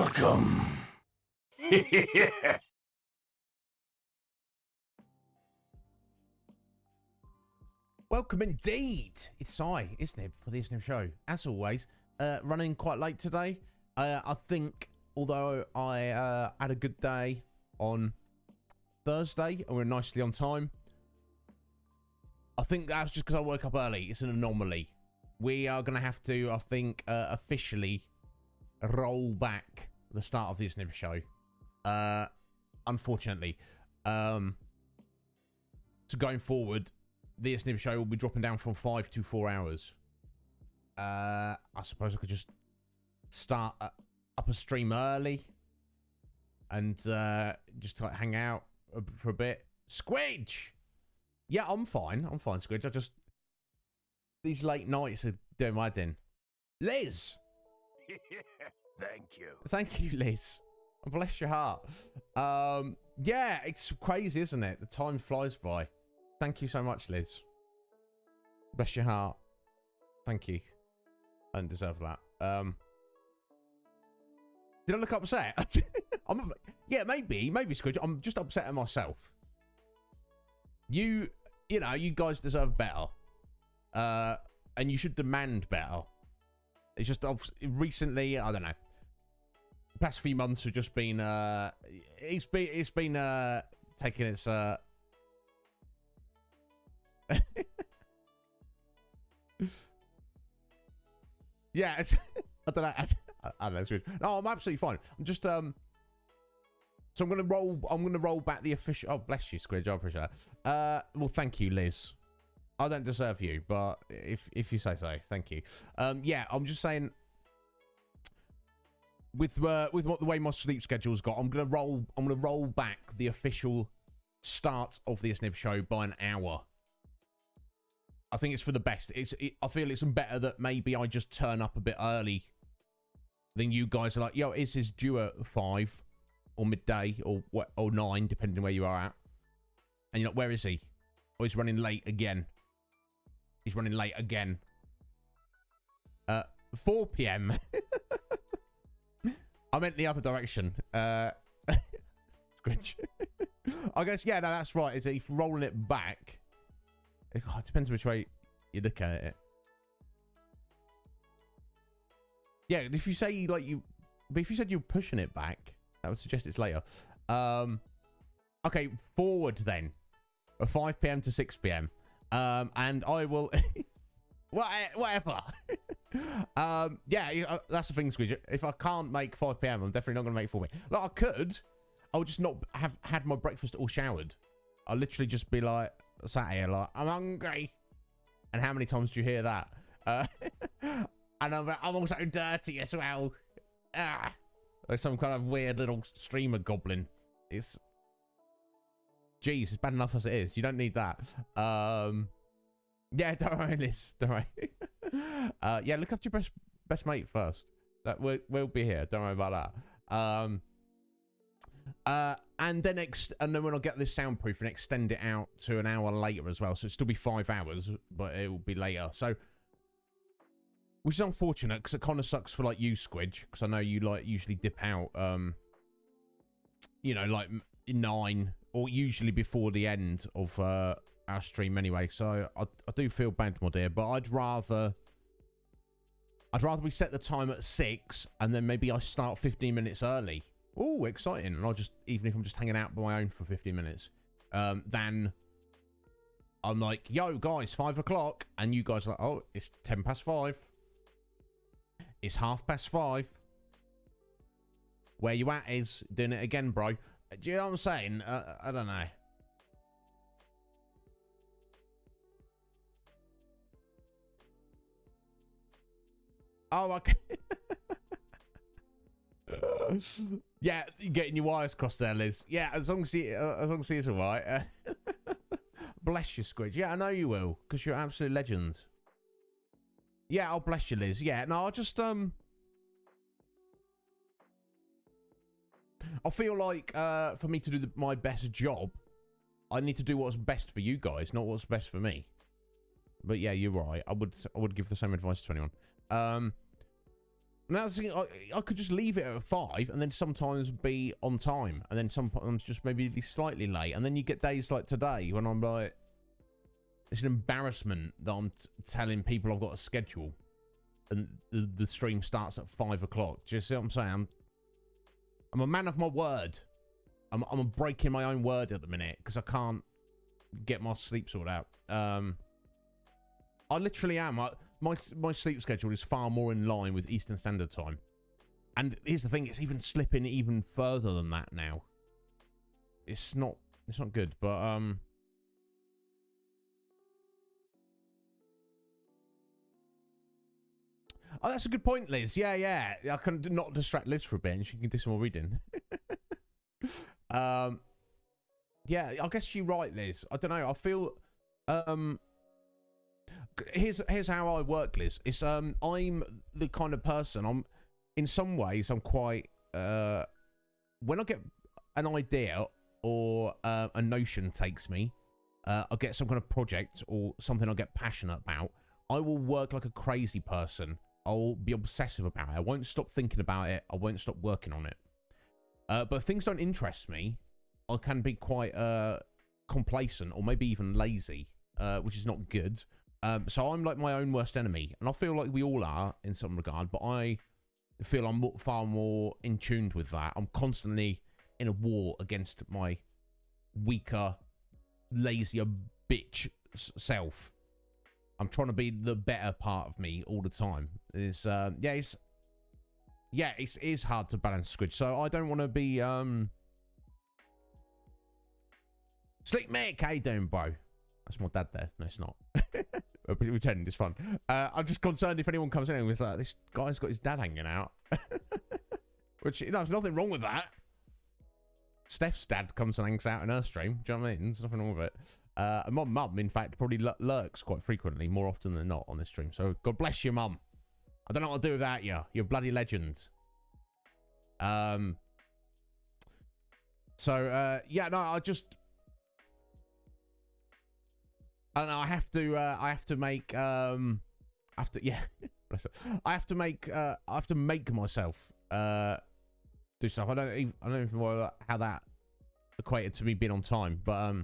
Welcome. Welcome indeed. It's I, Iznib, for the Iznib Show. As always, running quite late today. I think, although I had a good day on Thursday and we're nicely on time, I think that's just because I woke up early. It's an anomaly. We are going to have to, I think, officially roll back the start of the Iznib Show. Unfortunately. So going forward, the Iznib Show will be dropping down from 5 to 4 hours. I suppose I could just start up a stream early and just like hang out for a bit. Squidge! Yeah, I'm fine. I'm fine, Squidge. I just... These late nights are doing my din. Liz! Thank you. Thank you, Liz. Bless your heart. Yeah, it's crazy, isn't it? The time flies by. Thank you so much, Liz. Bless your heart. Thank you. I don't deserve that. Did I look upset? Yeah, maybe, Squidge. I'm just upset at myself. You know, you guys deserve better. And you should demand better. It's just recently, I don't know. The past few months have just been, it's been taking its, yeah, it's, I don't know. I don't know. It's weird. No, I'm absolutely fine. I'm just, so I'm gonna roll back the official. Oh, bless you, Squidge. I appreciate that. Well, thank you, Liz. I don't deserve you, but if you say so, thank you. Yeah, I'm just saying. With what the way my sleep schedule's got, I'm gonna roll back the official start of the Iznib Show by an hour. I think it's for the best. I feel it's better that maybe I just turn up a bit early than you guys are like, yo, is this due at 5 or midday or 9, depending on where you are at. And you're like, where is he? Oh, he's running late again. He's running late again. 4 p.m. I meant the other direction. Squidge. I guess, yeah, no, that's right. Is if rolling it back. It depends which way you look at it. Yeah, if you say but if you said you're pushing it back, that would suggest it's later. Okay, forward then, 5 p.m. to 6 p.m. And I will, whatever. Yeah, that's the thing, Squidge. If I can't make 5 p.m., I'm definitely not going to make 4 p.m. Like I could, I would just not have had my breakfast or showered. I'll literally just be like, sat here like, I'm hungry. And how many times do you hear that? And I'm also dirty as well. Like some kind of weird little streamer goblin. Jeez, it's bad enough as it is. You don't need that. Yeah, don't worry, Liz. Don't worry. Yeah, look after your best mate first. That we'll be here. Don't worry about that. And then when I get this soundproof and extend it out to an hour later as well, so it'll still be 5 hours, but it will be later. So, which is unfortunate because it kind of sucks for like you, Squidge, because I know you like usually dip out, you know, like 9 or usually before the end of our stream anyway. So I do feel bad, my dear, but I'd rather we set the time at 6 and then maybe I start 15 minutes early. Oh, exciting. And I'll just, even if I'm just hanging out by my own for 15 minutes, then I'm like, yo, guys, 5 o'clock. And you guys are like, oh, it's 10 past 5. It's 5:30. Where you at is doing it again, bro. Do you know what I'm saying? I don't know. Oh, okay. Yeah, you're getting your wires crossed there, Liz. Yeah, as long as it's all right. Bless you, Squidge. Yeah, I know you will, because you're an absolute legend. Yeah, I'll bless you, Liz. Yeah, no, I'll just, I feel like, for me to do my best job, I need to do what's best for you guys, not what's best for me. But yeah, you're right. I would give the same advice to anyone. And that's the thing, I could just leave it at 5 and then sometimes be on time. And then sometimes just maybe be slightly late. And then you get days like today when I'm like, it's an embarrassment that I'm telling people I've got a schedule. And the stream starts at 5 o'clock. Do you see what I'm saying? I'm a man of my word. I'm breaking my own word at the minute because I can't get my sleep sorted out. I literally am. My sleep schedule is far more in line with Eastern Standard Time. And here's the thing, it's even slipping even further than that now. It's not good, but oh, that's a good point, Liz. Yeah. I can not distract Liz for a bit and she can do some more reading. Yeah, I guess you're right, Liz. I don't know. I feel here's how I work, Liz. It's I'm the kind of person, in some ways I'm quite when I get an idea or a notion takes me, I get some kind of project or something I get passionate about, I will work like a crazy person. I'll be obsessive about it. I won't stop thinking about it. I won't stop working on it. But if things don't interest me, I can be quite complacent or maybe even lazy, which is not good. So I'm like my own worst enemy, and I feel like we all are in some regard, but I feel I'm far more in tune with that. I'm constantly in a war against my weaker, lazier bitch self. I'm trying to be the better part of me all the time. It's it is hard to balance, Squidge. So I don't want to be Sleep Mick, how you doing, bro? That's my dad there. No, it's not. Pretending it's fun. I'm just concerned if anyone comes in and was like, this guy's got his dad hanging out. Which, you know, there's nothing wrong with that. Steph's dad comes and hangs out in her stream. Do you know what I mean? There's nothing wrong with it. And my mum, in fact, probably lurks quite frequently, more often than not on this stream. So God bless you, mum. I don't know what to do without you. You're a bloody legend. Yeah, no, I don't know. I have to make I have to make myself do stuff. I don't even know how that equated to me being on time, but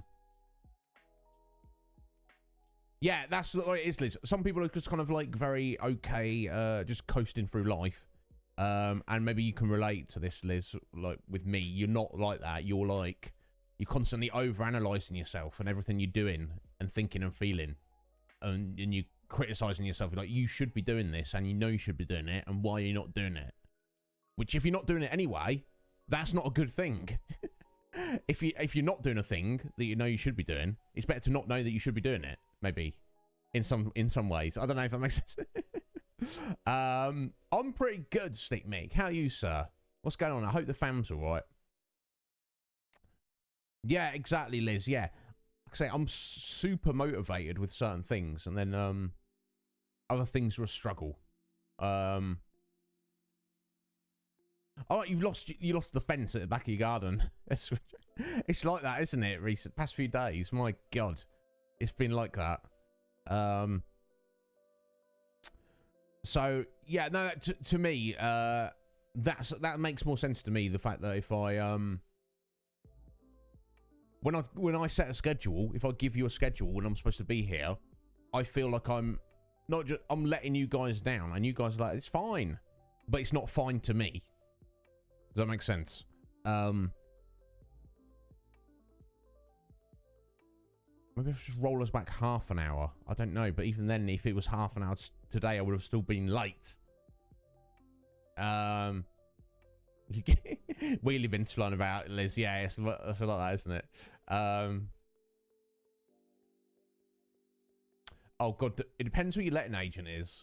yeah, that's what it is, Liz. Some people are just kind of like very okay, just coasting through life, and maybe you can relate to this, Liz. Like with me, you're not like that. You're constantly over-analysing yourself and everything you're doing and thinking and feeling, and you criticising yourself. Like, you should be doing this, and you know you should be doing it, and why are you not doing it? Which, if you're not doing it anyway, that's not a good thing. If you're not doing a thing that you know you should be doing, it's better to not know that you should be doing it. Maybe in some ways. I don't know if that makes sense. I'm pretty good, Sneak Mick. How are you, sir? What's going on? I hope the fam's all right. Yeah, exactly, Liz. Yeah. Like I say, I'm super motivated with certain things, and then other things are a struggle. Oh, you lost the fence at the back of your garden. It's like that, isn't it? Past few days, my God, it's been like that. So yeah, no, to me, that makes more sense to me. The fact that if I when I set a schedule, if I give you a schedule when I'm supposed to be here, I feel like I'm letting you guys down, and you guys are like, it's fine, but it's not fine to me. Does that make sense? Maybe if I just roll us back half an hour. I don't know, but even then, if it was half an hour today, I would have still been late. Wheelie bins flying about, Liz. Yeah, it's like that, isn't it? Oh God, it depends who your letting agent is.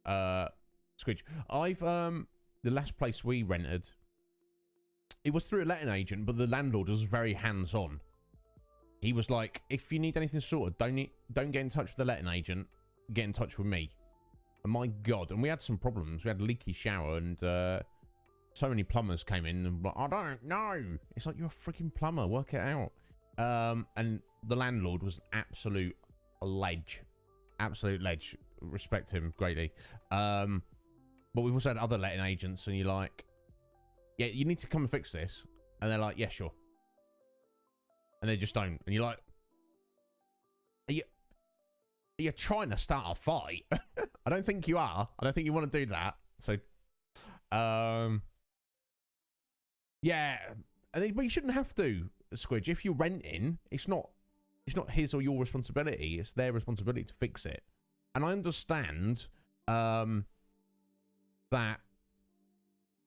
Squidge. The last place we rented, it was through a letting agent, but the landlord was very hands-on. He was like, if you need anything sorted, don't get in touch with the letting agent. Get in touch with me. And my God, and we had some problems. We had a leaky shower, and so many plumbers came in and like, I don't know. It's like, you're a freaking plumber. Work it out. And the landlord was an absolute ledge. Absolute ledge. Respect him greatly. But we've also had other letting agents, and you're like, yeah, you need to come and fix this. And they're like, yeah, sure. And they just don't. And you're like, are you trying to start a fight? I don't think you are. I don't think you want to do that. So, yeah. But you shouldn't have to, Squidge. If you're renting, it's not his or your responsibility. It's their responsibility to fix it. And I understand that,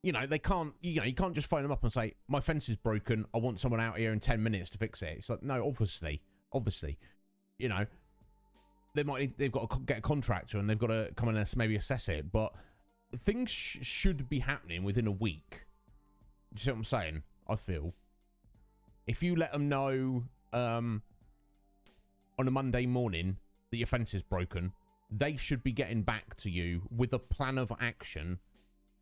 you know, they can't, you know, you can't just phone them up and say, my fence is broken, I want someone out here in 10 minutes to fix it. It's like, no, obviously, you know, they've got to get a contractor and they've got to come and maybe assess it, but things should be happening within a week. Do you see what I'm saying? I feel. If you let them know on a Monday morning that your fence is broken, they should be getting back to you with a plan of action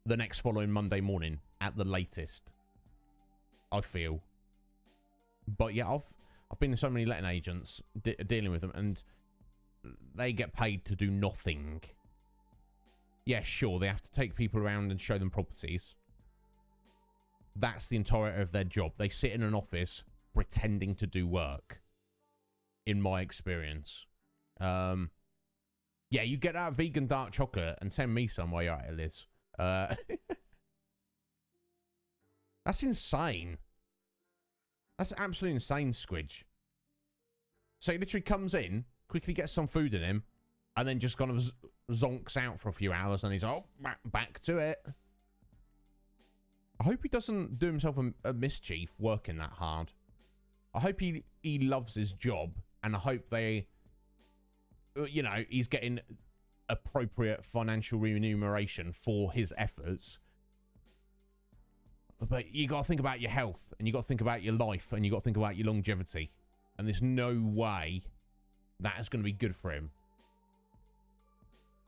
the next following Monday morning at the latest, I feel. But yeah, I've been to so many letting agents dealing with them, and they get paid to do nothing. Yeah, sure, they have to take people around and show them properties. That's the entirety of their job. They sit in an office pretending to do work, in my experience. Yeah, you get that vegan dark chocolate and send me some while you're at it, Liz. That's insane. That's absolutely insane, Squidge. So he literally comes in, quickly gets some food in him, and then just kind of zonks out for a few hours, and he's like, oh, back to it. I hope he doesn't do himself a mischief working that hard. I hope he loves his job, and I hope they, you know, he's getting appropriate financial remuneration for his efforts. But you got to think about your health, and you got to think about your life, and you got to think about your longevity. And there's no way that is going to be good for him.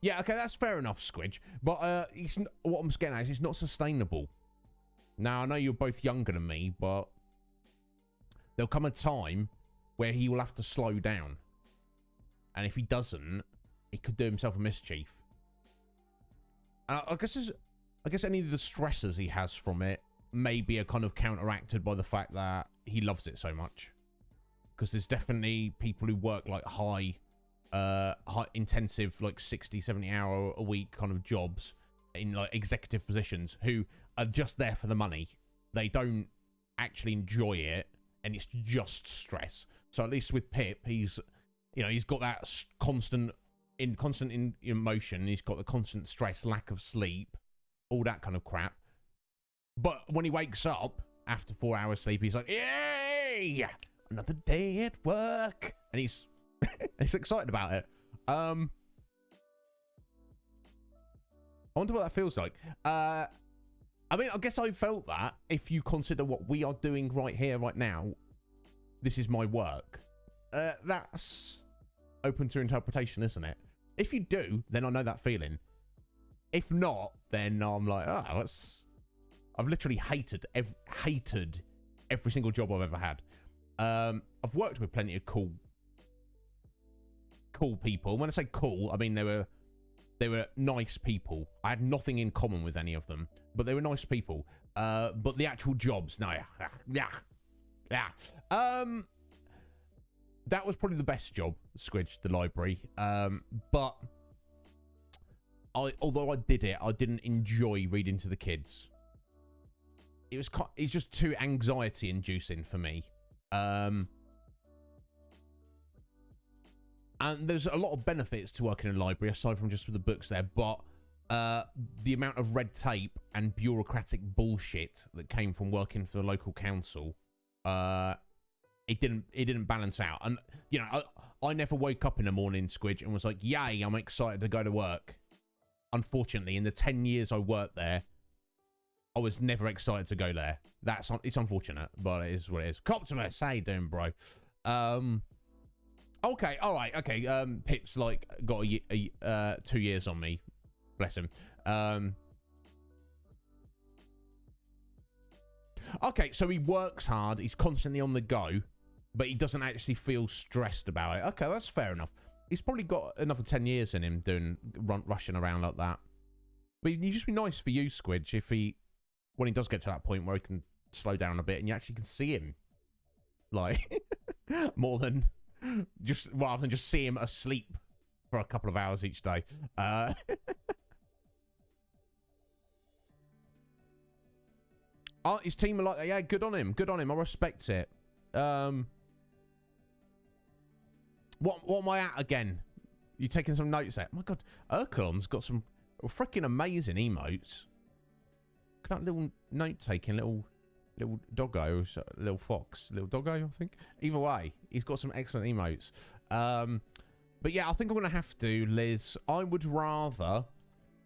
Yeah, okay, that's fair enough, Squidge. But what I'm getting at is it's not sustainable. Now, I know you're both younger than me, but there'll come a time where he will have to slow down. And if he doesn't, he could do himself a mischief. I guess any of the stresses he has from it maybe are kind of counteracted by the fact that he loves it so much. Because there's definitely people who work like high intensive, like 60, 70 hour a week kind of jobs in like executive positions who are just there for the money. They don't actually enjoy it, and it's just stress. So at least with Pip, he's got that constant emotion. He's got the constant stress, lack of sleep, all that kind of crap. But when he wakes up after 4 hours sleep, he's like, yay! Another day at work, and he's excited about it. I wonder what that feels like. I mean, I guess I felt that if you consider what we are doing right here, right now, this is my work. That's open to interpretation, isn't it? If you do, then I know that feeling. If not, then I'm like, oh, I've literally hated every single job I've ever had. I've worked with plenty of cool people. When I say cool, I mean they were nice people. I had nothing in common with any of them, but they were nice people. But the actual jobs, no, yeah. That was probably the best job, Squidge, the library. But although I did it, I didn't enjoy reading to the kids. It's just too anxiety inducing for me. And there's a lot of benefits to working in a library aside from just with the books there, but the amount of red tape and bureaucratic bullshit that came from working for the local council, it didn't balance out. And you know, I never woke up in the morning, Squidge, and was like, yay, I'm excited to go to work. Unfortunately, in the 10 years I worked there, I was never excited to go there. It's unfortunate, but it is what it is. Coptimus, how you doing, bro? Okay, all right, okay. Pip's like got 2 years on me, bless him. Okay, so he works hard. He's constantly on the go, but he doesn't actually feel stressed about it. Okay, that's fair enough. He's probably got another 10 years in him rushing around like that. But it'd just be nice for you, Squidge, if when he does get to that point where he can slow down a bit and you actually can see him. Like, more than rather than just see him asleep for a couple of hours each day. Oh, his team are like that. Yeah, good on him. Good on him. I respect it. What am I at again? You taking some notes there? Oh my God, Urkelon's got some freaking amazing emotes. Look at that little note-taking little doggo, little fox, little doggo, I think. Either way, he's got some excellent emotes. But yeah, I think I'm going to have to, Liz. I would rather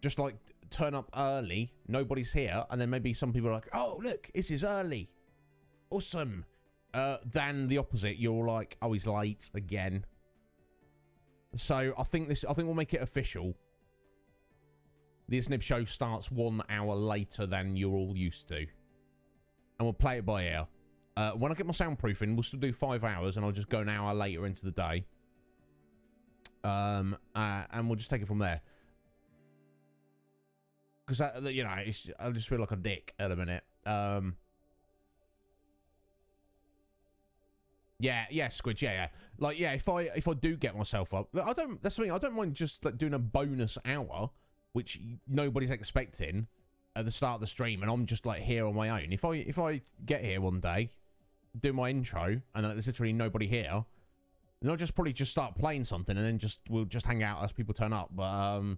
just like turn up early, nobody's here, and then maybe some people are like, oh, look, this is early. Awesome. Than the opposite. You're like, oh, he's late again. So I think we'll make it official. The Iznib Show starts 1 hour later than you're all used to. And we'll play it by ear. When I get my soundproofing, we'll still do 5 hours, and I'll just go an hour later into the day. And we'll just take it from there. Because, you know, I just feel like a dick at a minute. Yeah, Squidge, yeah. Like, yeah, if I do get myself up, that's the thing, I don't mind just like doing a bonus hour, which nobody's expecting at the start of the stream, and I'm just like here on my own. If I get here one day, do my intro, and then there's literally nobody here, then I'll just probably just start playing something, and then we'll just hang out as people turn up. But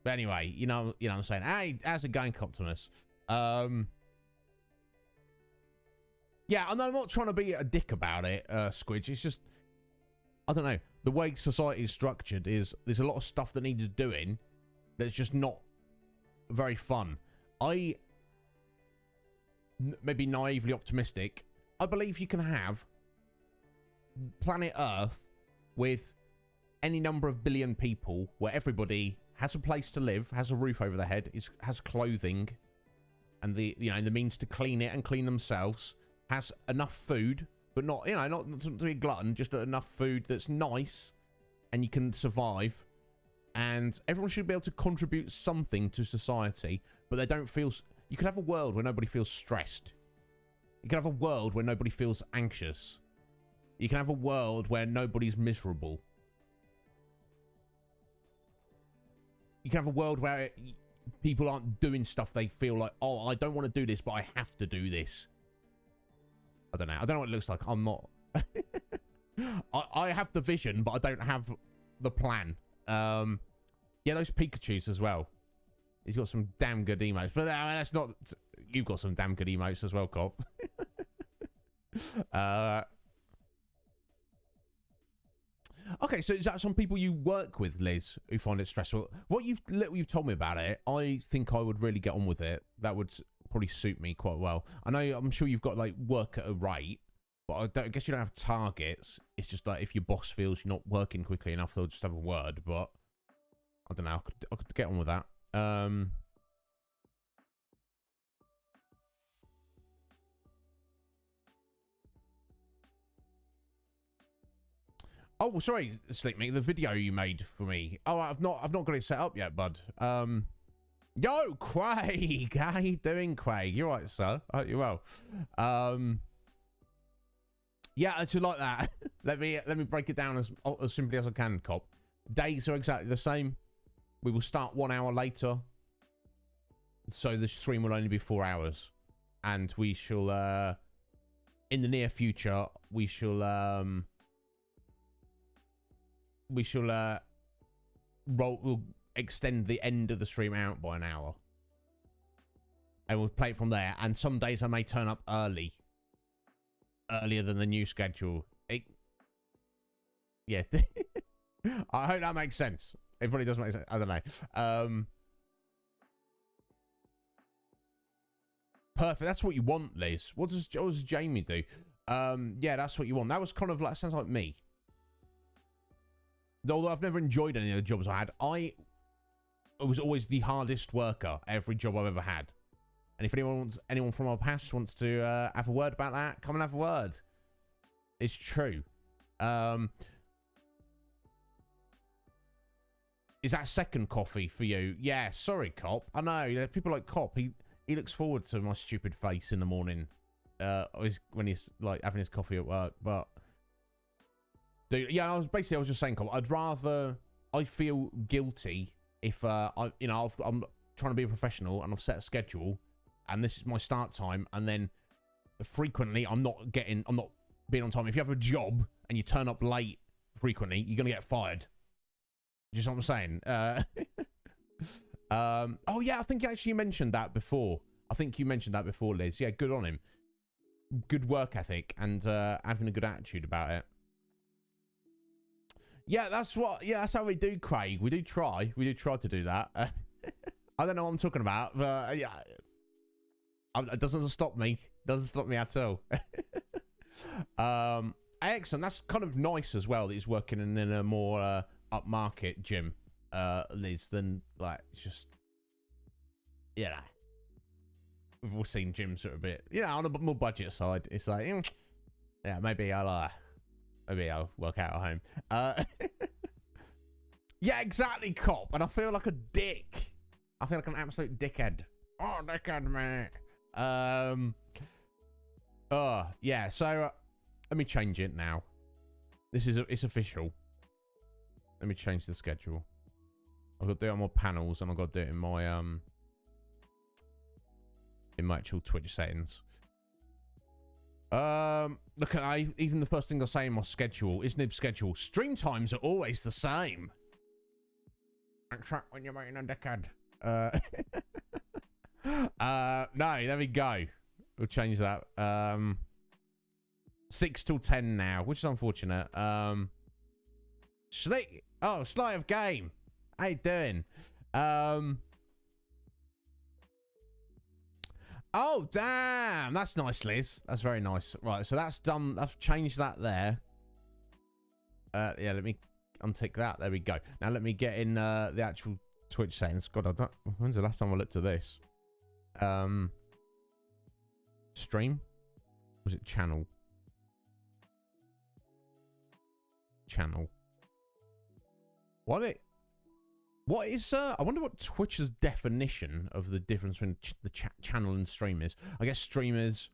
anyway, you know what I'm saying. Hey, how's it going, Optimus? Yeah, I'm not trying to be a dick about it, Squidge. It's just, I don't know. The way society is structured is there's a lot of stuff that needs doing that's just not very fun. Maybe naively optimistic, I believe you can have planet Earth with any number of billion people where everybody has a place to live, has a roof over their head, has clothing, and the means to clean it and clean themselves. Has enough food, but not to be a glutton, just enough food that's nice and you can survive. And everyone should be able to contribute something to society, but they don't feel... You could have a world where nobody feels stressed. You can have a world where nobody feels anxious. You can have a world where nobody's miserable. You can have a world where people aren't doing stuff they feel like, oh, I don't want to do this, but I have to do this. I don't know what it looks like. I'm not... I have the vision, but I don't have the plan. Yeah, those Pikachus as well. He's got some damn good emotes. But that's not... You've got some damn good emotes as well, Cop. Okay, so is that some people you work with, Liz, who find it stressful? What you've told me about it, I think I would really get on with it. That would probably suit me quite well. I'm sure you've got like work at a rate, but I guess you don't have targets. It's just like if your boss feels you're not working quickly enough, they'll just have a word. But I don't know. I could get on with that. Oh, sorry, Slickmeat, the video you made for me. Oh, I've not got it set up yet, bud. Yo, Craig, how you doing, Craig? You right, sir? I hope you're well. Yeah, it's like that. let me break it down as simply as I can, Cop. Days are exactly the same. We will start 1 hour later, so the stream will only be 4 hours, and we shall in the near future we'll extend the end of the stream out by an hour. And we'll play it from there. And some days I may turn up earlier than the new schedule. Yeah. I hope that makes sense. It probably does make sense. I don't know. Perfect. That's what you want, Liz. What does Jamie do? Yeah, that's what you want. That was kind of like, sounds like me. Although I've never enjoyed any of the jobs I had, I was always the hardest worker every job I've ever had. And if anyone from our past wants to have a word about that, come and have a word. It's true. Is that second coffee for you? Yeah, sorry, Cop. I know, you know, people like Cop, he looks forward to my stupid face in the morning. When he's like having his coffee at work. But dude, yeah, I was just saying, Cop, I feel guilty if I'm trying to be a professional and I've set a schedule and this is my start time, and then frequently I'm not being on time. If you have a job and you turn up late frequently, you're gonna get fired. You know what I'm saying? Oh yeah, I think you actually mentioned that before. Liz. Yeah, good on him. Good work ethic and having a good attitude about it. Yeah, that's how we do, Craig. We do try to do that. I don't know what I'm talking about, but yeah, it doesn't stop me. Doesn't stop me at all. Excellent. That's kind of nice as well that he's working in a more upmarket gym, Liz, than like just, you know, we've all seen gyms that are a bit, you know, on the more budget side. It's like, yeah, maybe I'll work out at home. Yeah, exactly, Cop. And I feel like a dick. I feel like an absolute dickhead. Oh, dickhead, man. Oh, yeah. So let me change it now. It's official. Let me change the schedule. I've got to do it on my panels, and I've got to do it in my actual Twitch settings. Look at even the first thing I say in my schedule, Iznib schedule. Stream times are always the same. Track when you're making a decade. No, there we go. We'll change that. 6 till 10 now, which is unfortunate. Slight of game. How you doing? Oh, damn. That's nice, Liz. That's very nice. Right, so that's done. I've changed that there. Yeah, let me untick that. There we go. Now let me get in the actual Twitch settings. God, when's the last time I looked at this? Stream? Was it channel? Channel. What is I wonder what Twitch's definition of the difference between the channel and stream is. I guess stream is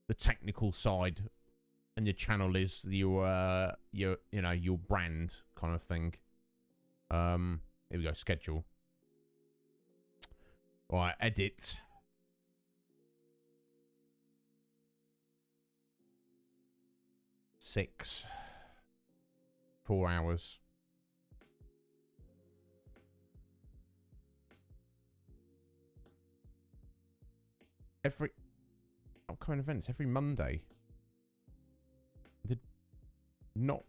the technical side, and your channel is your brand kind of thing. Here we go. Schedule. All right, edit. Six. 4 hours. Every upcoming events every Monday. Did not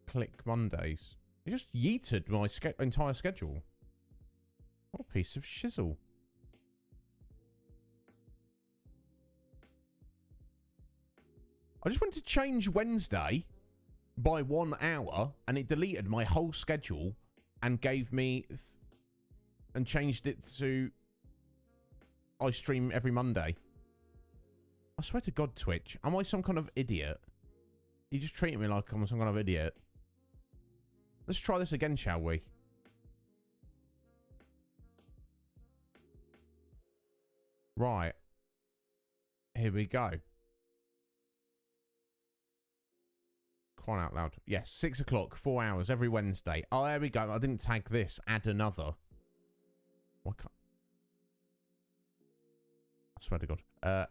click Mondays. It just yeeted my entire schedule. What a piece of shizzle. I just wanted to change Wednesday by 1 hour, and it deleted my whole schedule and gave me and changed it to I stream every Monday. I swear to God, Twitch, am I some kind of idiot? You just treating me like I'm some kind of idiot. Let's try this again, shall we? Right. Here we go. Crying out loud. Yes, 6 o'clock, 4 hours, every Wednesday. Oh, there we go. I didn't tag this. Add another. Why can't... I swear to God.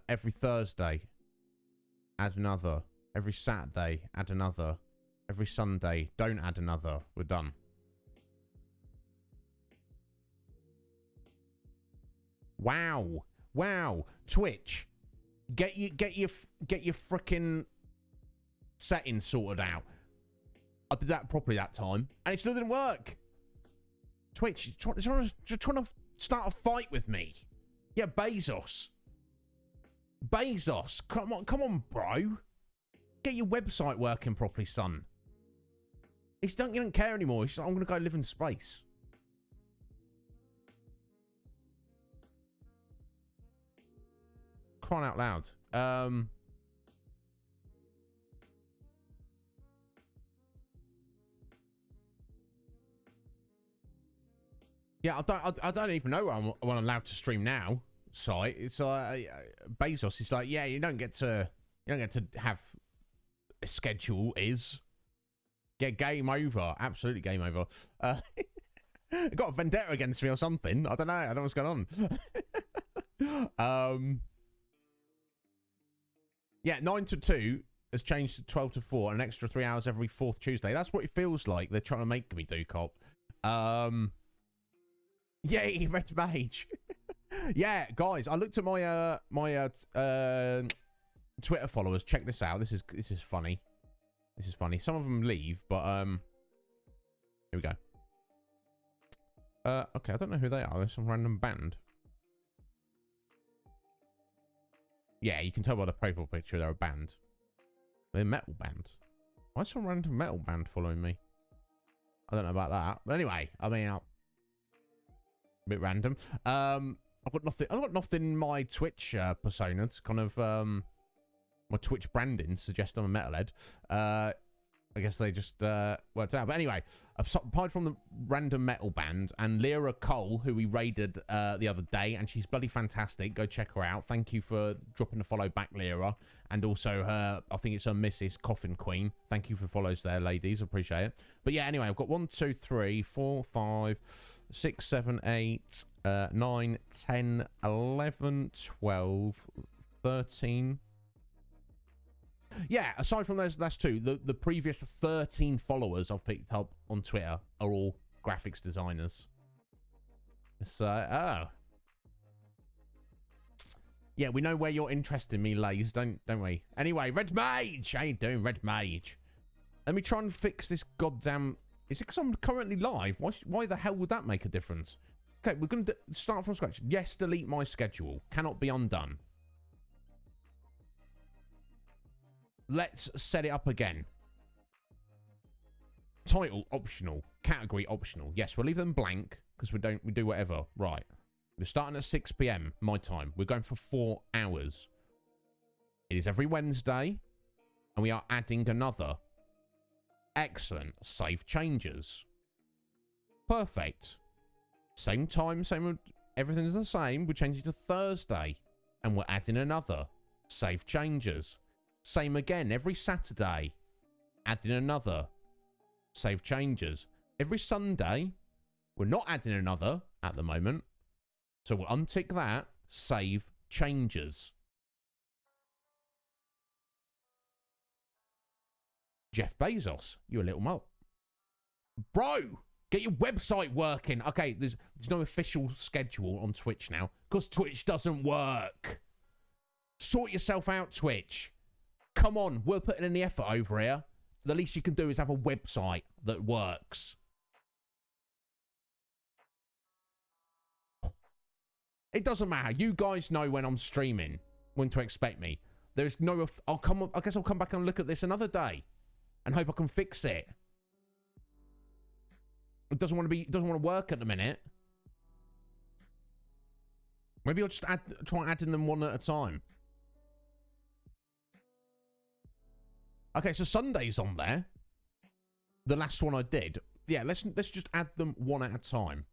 Every Thursday, add another. Every Saturday, add another. Every Sunday, don't add another. We're done. Wow. Wow. Twitch, get your freaking settings sorted out. I did that properly that time, and it still didn't work. Twitch, you're trying to start a fight with me. Yeah, Bezos, come on, bro. Get your website working properly, son. You don't care anymore. He's like, I'm gonna go live in space. Crying out loud. Yeah, I don't even know when I'm allowed to stream now. Site. It's Bezos. It's like, yeah, you don't get to have a schedule. Get game over. Absolutely game over. Got a vendetta against me or something. I don't know what's going on. Yeah, 9 to 2 has changed to 12 to 4, an extra 3 hours every 4th Tuesday. That's what it feels like. They're trying to make me do, Cop. Yay, Red Mage. Yeah, guys, I looked at my Twitter followers. Check this out. This is funny. This is funny. Some of them leave, but here we go. Okay, I don't know who they are. They're some random band. Yeah, you can tell by the profile picture they're a band. They're a metal band. Why is some random metal band following me? I don't know about that. But anyway, I mean, a bit random. I've got nothing in my Twitch persona to kind of my Twitch branding suggest I'm a metalhead. I guess they just worked out. But anyway, apart from the random metal band and Lyra Cole, who we raided the other day, and she's bloody fantastic. Go check her out. Thank you for dropping the follow back, Lyra. And also her, I think it's her Mrs. Coffin Queen. Thank you for follows there, ladies. Appreciate it. But yeah, anyway, I've got 1, 2, 3, 4, 5, 6, 7, 8, 9, 10, 11, 12, 13. Yeah, aside from those last two, the previous 13 followers I've picked up on Twitter are all graphics designers. So, oh. Yeah, we know where you're interested in me, Lays, don't we? Anyway, Red Mage! How you doing, Red Mage? Let me try and fix this goddamn... Is it because I'm currently live? Why the hell would that make a difference? Okay, we're going to start from scratch. Yes, delete my schedule. Cannot be undone. Let's set it up again. Title optional. Category optional. Yes, we'll leave them blank because we do whatever. Right. We're starting at 6 p.m. my time. We're going for 4 hours. It is every Wednesday, and we are adding another. Excellent. Save changes. Perfect. Same time, everything is the same. We're changing to Thursday, and we're adding another. Save changes. Same again every Saturday. Adding another. Save changes. Every Sunday. We're not adding another at the moment. So we'll untick that. Save changes. Jeff Bezos, you a little mo. Bro, get your website working. Okay, there's no official schedule on Twitch now because Twitch doesn't work. Sort yourself out, Twitch. Come on, we're putting in the effort over here. The least you can do is have a website that works. It doesn't matter. You guys know when I'm streaming, when to expect me. There's no... I guess I'll come back and look at this another day and hope I can fix it. It doesn't want to work at the minute. Maybe I'll just try adding them one at a time. Okay, so Sunday's on there. The last one I did. Yeah, let's just add them one at a time.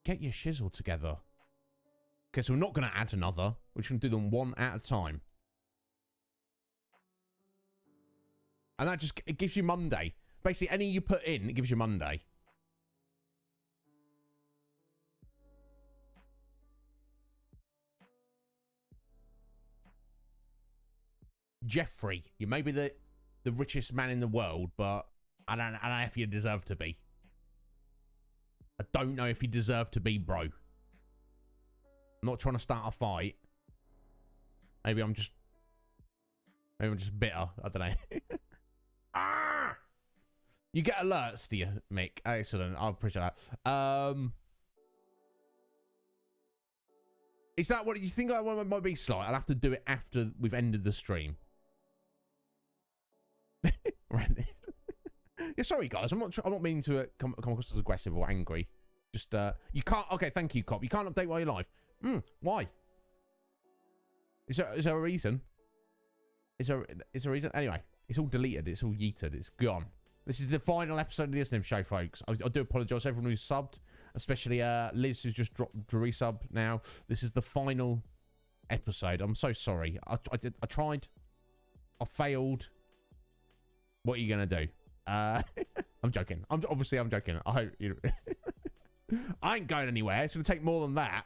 Get your shizzle together. Okay, so we're not going to add another. We're just going to do them one at a time. And that just, it gives you Monday. Basically, any you put in, it gives you Monday. Jeffrey, you may be the richest man in the world, but I don't know if you deserve to be. I don't know if you deserve to be, bro. I'm not trying to start a fight. Maybe I'm just bitter. I don't know. Ah! You get alerts, do you, Mick? Excellent. I appreciate that. Is that what you think I might be slight? I'll have to do it after we've ended the stream. Right. Yeah, sorry guys. I'm not meaning to come across as aggressive or angry. Just you can't. Okay, thank you, cop. You can't update while you're live. Why? Is there a reason? Is there a reason? Anyway, it's all deleted. It's all yeeted. It's gone. This is the final episode of the Iznib Show, folks. I do apologise to everyone who's subbed, especially Liz, who's just dropped the resub now. This is the final episode. I'm so sorry. I tried. I failed. What are you going to do? I'm joking. I'm joking. I hope you... I ain't going anywhere. It's going to take more than that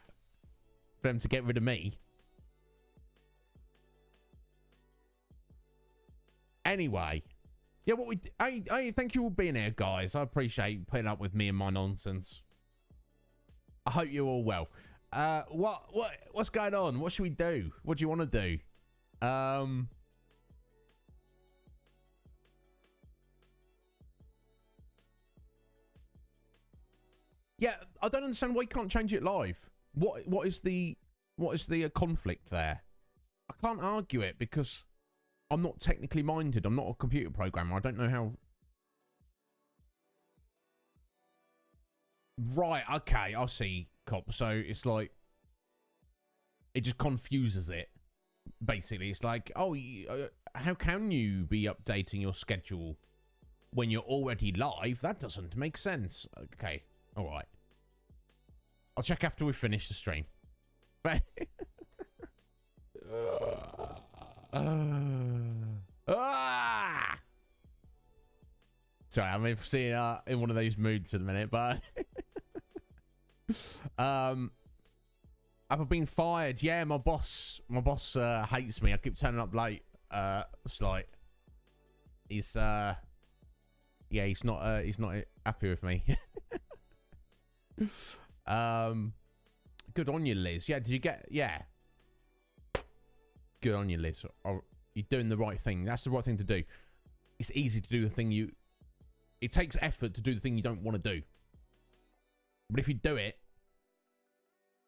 for them to get rid of me. Anyway. Yeah, what we... I thank you for being here, guys. I appreciate putting up with me and my nonsense. I hope you're all well. What's going on? What should we do? What do you want to do? Yeah, I don't understand why you can't change it live. What is the conflict there? I can't argue it because I'm not technically minded. I'm not a computer programmer. I don't know how. Right, okay, I see, Cop. So it's like it just confuses it. Basically, it's like, oh, how can you be updating your schedule when you're already live? That doesn't make sense. Okay. All right. I'll check after we finish the stream. Sorry, I'm seeing in one of those moods in a minute, but have I been fired? Yeah, my boss hates me. I keep turning up late. It's like he's not happy with me. Good on you, Liz. Yeah, did you get... Yeah. Good on you, Liz. You're doing the right thing. That's the right thing to do. It's easy to do the thing you... It takes effort to do the thing you don't want to do. But if you do it,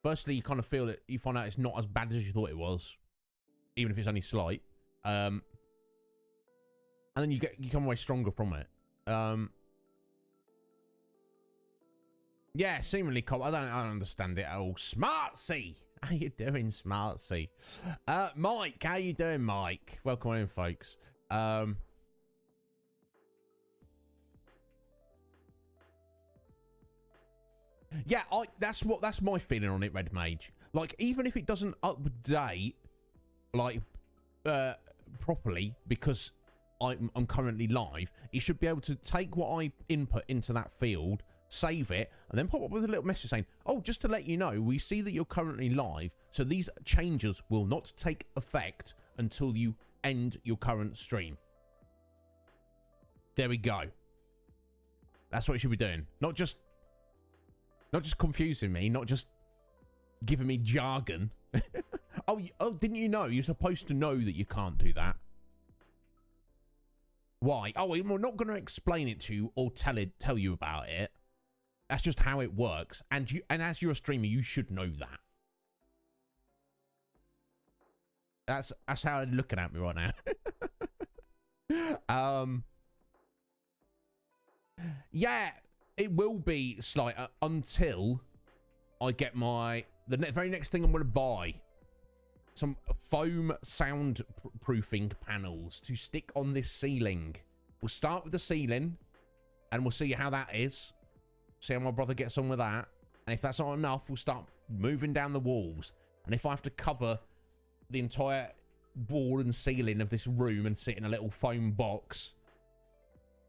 firstly, you kind of feel it. You find out it's not as bad as you thought it was, even if it's only slight. And then you come away stronger from it. Yeah, seemingly, Cop. I don't understand it at all. Smartsy! How you doing, Smartsy? Mike, how you doing, Mike? Welcome on in, folks. Yeah, that's my feeling on it, Red Mage. Like, even if it doesn't update, like, properly, because I'm currently live, it should be able to take what I input into that field, save it, and then pop up with a little message saying, oh, just to let you know, we see that you're currently live, so these changes will not take effect until you end your current stream. There we go. That's what you should be doing. Not just confusing me, not just giving me jargon. Oh, didn't you know? You're supposed to know that you can't do that. Why? Oh, we're not going to explain it to you or tell you about it. That's just how it works. And as you're a streamer, you should know that. That's how they're looking at me right now. Yeah, it will be slight until I get the very next thing I'm going to buy. Some foam soundproofing panels to stick on this ceiling. We'll start with the ceiling, and we'll see how that is. See how my brother gets on with that. And if that's not enough, we'll start moving down the walls. And if I have to cover the entire wall and ceiling of this room and sit in a little foam box,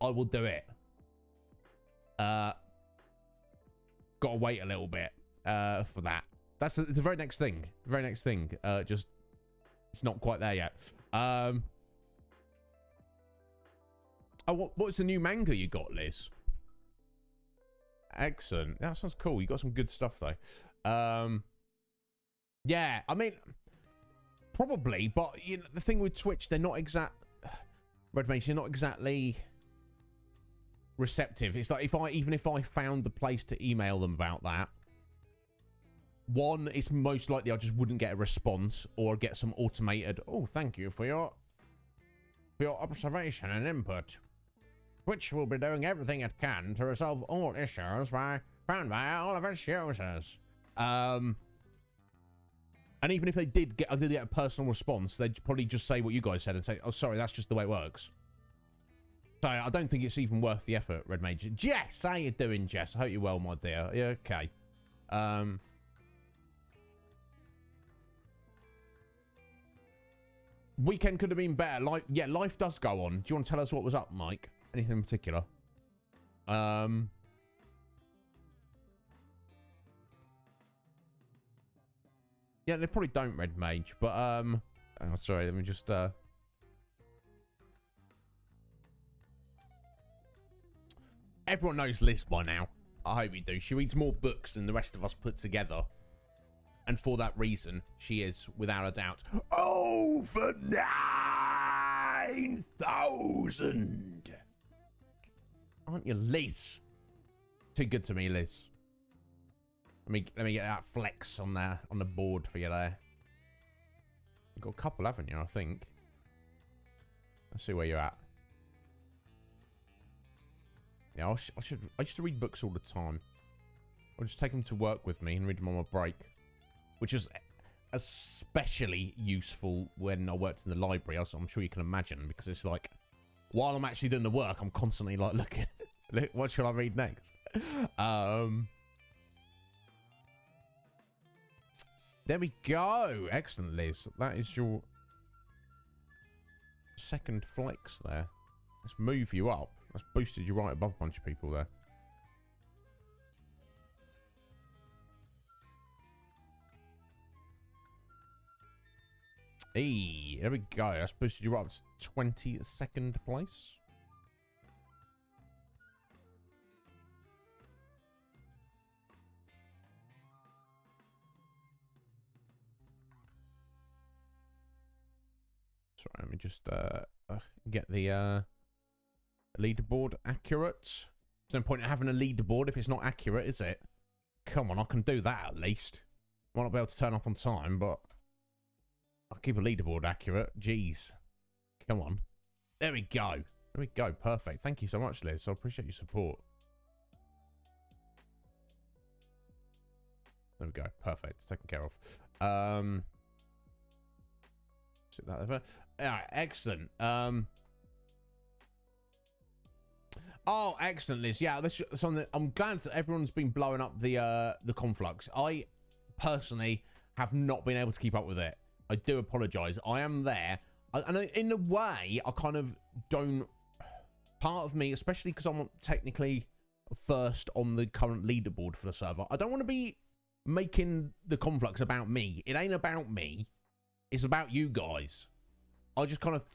I will do it. Got to wait a little bit for that. It's the very next thing. Very next thing. Just it's not quite there yet. Oh, what's the new manga you got, Liz? Excellent. That sounds cool. You got some good stuff though. Yeah, I mean, probably, but you know, the thing with Twitch, they're not Red Mage, they're not exactly receptive. It's like even if I found the place to email them about that, one, it's most likely I just wouldn't get a response or get some automated, oh, thank you for your observation and input. Twitch will be doing everything it can to resolve all issues found by all of its users. And even if they did get a personal response, they'd probably just say what you guys said and say, oh, sorry, that's just the way it works. So I don't think it's even worth the effort, Red Mage. Jess, how you doing, Jess? I hope you're well, my dear. Yeah, okay. Weekend could have been better. Yeah, life does go on. Do you want to tell us what was up, Mike? Anything in particular? Yeah, they probably don't, Red Mage, but oh, sorry, let me just everyone knows Liz by now. I hope you do. She reads more books than the rest of us put together. And for that reason, she is, without a doubt, over 9,000. Aren't you, Liz? Too good to me, Liz. Let me get that flex on the board for you there. You've got a couple, haven't you? I think. Let's see where you're at. Yeah, I used to read books all the time. I'll just take them to work with me and read them on my break, which is especially useful when I worked in the library, as I'm sure you can imagine, because it's like, while I'm actually doing the work, I'm constantly like looking, what should I read next? There we go. Excellent, Liz. That is your second flex there. Let's move you up. That's boosted you right above a bunch of people there. Hey, there we go. That's boosted you up to 22nd place. Sorry, let me just get the leaderboard accurate. There's no point in having a leaderboard if it's not accurate, is it? Come on, I can do that at least. Might not be able to turn up on time, but I'll keep a leaderboard accurate. Jeez. Come on. There we go. There we go. Perfect. Thank you so much, Liz. I appreciate your support. There we go. Perfect. It's taken care of. Sit that over. All right. Excellent. Oh, excellent, Liz. Yeah, this is something. I'm glad that everyone's been blowing up the conflux. I personally have not been able to keep up with it. I do apologise. I am there, and in a way, I kind of don't. Part of me, especially because I'm technically first on the current leaderboard for the server, I don't want to be making the conflux about me. It ain't about me. It's about you guys. I just kind of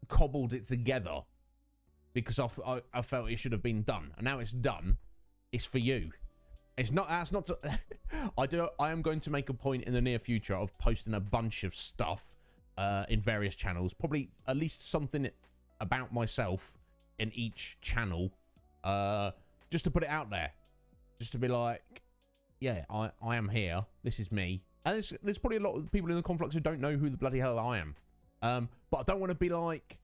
cobbled it together because I felt it should have been done, and now it's done. It's for you. It's not. That's not. I am going to make a point in the near future of posting a bunch of stuff in various channels. Probably at least something about myself in each channel, just to put it out there, just to be like, yeah, I am here. This is me. And there's probably a lot of people in the conflux who don't know who the bloody hell I am. But I don't want to be like,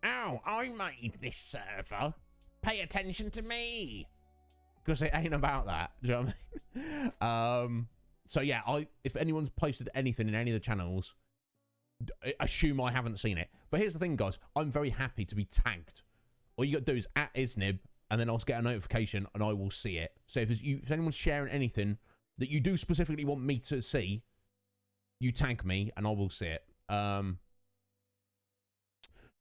ow, I made this server. Pay attention to me. Because it ain't about that. Do you know what I mean? So yeah, if anyone's posted anything in any of the channels, assume I haven't seen it. But here's the thing, guys. I'm very happy to be tagged. All you got to do is at Iznib, and then I'll get a notification, and I will see it. So if anyone's sharing anything that you do specifically want me to see, you tag me, and I will see it.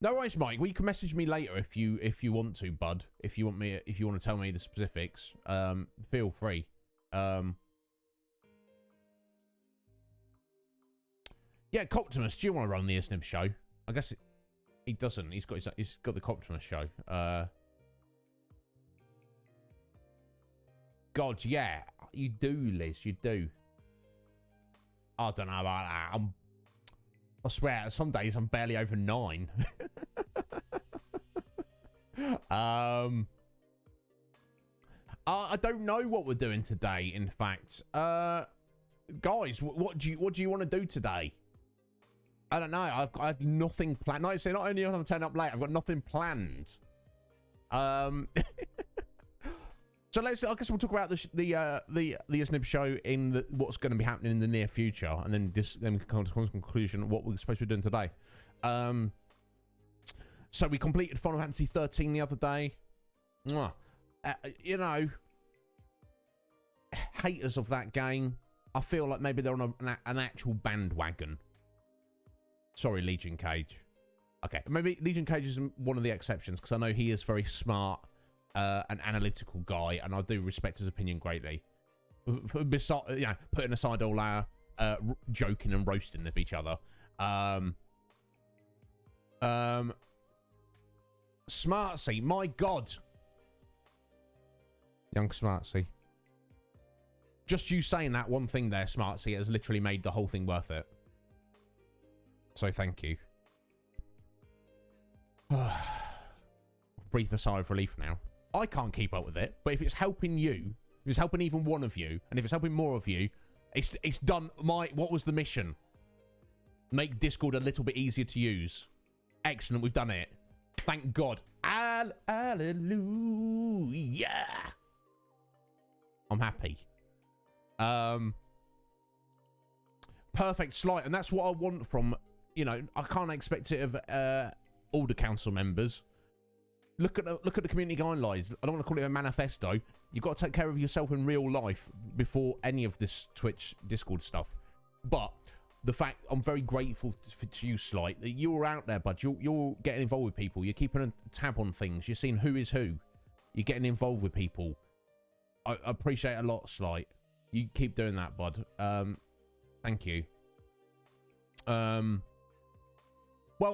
No worries, Mike. Well, you can message me later if you want to, bud. If you want to tell me the specifics, feel free. Yeah, Coptimus, do you want to run the Iznib show? I guess he doesn't. He's got the Coptimus show. God, yeah, you do, Liz. You do. I don't know about that. I swear, some days I'm barely over 9. I don't know what we're doing today. In fact, guys, what do you want to do today? I don't know. I have nothing planned. No, so not only am I turning up late, I've got nothing planned. So I guess we'll talk about the Iznib show in what's going to be happening in the near future, and then we can come to a conclusion of what we're supposed to be doing today. So we completed Final Fantasy 13 the other day. Mwah. You know, haters of that game, I feel like maybe they're on an actual bandwagon. Sorry, Legion Cage. Okay, maybe Legion Cage is one of the exceptions, because I know he is very smart, an analytical guy, and I do respect his opinion greatly. Besides, you know, putting aside all our joking and roasting of each other. Smartsy, my God. Young Smartsy. Just you saying that one thing there, Smartsy, has literally made the whole thing worth it. So thank you. Breathe a sigh of relief now. I can't keep up with it, but if it's helping you, if it's helping even one of you, and if it's helping more of you, it's done. What was the mission? Make Discord a little bit easier to use. Excellent, we've done it. Thank God. Hallelujah. I'm happy. Perfect Slight, and that's what I want from, you know, I can't expect it of all the council members. Look at the community guidelines. I don't want to call it a manifesto. You've got to take care of yourself in real life before any of this Twitch Discord stuff. But the fact, I'm very grateful to you, Slight, that you're out there, bud. You're getting involved with people. You're keeping a tab on things. You're seeing who is who. You're getting involved with people. I appreciate it a lot, Slight. You keep doing that, bud. Thank you. Well,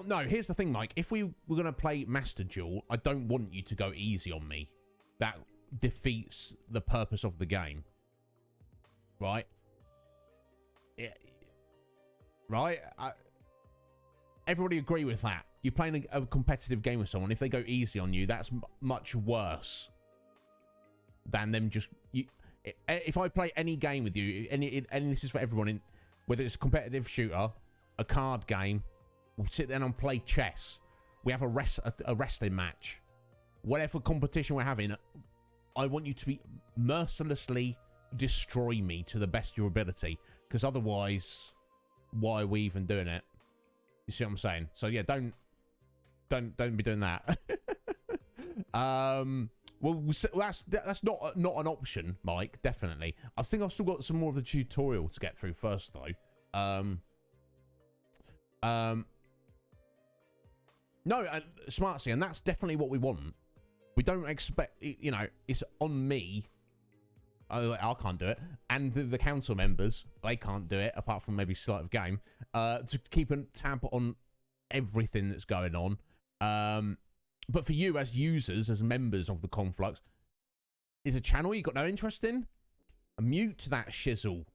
no, here's the thing, Mike. If we were going to play Master Duel, I don't want you to go easy on me. That defeats the purpose of the game. Right? Yeah. Right? Everybody agree with that. You're playing a competitive game with someone. If they go easy on you, that's much worse than them just... if I play any game with you, and this is for everyone, whether it's a competitive shooter, a card game, we sit there and play chess, we have a wrestling match, whatever competition we're having, I want you to be mercilessly destroy me to the best of your ability, because otherwise, why are we even doing it? You see what I'm saying? So yeah, don't be doing that. Well, that's not an option, Mike. Definitely. I think I've still got some more of the tutorial to get through first, though. No, Smartsy, and that's definitely what we want. We don't expect, you know, it's on me. I can't do it, and the council members, they can't do it, apart from maybe Sleight of Game, to keep a tab on everything that's going on. But for you as users, as members of the Conflux, is a channel you got no interest in? Mute that shizzle.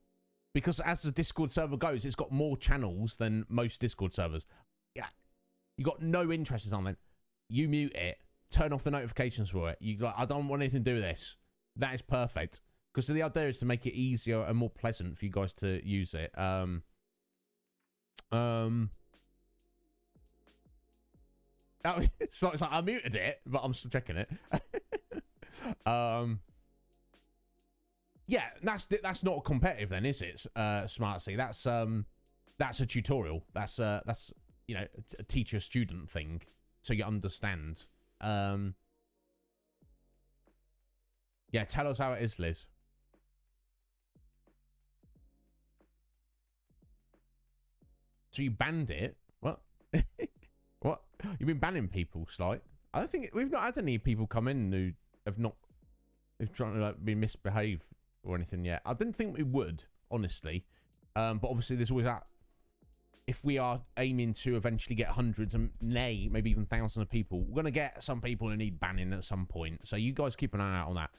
Because as the Discord server goes, it's got more channels than most Discord servers. Yeah, you got no interest in something. You mute it. Turn off the notifications for it. You like, I don't want anything to do with this. That is perfect. Because the idea is to make it easier and more pleasant for you guys to use it. It's like I muted it, but I'm still checking it. Yeah, that's not competitive then, is it? Smartsy, that's a tutorial. That's you know, a teacher-student thing, so you understand. Yeah, tell us how it is, Liz. So you banned it? What? What? You've been banning people, Slight? I don't think we've not had any people come in who have not, who've trying to like be misbehaved or anything yet. I didn't think we would, honestly. But obviously there's always that. If we are aiming to eventually get hundreds and maybe even thousands of people, we're gonna get some people who need banning at some point. So you guys keep an eye out on that.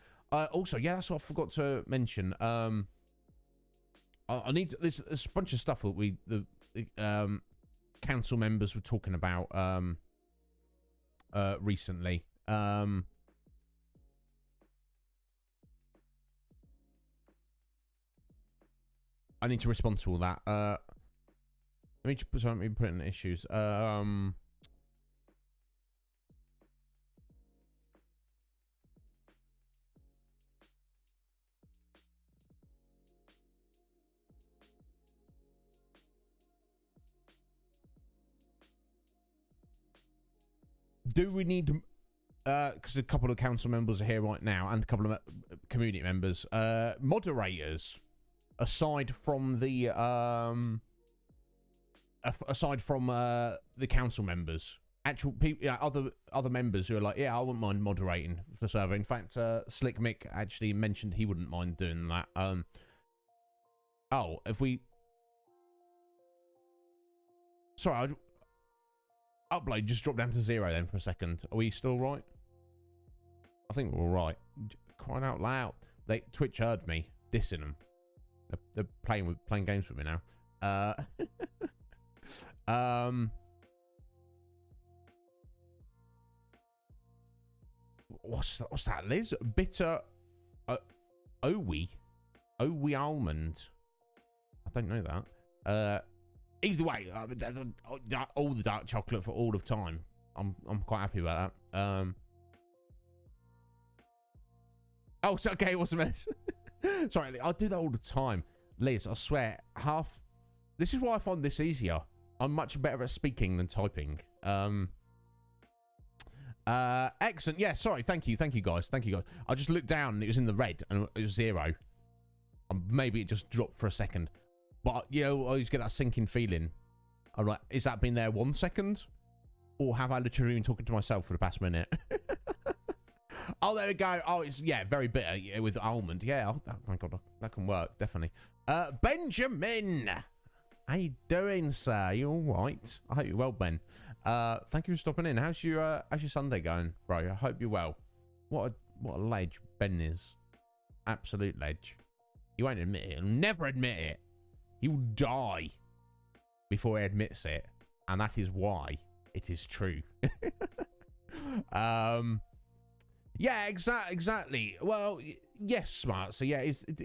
Also, yeah, that's what I forgot to mention. I need to, there's a bunch of stuff that the council members were talking about recently. I need to respond to all that. Let me just put in issues. do we need, because a couple of council members are here right now, and a couple of community members, moderators, aside from the council members, actual people, other members who are like, yeah, I wouldn't mind moderating the server. In fact, Slick Mick actually mentioned he wouldn't mind doing that. Oh, if we, sorry, upload just dropped down to 0 then for a second. Are we still right? I think we're all right. Crying out loud, Twitch heard me dissing them. They're playing games with me now. What's that, Liz? Bitter Owie almond. I don't know that. Either way, all the dark chocolate for all of time. I'm quite happy about that. Oh, it's okay. It was a mess. Sorry, I do that all the time, Liz. I swear, this is why I find this easier. I'm much better at speaking than typing. Excellent. Yeah, sorry. Thank you, guys. I just looked down and it was in the red and it was 0. Maybe it just dropped for a second. But, you know, I always get that sinking feeling. I'm like, is that been there 1 second? Or have I literally been talking to myself for the past minute? Oh, there we go. Oh, it's, yeah, very bitter with almond. Yeah, oh my God, that can work, definitely. Benjamin! How you doing, sir? You all right? I hope you're well, Ben. Thank you for stopping in. How's your Sunday going, bro? I hope you're well. What a ledge Ben is. Absolute ledge. He won't admit it. He'll never admit it. He will die before he admits it, and that is why it is true. Yeah, exactly. Well, yes, Smart. So yeah,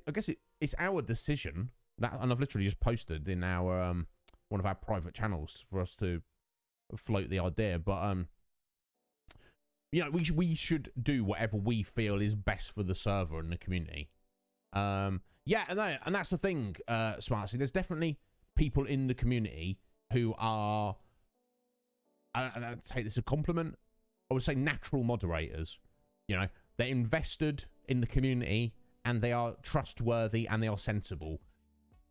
I guess it's our decision that, and I've literally just posted in our one of our private channels for us to float the idea. But you know, we should do whatever we feel is best for the server and the community. Yeah, and that's the thing, Smart. So there's definitely people in the community who are, I'd take this as a compliment, I would say natural moderators. You know, they're invested in the community and they are trustworthy and they are sensible.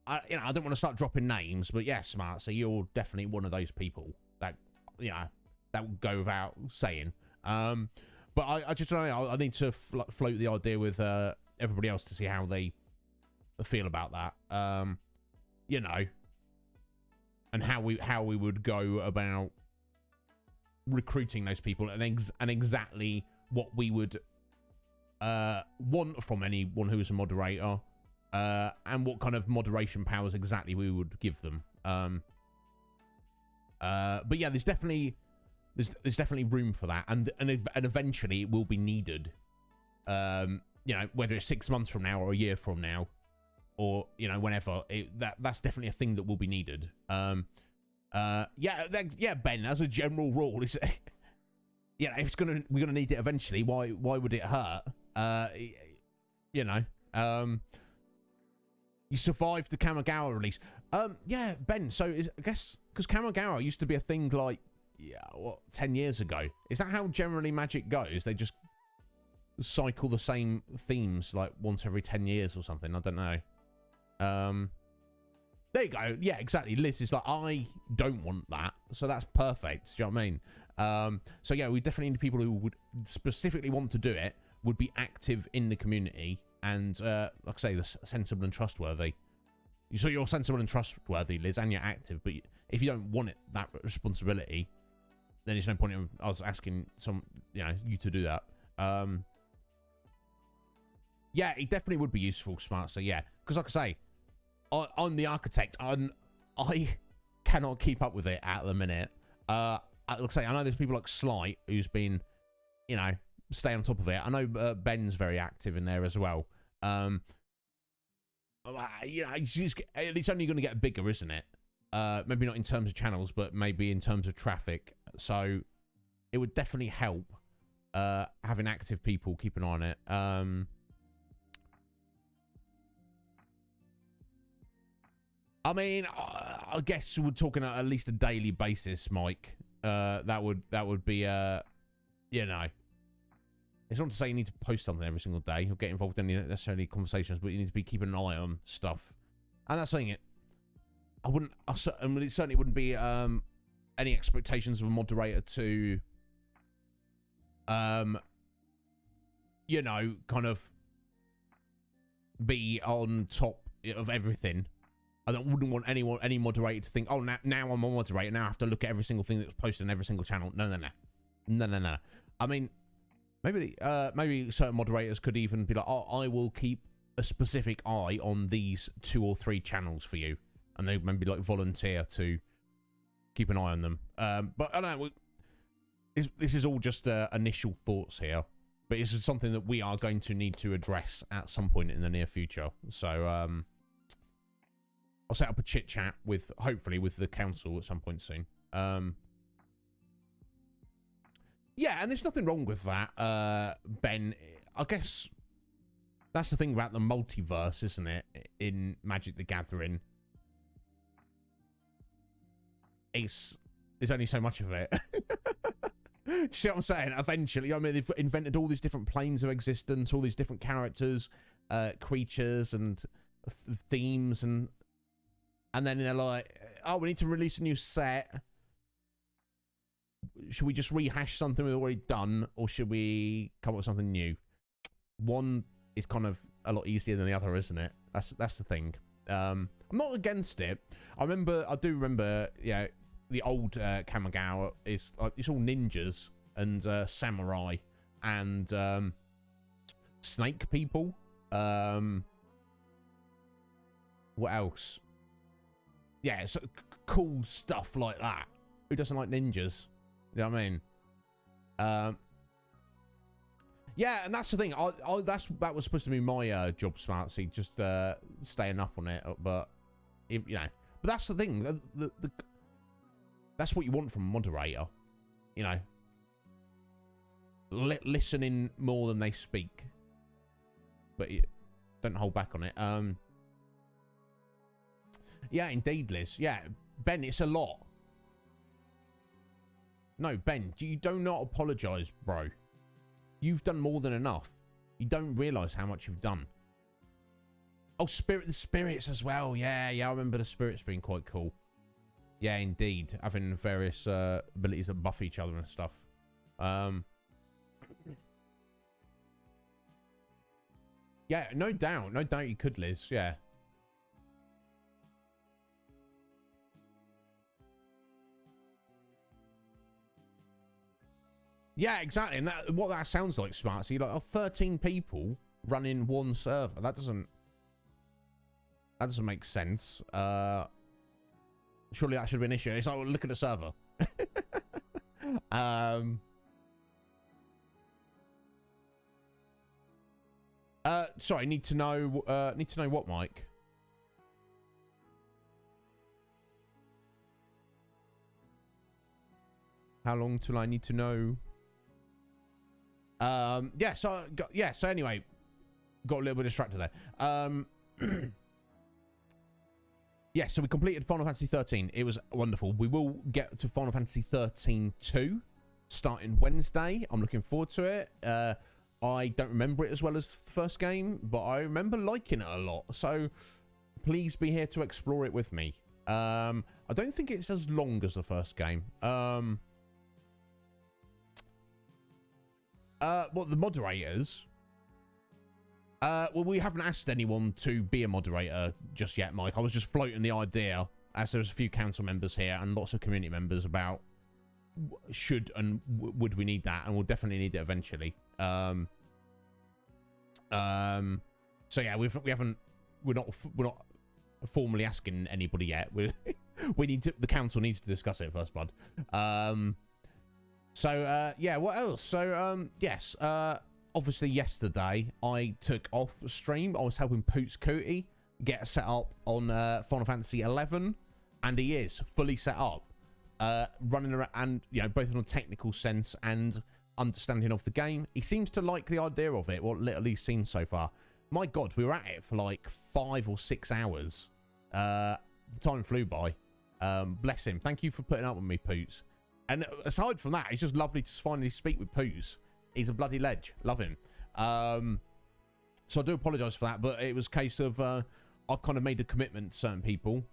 I don't want to start dropping names, but yeah, Smart. So you're definitely one of those people that, you know, that will go without saying. But I just don't know. I need to float the idea with everybody else to see how they feel about that. You know, and how we would go about recruiting those people and exactly what we would want from anyone who is a moderator, and what kind of moderation powers exactly we would give them. But yeah, there's definitely room for that, and eventually it will be needed. You know, whether it's 6 months from now or a year from now, or you know, whenever, that's definitely a thing that will be needed. Yeah, Ben. As a general rule, it's yeah, if we're gonna need it eventually. Why would it hurt? You know, you survived the Kamigawa release. Yeah, Ben. So I guess because Kamigawa used to be a thing like 10 years ago. Is that how generally Magic goes? They just cycle the same themes like once every 10 years or something. I don't know. There you go. Yeah, exactly. Liz is like, I don't want that, so that's perfect. Do you know what I mean? So yeah, we definitely need people who would specifically want to do it, would be active in the community, and like I say, sensible and trustworthy. So you're sensible and trustworthy, Liz, and you're active. But if you don't want that responsibility, then there's no point in us asking you to do that. Yeah, it definitely would be useful, Smart. So yeah, because like I say, I'm the architect. I cannot keep up with it at the minute. Like I say, I know there's people like Slight who's been, you know, stay on top of it. I know Ben's very active in there as well. You know, it's only going to get bigger, isn't it? Maybe not in terms of channels, but maybe in terms of traffic. So it would definitely help having active people keep an eye on it. I mean, I guess we're talking at least a daily basis, Mike. That would be you know, it's not to say you need to post something every single day or get involved in any necessarily conversations, but you need to be keeping an eye on stuff. And that's saying it. It certainly wouldn't be any expectations of a moderator to, you know, kind of be on top of everything. Wouldn't want any moderator to think, oh, now I'm a moderator, now I have to look at every single thing that's posted on every single channel. No. I mean, maybe certain moderators could even be like, oh, I will keep a specific eye on these 2 or 3 channels for you, and they maybe like volunteer to keep an eye on them. But I don't know. This is all just initial thoughts here, but it's something that we are going to need to address at some point in the near future. So I'll set up a chit chat with, hopefully, with the council at some point soon. Yeah, and there's nothing wrong with that, Ben. I guess that's the thing about the multiverse, isn't it? In Magic the Gathering, there's only so much of it. You see what I'm saying? Eventually, I mean, they've invented all these different planes of existence, all these different characters, creatures, and themes, and then they're like, oh, we need to release a new set. Should we just rehash something we've already done, or should we come up with something new? One is kind of a lot easier than the other, isn't it? That's the thing. I'm not against it. I do remember, yeah, the old Kamigawa is like, it's all ninjas and samurai and snake people. What else? Yeah, so cool stuff like that. Who doesn't like ninjas? You know what I mean? Yeah, and that's the thing. That was supposed to be my job, Smartsy, just staying up on it. But you know, but that's the thing. That's what you want from a moderator. You know, listening more than they speak. But don't hold back on it. Yeah, indeed, Liz. Yeah, Ben, it's a lot. No, Ben, you do not apologise, bro. You've done more than enough. You don't realise how much you've done. Oh, the spirits as well. Yeah, I remember the spirits being quite cool. Yeah, indeed. Having various abilities that buff each other and stuff. Yeah, no doubt. No doubt you could, Liz. Yeah. Yeah, exactly. And what that sounds like, Smart. So you're like, 13 people running one server. That doesn't make sense. Surely that should be an issue. It's like, well, look at the server. Sorry, need to know what, Mike? How long till I need to know? Yeah, so anyway, got a little bit distracted there. Yeah, so we completed Final Fantasy 13. It was wonderful. We will get to Final Fantasy 13 2 starting Wednesday. I'm looking forward to it. I don't remember it as well as the first game, but I remember liking it a lot. So please be here to explore it with me. I don't think it's as long as the first game. Well, the moderators. Well, we haven't asked anyone to be a moderator just yet, Mike. I was just floating the idea, as there's a few council members here and lots of community members, about should and would we need that, and we'll definitely need it eventually. So yeah, we're not formally asking anybody yet. The council needs to discuss it first, bud. So, yeah, what else? So, yes, obviously yesterday I took off stream. I was helping Poots Cootie get set up on Final Fantasy 11, and he is fully set up, running around, and, you know, both in a technical sense and understanding of the game. He seems to like the idea of it, what little he's seen so far. My God, we were at it for like 5 or 6 hours. The time flew by. Bless him. Thank you for putting up with me, Poots. And aside from that, it's just lovely to finally speak with Poos. He's a bloody ledge. Love him. So I do apologise for that, but it was a case of I've kind of made a commitment to certain people.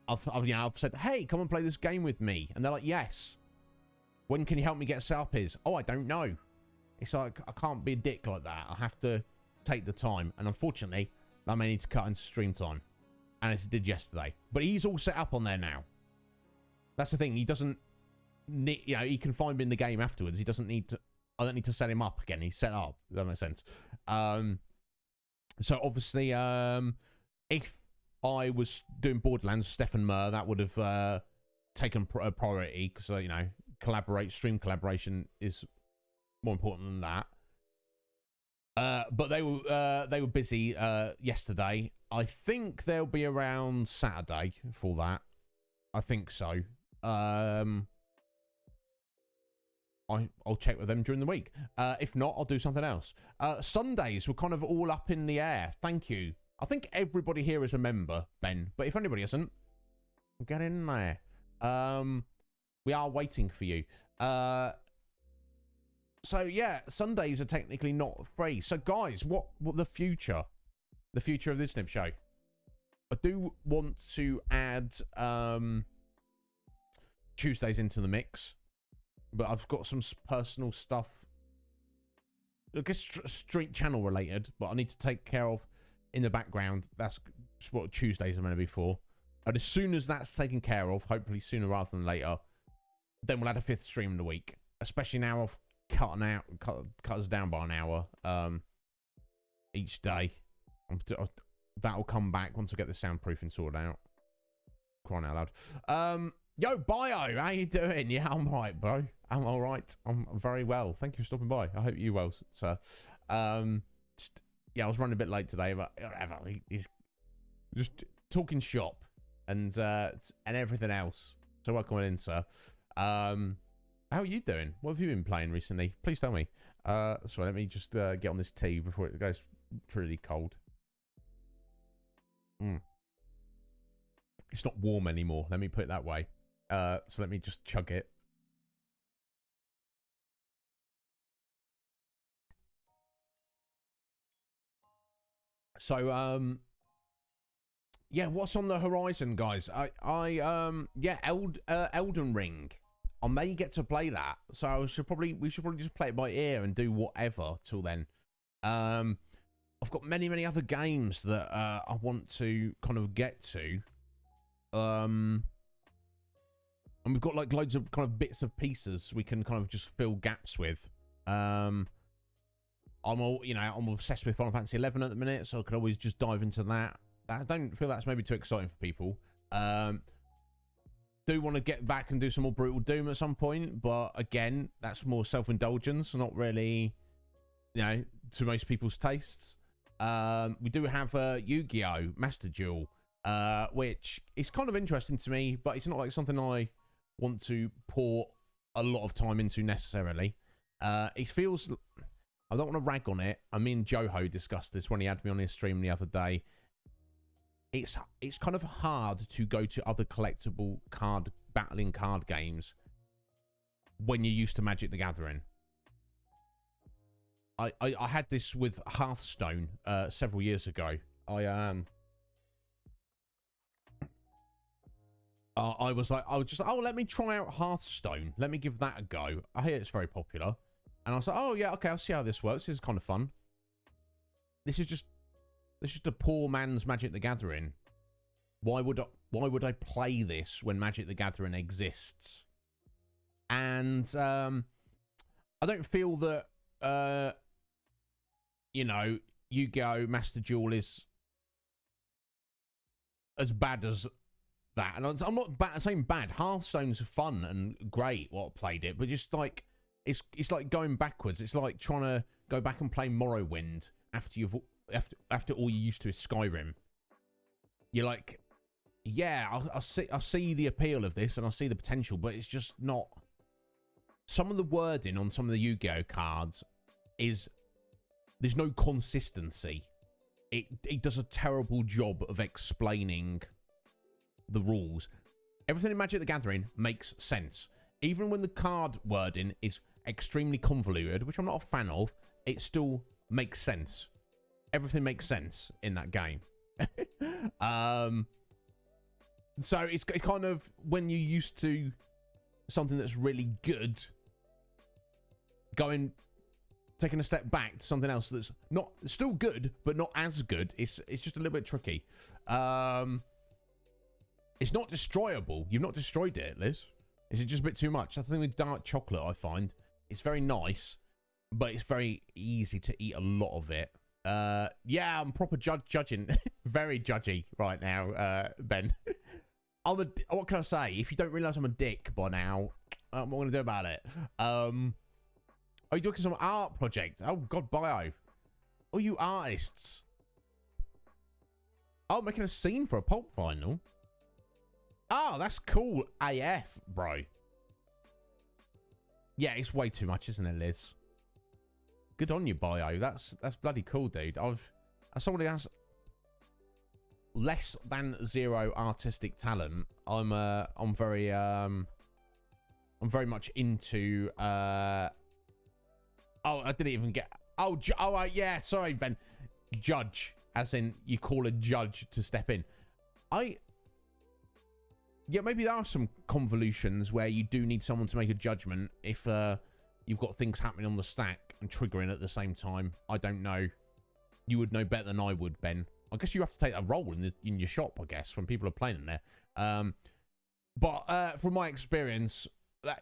I've said, hey, come and play this game with me. And they're like, yes. When can you help me get set up is? Oh, I don't know. It's like, I can't be a dick like that. I have to take the time. And unfortunately, I may need to cut into stream time. And as it did yesterday. But he's all set up on there now. That's the thing. He doesn't need, he can find me in the game afterwards. He doesn't need to, I don't need to set him up again. He's set up. Does that make sense? So obviously, if I was doing Borderlands, Stefan Murr, that would have taken priority because, stream collaboration is more important than that. But they were busy yesterday. I think they'll be around Saturday for that. I think so. I'll check with them during the week. If not, I'll do something else. Sundays were kind of all up in the air. Thank you. I think everybody here is a member, Ben. But if anybody isn't, get in there. We are waiting for you. So yeah, Sundays are technically not free. So guys, what the future? The future of this Iznib Show. I do want to add Tuesdays into the mix, but I've got some personal stuff, I guess street channel related, but I need to take care of in the background. That's what Tuesdays are meant to be for. And as soon as that's taken care of, hopefully sooner rather than later, then we'll add a 5th stream in the week. Especially now I've cut us down by an hour each day. That'll come back once I get the soundproofing sorted out. Crying out loud. Yo, Bio, how you doing? Yeah, I'm right, bro. I'm all right. I'm very well. Thank you for stopping by. I hope you well, sir. I was running a bit late today, but whatever. He's just talking shop and everything else. So welcome in, sir. How are you doing? What have you been playing recently? Please tell me. So let me just get on this tea before it goes truly cold. It's not warm anymore. Let me put it that way. So let me just chug it. So yeah, what's on the horizon, guys? Elden Ring. I may get to play that, so we should probably just play it by ear and do whatever till then. I've got many other games that I want to kind of get to. And we've got like loads of kind of bits of pieces we can kind of just fill gaps with. I'm obsessed with Final Fantasy 11 at the minute, so I could always just dive into that. I don't feel that's maybe too exciting for people. Do want to get back and do some more Brutal Doom at some point, but again, that's more self-indulgence, not really, to most people's tastes. We do have Yu-Gi-Oh! Master Duel, which is kind of interesting to me, but it's not like something I want to pour a lot of time into necessarily. It feels, I don't want to rag on it. I mean, Joho discussed this when he had me on his stream the other day. It's kind of hard to go to other collectible battling card games when you're used to Magic the Gathering. I had this with Hearthstone several years ago. I was just, let me try out Hearthstone. Let me give that a go. I hear it's very popular. And I was like, oh yeah, okay, I'll see how this works. This is kind of fun. This is just a poor man's Magic the Gathering. Why would I play this when Magic the Gathering exists? And I don't feel that Yu-Gi-Oh! Master Duel is as bad as that. And I'm not saying bad. Hearthstone's fun and great what I played it, but just like it's like going backwards. It's like trying to go back and play Morrowind after all you used to is Skyrim. You're like, yeah, I see the appeal of this and I see the potential, but it's just not. Some of the wording on some of the Yu-Gi-Oh cards there's no consistency. It does a terrible job of explaining the rules. Everything in Magic the Gathering makes sense. Even when the card wording is extremely convoluted, which I'm not a fan of, it still makes sense. Everything makes sense in that game. So it's kind of when you're used to something that's really good, taking a step back to something else that's not still good but not as good. It's just a little bit tricky. It's not destroyable. You've not destroyed it, Liz. Is it just a bit too much? I think with dark chocolate, I find it's very nice, but it's very easy to eat a lot of it. Yeah, I'm proper judging, very judgy right now, Ben. What can I say? If you don't realise I'm a dick by now, what am I going to do about it? Are you doing some art project? Oh, God, bio. Oh, you artists. Oh, making a scene for a pulp final. Oh, that's cool AF, bro. Yeah, it's way too much, isn't it, Liz? Good on you, bio. That's bloody cool, dude. As someone who has less than zero artistic talent, I'm very much into oh, I didn't even get yeah, sorry, Ben. Judge, as in you call a judge to step in. Yeah, maybe there are some convolutions where you do need someone to make a judgment if you've got things happening on the stack and triggering at the same time. I don't know. You would know better than I would, Ben. I guess you have to take a role in your shop, I guess, when people are playing in there. But from my experience,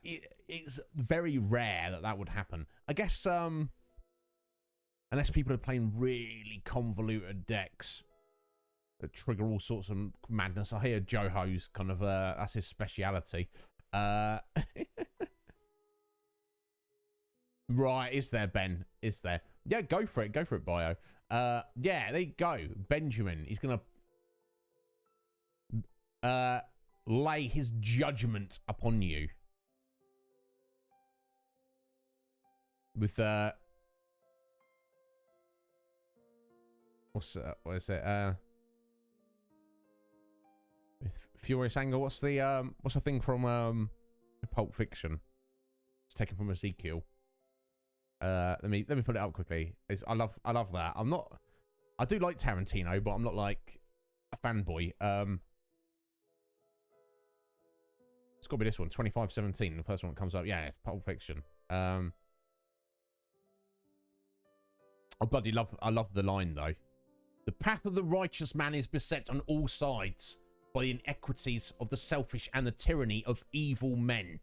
it's very rare that would happen. I guess unless people are playing really convoluted decks that trigger all sorts of madness. I hear Joho's kind of that's his speciality. Right, is there, Ben? Is there? Yeah, go for it, bio. Yeah, there you go. Benjamin, he's gonna lay his judgment upon you with what is it? With Furious Anger. What's the thing from Pulp Fiction? It's taken from Ezekiel. Let me put it up quickly. I love that. I do like Tarantino, but I'm not like a fanboy. It's got to be this one, 2517. The first one that comes up. Yeah, it's Pulp Fiction. I love the line though. The path of the righteous man is beset on all sides by the inequities of the selfish and the tyranny of evil men.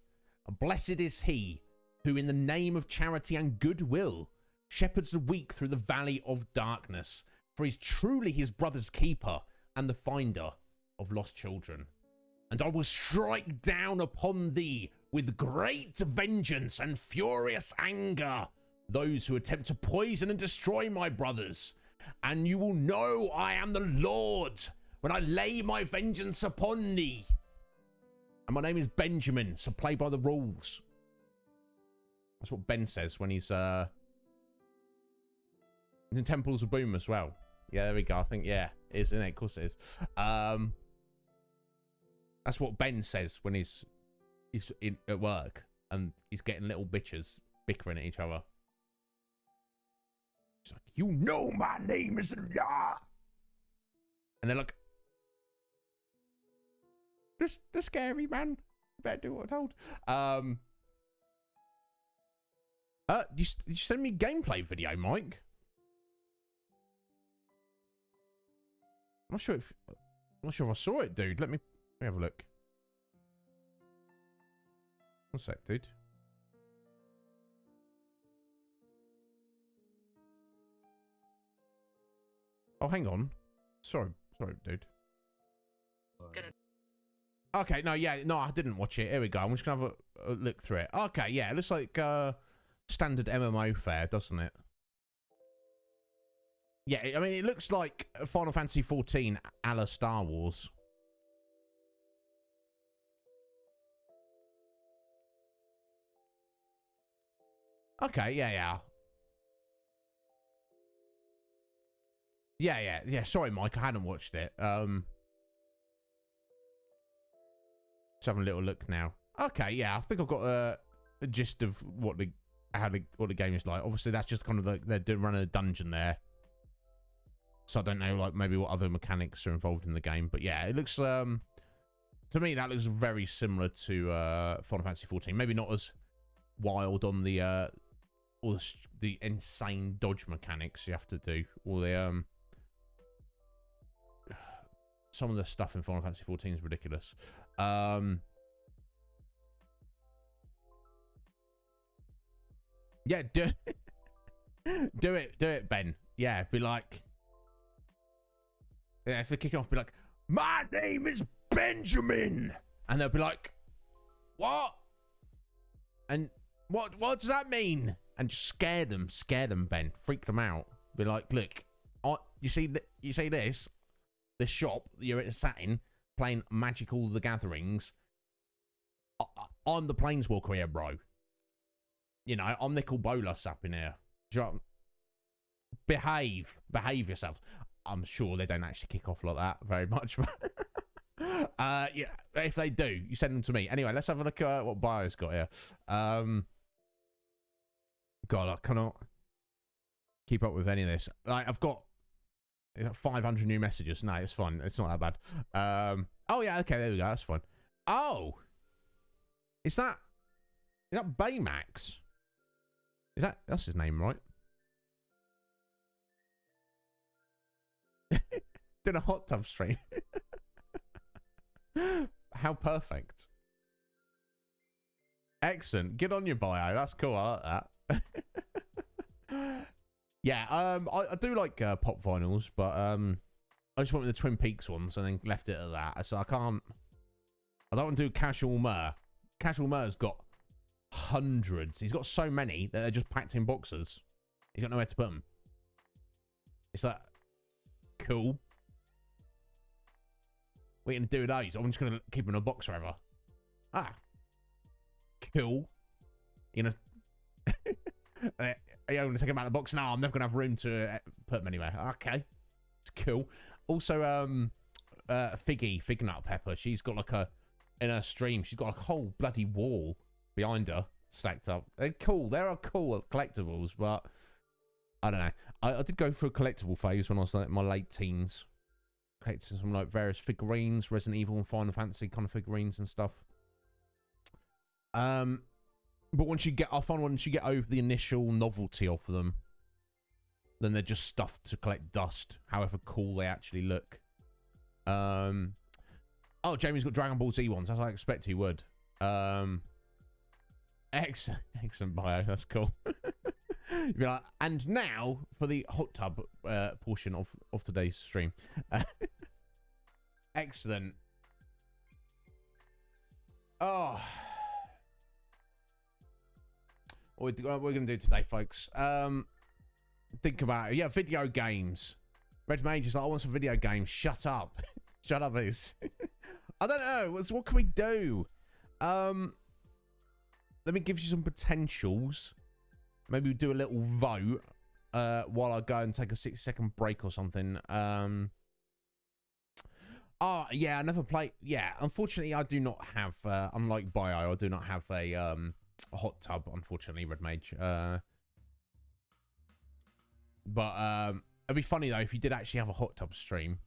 Blessed is he who, in the name of charity and goodwill, shepherds the weak through the valley of darkness, for he's truly his brother's keeper and the finder of lost children. And I will strike down upon thee with great vengeance and furious anger those who attempt to poison and destroy my brothers. And you will know I am the Lord when I lay my vengeance upon thee. And my name is Benjamin, so play by the rules. That's what Ben says when he's in Temples of Boom as well. Yeah, there we go. I think, yeah, it is, isn't it? Of course it is. That's what Ben says when he's at work and he's getting little bitches bickering at each other. He's like, you know my name is Allah. And they're like, they're scary, man. You better do what I'm told. Did you send me a gameplay video, Mike? I'm not sure if I saw it, dude. Let me have a look. One sec, dude. Oh, hang on. Sorry, dude. Okay, no, I didn't watch it. Here we go. I'm just gonna have a look through it. Okay, yeah, it looks like standard MMO fare, doesn't it? Yeah, I mean, it looks like Final Fantasy 14 a la Star Wars. Okay, yeah. Yeah. Sorry, Mike, I hadn't watched it. Just having a little look now. Okay, yeah, I think I've got a gist of what the game is like. Obviously, that's just kind of like they're running a dungeon there. So I don't know, like, maybe what other mechanics are involved in the game. But yeah, it looks, to me, that looks very similar to Final Fantasy 14. Maybe not as wild on the all the insane dodge mechanics you have to do. Or the some of the stuff in Final Fantasy 14 is ridiculous. Yeah, do it, Ben. Yeah, be like, yeah, if they're kicking off, be like, my name is Benjamin, and they'll be like, what? And what does that mean? And just scare them, Ben, freak them out. Be like, look, you see this shop you're sat in playing Magical the Gatherings. I'm the Planeswalker here, bro. You know, I'm Nicol Bolas up in here. Behave yourselves. I'm sure they don't actually kick off like that very much, but yeah, if they do, you send them to me. Anyway, let's have a look at what Bio's got here. God, I cannot keep up with any of this. Like, I've got 500 new messages. No, it's fine. It's not that bad. Oh yeah, okay, there we go. That's fine. Oh, is that Baymax? That's his name, right? Did a hot tub stream. How perfect. Excellent. Good on your bio. That's cool. I like that. Yeah, I do like pop vinyls, but I just went with the Twin Peaks ones and then left it at that. So I don't want to do Casual Mur. Casual Mur's got hundreds. He's got so many that they're just packed in boxes. He's got nowhere to put them. It's like, cool. What are you going to do with those? I'm just going to keep them in a box forever. Ah. Cool. You know. Are you going to take them out of the box? No, I'm never going to have room to put them anywhere. Okay. It's cool. Also, Fig Nut Pepper. She's got like in her stream, she's got like a whole bloody wall behind her stacked up. They're cool. They are cool collectibles, but I don't know. I did go through a collectible phase when I was like in my late teens. Collecting some like various figurines, Resident Evil and Final Fantasy kind of figurines and stuff. But once you get over the initial novelty of them, then they're just stuff to collect dust, however cool they actually look. Oh, Jamie's got Dragon Ball Z ones, as I expect he would. Excellent bio, that's cool. You'd be like, and now for the hot tub portion of today's stream. Excellent. Oh. What we're going to do today, folks. Think about it. Yeah, video games. Red Mage is like, I want some video games. Shut up. Shut up, Iz. I don't know. What can we do? Let me give you some potentials. Maybe we'll do a little vote while I go and take a 6-second break or something. Oh, yeah, I never play. Yeah, unfortunately, I do not have, unlike Bio, I do not have a hot tub, unfortunately, Red Mage. But it'd be funny, though, if you did actually have a hot tub stream.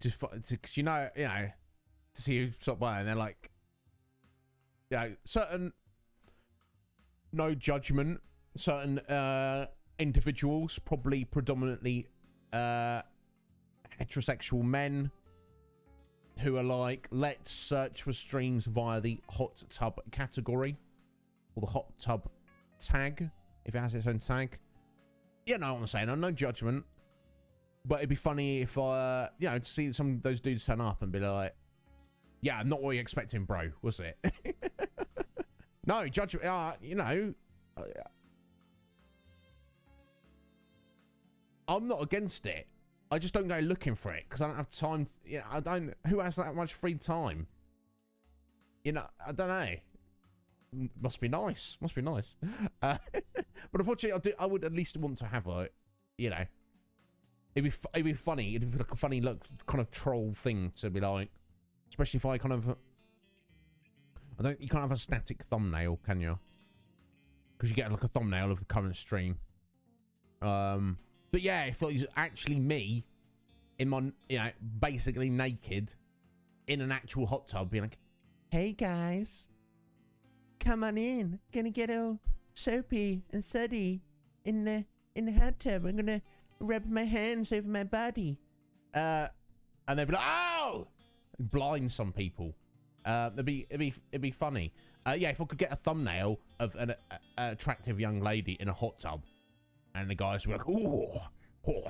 Just because, you know, to see who stopped by and they're like, certain, no judgment, certain individuals, probably predominantly heterosexual men, who are like, let's search for streams via the hot tub category or the hot tub tag, if it has its own tag. You know what I'm saying? No judgment. But it'd be funny if to see some of those dudes turn up and be like, yeah, not what you're expecting, bro, was it? No, judgment, I'm not against it. I just don't go looking for it because I don't have time. Who has that much free time? I don't know. Must be nice. But unfortunately, I would at least want to have it'd be funny. It'd be like a funny look, kind of troll thing to be like, especially if I kind of You can't have a static thumbnail, can you? Because you get like a thumbnail of the current stream. But yeah, if it was actually me in my, you know, basically naked in an actual hot tub, being like, "Hey guys, come on in. Gonna get all soapy and suddy in the hot tub. I'm gonna rub my hands over my body." And they'd be like, "Oh!" Blind some people. It'd be funny. Yeah, if I could get a thumbnail of an attractive young lady in a hot tub, and the guys were like, "Oh,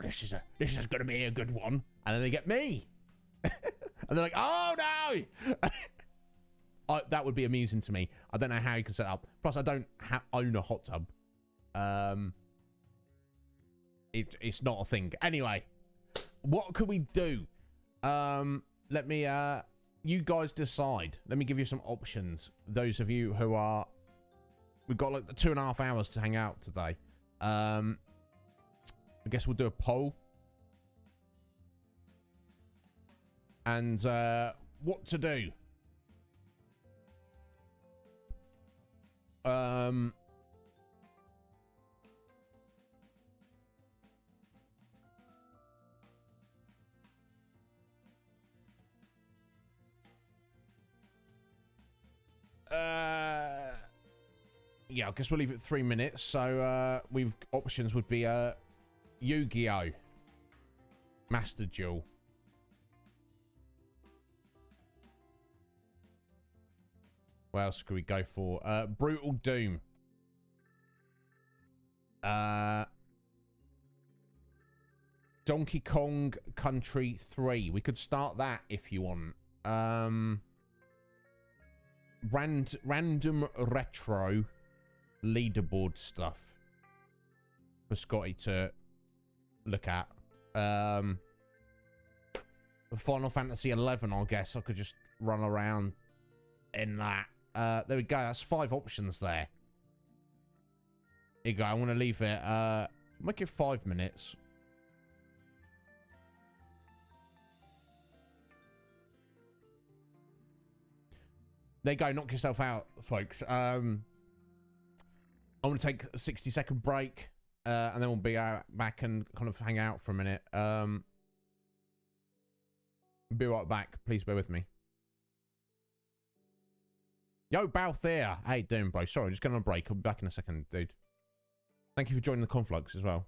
this is gonna be a good one," and then they get me, and they're like, "Oh no!" That would be amusing to me. I don't know how you can set it up. Plus, I don't own a hot tub. It's not a thing. Anyway, what could we do? Let me. You guys decide. Let me give you some options. Those of you who are, we've got like 2.5 hours to hang out today. I guess we'll do a poll. And what to do? Yeah, I guess we'll leave it 3 minutes. So we've options would be Yu-Gi-Oh, Master Duel, what else could we go for? Brutal Doom, Donkey Kong Country 3. We could start that if you want. Random retro leaderboard stuff for Scotty to look at. Final Fantasy 11, I guess I could just run around in that. There we go. That's 5 options there. Here you go. I want to leave it. Make it 5 minutes. There you go. Knock yourself out, folks. I'm going to take a 60-second break, and then we'll be back and kind of hang out for a minute. Be right back. Please bear with me. Yo, Balthier. How you doing, bro? Sorry, just going on a break. I'll be back in a second, dude. Thank you for joining the Conflux as well.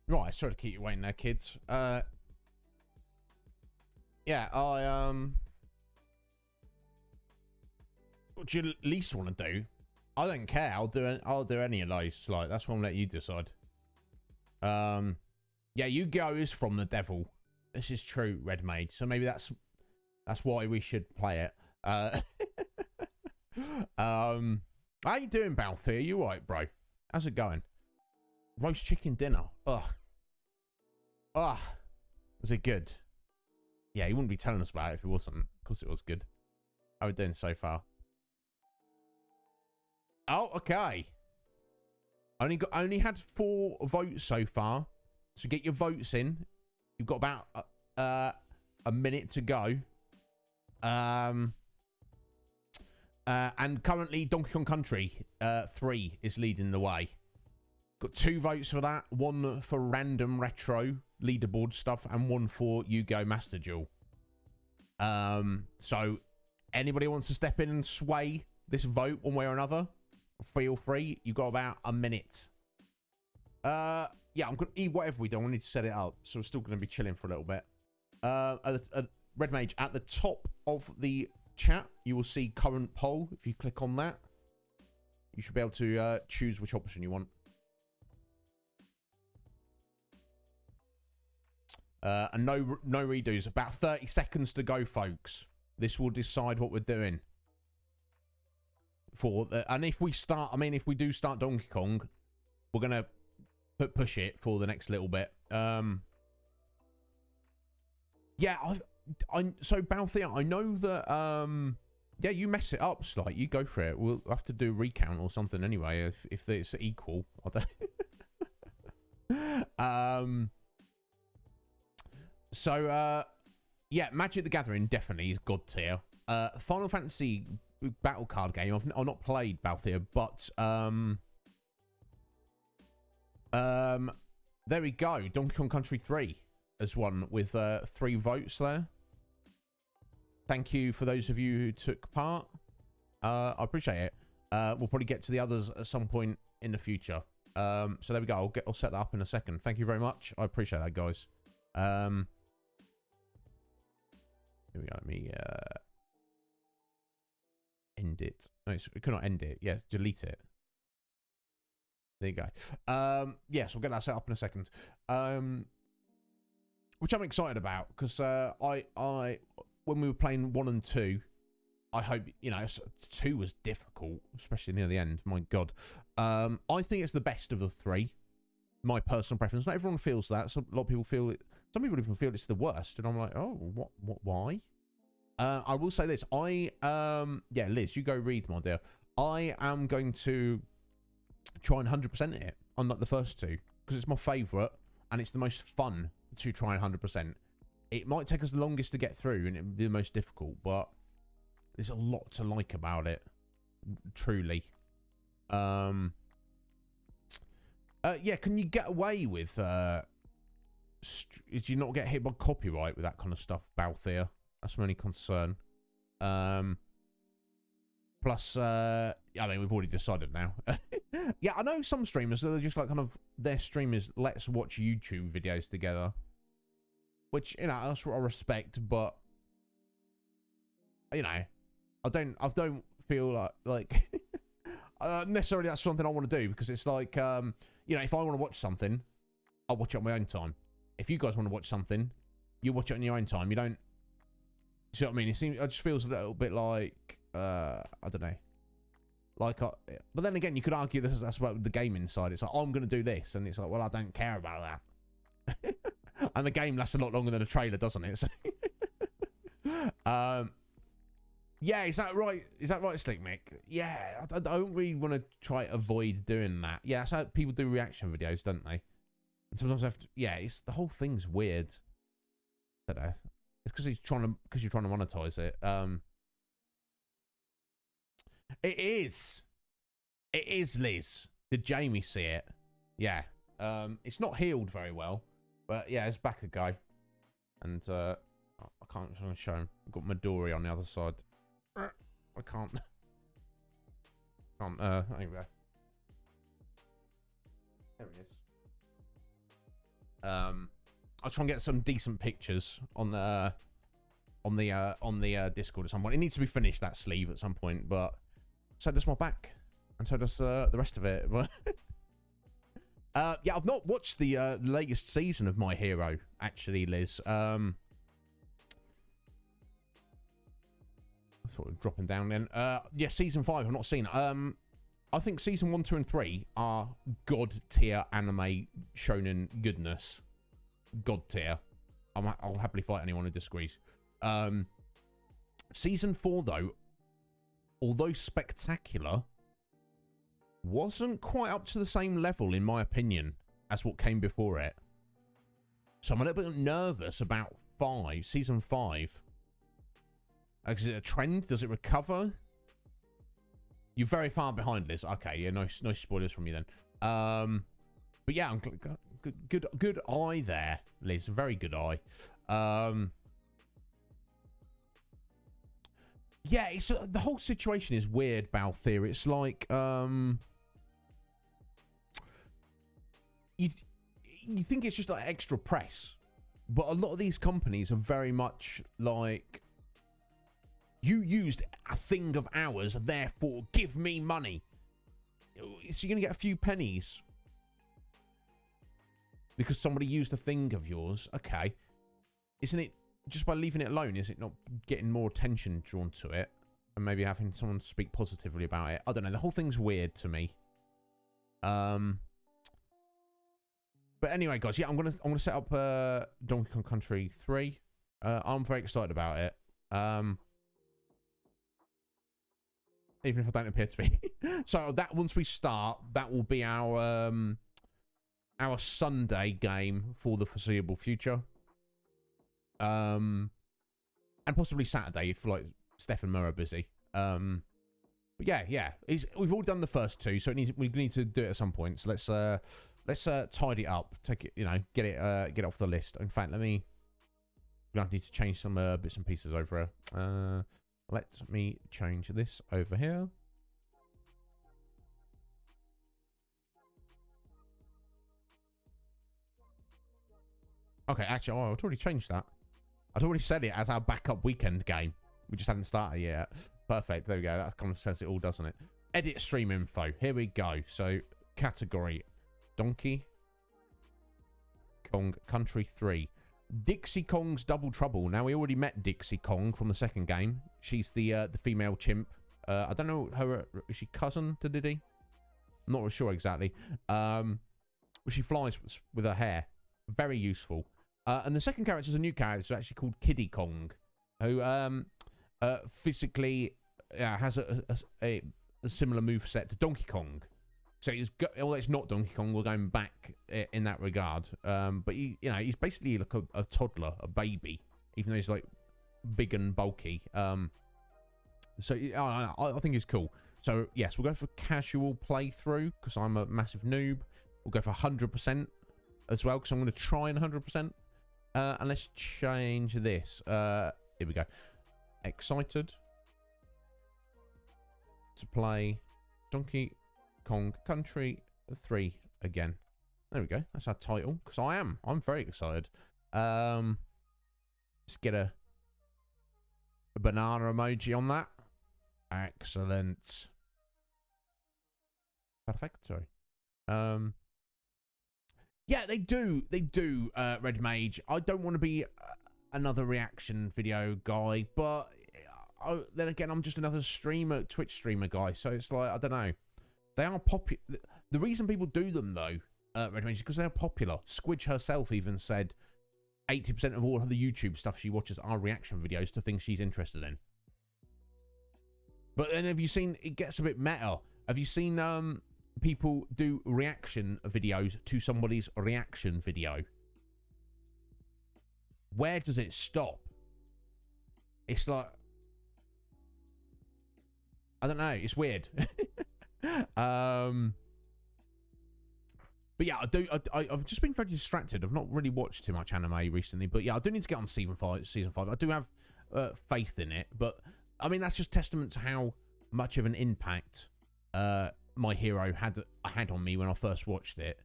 Right, sorry to keep you waiting there, kids. Yeah, what do you at least want to do? I don't care. I'll do any of those. Like, that's what I'm letting you decide. Yeah, Yu-Gi-Oh is from the devil. This is true, Red Mage. So maybe that's why we should play it. How you doing, Balthier? You right, bro? How's it going? Roast chicken dinner. Ugh. Ugh. Was it good? Yeah, he wouldn't be telling us about it if it wasn't. Of course it was good. How are we doing so far? Oh, okay. Only had 4 votes so far. So get your votes in. You've got about a minute to go. And currently Donkey Kong Country 3 is leading the way. Got 2 votes for that. 1 for random retro leaderboard stuff and 1 for Yu-Gi-Oh! Master Duel. So anybody wants to step in and sway this vote one way or another, feel free. You've got about a minute. Yeah, I'm gonna eat whatever we do. I need to set it up, so we're still gonna be chilling for a little bit. Red Mage, at the top of the chat, you will see current poll. If you click on that, you should be able to choose which option you want. And no redos. About 30 seconds to go, folks. This will decide what we're doing. And if we start, I mean, if we do start Donkey Kong, we're gonna push it for the next little bit. Yeah, so Balthier, I know that yeah, you mess it up, Slight. You go for it. We'll have to do a recount or something anyway if it's equal. I don't So, yeah, Magic the Gathering definitely is God tier. Final Fantasy battle card game. I've not played Balthier, but there we go. Donkey Kong Country 3 as one with 3 votes there. Thank you for those of you who took part. I appreciate it. We'll probably get to the others at some point in the future. So there we go. I'll set that up in a second. Thank you very much. I appreciate that, guys. Here we go. Let me end it. No, we cannot end it. Yes, delete it. There you go. Yes, we'll get that set up in a second. Which I'm excited about because I when we were playing 1 and 2, I hope, you know, 2 was difficult, especially near the end. My God. I think it's the best of the 3. My personal preference. Not everyone feels that. So a lot of people feel it. Some people even feel it's the worst, and I'm like, oh, why? I will say this. Yeah, Liz, you go read, my dear. I am going to try and 100% it, unlike the first 2, because it's my favourite, and it's the most fun to try and 100%. It might take us the longest to get through, and it'll be the most difficult, but there's a lot to like about it, truly. Yeah, can you get away with... Did you not get hit by copyright with that kind of stuff, Balthier? That's my only concern. Plus, I mean, we've already decided now. Yeah, I know some streamers, they're just like kind of, their stream is, let's watch YouTube videos together. Which, you know, that's what I respect, but, you know, I don't feel like necessarily that's something I want to do, because it's like, you know, if I want to watch something, I'll watch it on my own time. If you guys want to watch something, you watch it on your own time. You don't... You see what I mean? It just feels a little bit like... I don't know. Like... but then again, you could argue that's about the gaming side. It's like, oh, I'm going to do this. And it's like, well, I don't care about that. And the game lasts a lot longer than a trailer, doesn't it? So yeah, is that right? Is that right, Slick Mick? Yeah, I don't really want to try to avoid doing that. Yeah, that's how people do reaction videos, don't they? Sometimes I have to, yeah, it's the whole thing's weird. I don't know. It's because you're trying to monetize it. It is, Liz. Did Jamie see it? Yeah. It's not healed very well, but yeah, it's back a guy, and I can't show him. I've got Midori on the other side. I can't. There we go. There he is. I'll try and get some decent pictures on the Discord at some point. It needs to be finished, that sleeve, at some point, but so does my back, and so does the rest of it. Yeah, I've not watched the latest season of My Hero, actually, Liz. Sort of dropping down then. Yeah, season 5, I've not seen it. I think season 1, 2, and 3 are god tier anime shonen goodness. God tier. I'll happily fight anyone who disagrees. Season 4, though, although spectacular, wasn't quite up to the same level, in my opinion, as what came before it. So I'm a little bit nervous about season 5. Is it a trend? Does it recover? You're very far behind, Liz. Okay, yeah, no spoilers from you then. But yeah, I'm good eye there, Liz. Very good eye. Yeah, it's the whole situation is weird, Balthier. It's like you think it's just like extra press, but a lot of these companies are very much like, you used a thing of ours, therefore give me money. So you're going to get a few pennies because somebody used a thing of yours. Okay. Isn't it, just by leaving it alone, is it not getting more attention drawn to it? And maybe having someone speak positively about it? I don't know. The whole thing's weird to me. But anyway, guys, yeah, I'm gonna set up Donkey Kong Country 3. I'm very excited about it. Even if I don't appear to be. So that once we start, that will be our Sunday game for the foreseeable future. And possibly Saturday if like Steph and Murr are busy. But yeah. We've all done the first 2, so we need to do it at some point. So let's tidy it up, take it, get it off the list. In fact, we need to change some bits and pieces over here. Let me change this over here. Okay, actually, I'd already changed that. I'd already said it as our backup weekend game. We just hadn't started yet. Perfect. There we go. That kind of says it all, doesn't it? Edit stream info. Here we go. So, category. Donkey Kong Country 3. Dixie Kong's Double Trouble. Now, we already met Dixie Kong from the second game. She's the female chimp. I don't know her. Is she cousin to Diddy? I'm not really sure exactly. She flies with her hair. Very useful. And the second character is a new character. It's actually called Kiddy Kong, who physically has a similar moveset to Donkey Kong. So although it's not Donkey Kong, we're going back in that regard. But he's basically like a toddler, a baby, even though he's like big and bulky. So I think it's cool. So yes, we'll go for casual playthrough because I'm a massive noob. We'll go for 100% as well because I'm going to try and 100%. And let's change this. Here we go. Excited to play Donkey Kong Country 3 again. There we go. That's our title. Because I'm very excited. Let's get a banana emoji on that. Excellent. Perfecto. Yeah, they do, Red Mage. I don't want to be another reaction video guy, but then again, I'm just another Twitch streamer guy, so it's like, I don't know. They are popular. The reason people do them, though, Red Mage, is because they're popular. Squidge herself even said 80% of all of the YouTube stuff she watches are reaction videos to things she's interested in. But then have you seen, it gets a bit meta. Have you seen people do reaction videos to somebody's reaction video? Where does it stop? It's like, I don't know, it's weird. But yeah, I've just been very distracted. I've not really watched too much anime recently, but yeah, I do need to get on season 5. I do have faith in it, but I mean, that's just testament to how much of an impact My Hero had on me when I first watched it.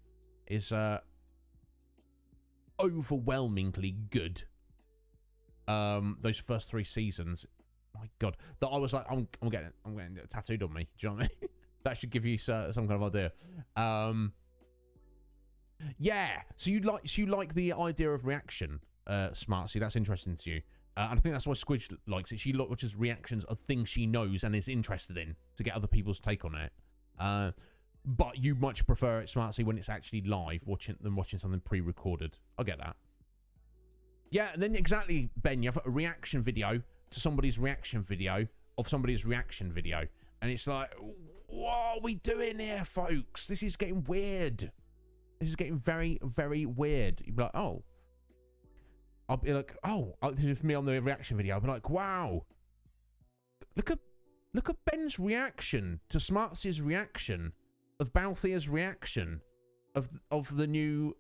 Is overwhelmingly good. Those first 3 seasons, my God, that I was like, I'm getting it tattooed on me. Do you know what I mean? That should give you some kind of idea. Yeah. So you like the idea of reaction, Smartsy. That's interesting to you. And I think that's why Squidge likes it. She watches reactions of things she knows and is interested in to get other people's take on it. But you much prefer it, Smartsy, when it's actually live than watching something pre-recorded. I get that. Yeah, and then exactly, Ben, you have a reaction video to somebody's reaction video of somebody's reaction video. And it's like, what are we doing here, folks? This is getting weird. This is getting very, very weird. You'd be like, oh. I'll be like, oh. This is me on the reaction video. I'll be like, wow. Look at Ben's reaction to Smartsy's reaction of Balthia's reaction of the new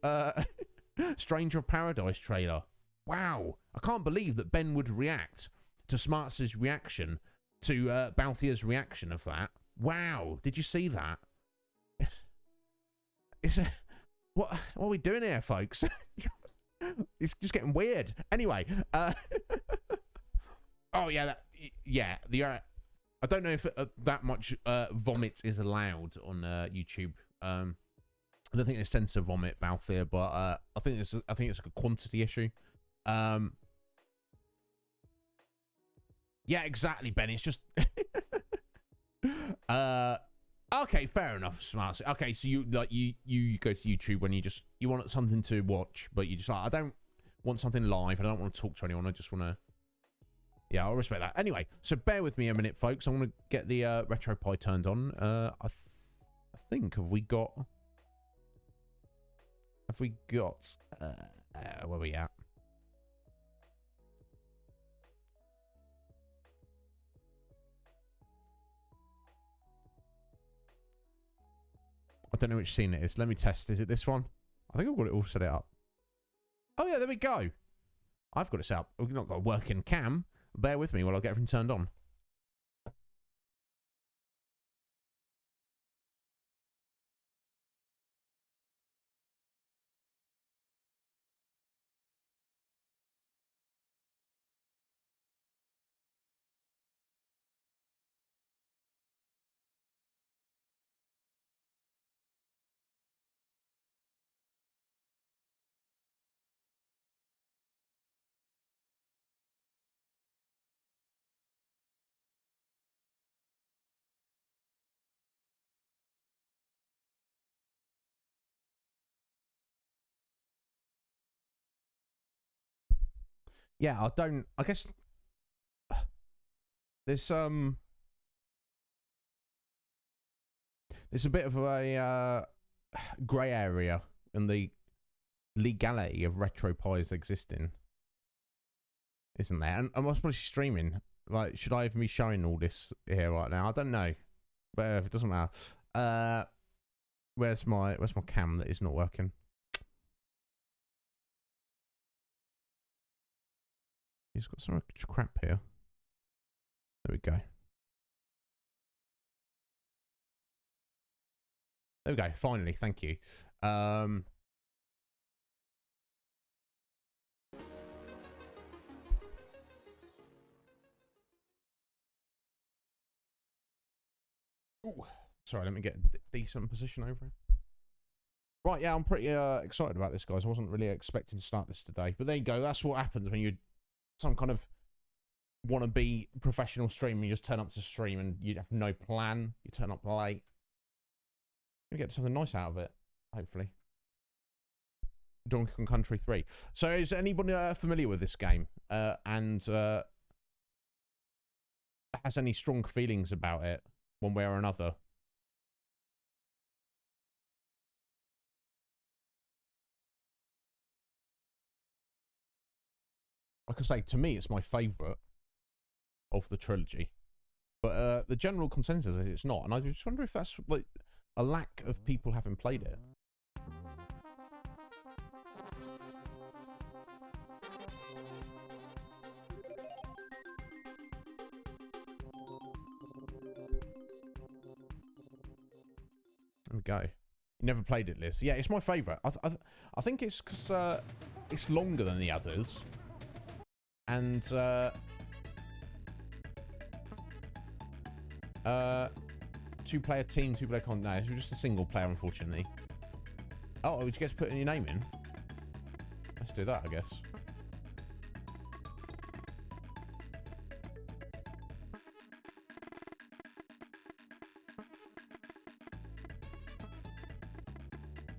Stranger of Paradise trailer. Wow. I can't believe that Ben would react to Smartsy's reaction to Balthia's reaction of that. Wow. Did you see that? What are we doing here, folks? It's just getting weird. Anyway. Oh, yeah. I don't know if that much vomit is allowed on YouTube. I don't think they censor vomit Balthia, but I think it's a quantity issue. Yeah, exactly, Ben. It's just okay, fair enough, Smart. Okay, so you go to YouTube when you want something to watch, but you just like, I don't want something live. I don't want to talk to anyone. I just want to. Yeah, I'll respect that. Anyway, so bear with me a minute, folks. I'm going to get the RetroPie turned on. I think have we got where are we at? I don't know which scene it is. Let me test. Is it this one? I think I've got it all set up. Oh, yeah, there we go. I've got it set up. We've not got a working cam. Bear with me while I get everything turned on. Yeah, I guess there's a bit of a grey area in the legality of RetroPies existing, isn't there? And I'm supposed to be streaming. Like, should I even be showing all this here right now? I don't know, but it doesn't matter. Where's my cam that is not working? He's got so much crap here. There we go. There we go. Finally, thank you. Ooh, sorry, let me get a decent position over it. Right, yeah, I'm pretty excited about this, guys. I wasn't really expecting to start this today, but there you go. That's what happens when you're some kind of wannabe professional streamer. You just turn up to stream and you have no plan. You turn up late. You get something nice out of it, hopefully. Donkey Kong Country 3. So is anybody familiar with this game and has any strong feelings about it one way or another? Like I say, to me, it's my favourite of the trilogy. But the general consensus is it's not. And I just wonder if that's like a lack of people having played it. There we go. You never played it, Liz. Yeah, it's my favourite. I think it's because it's longer than the others. And, two-player team, two-player con. No, it's just a single player, unfortunately. Oh, you get to put in your name in. Let's do that, I guess.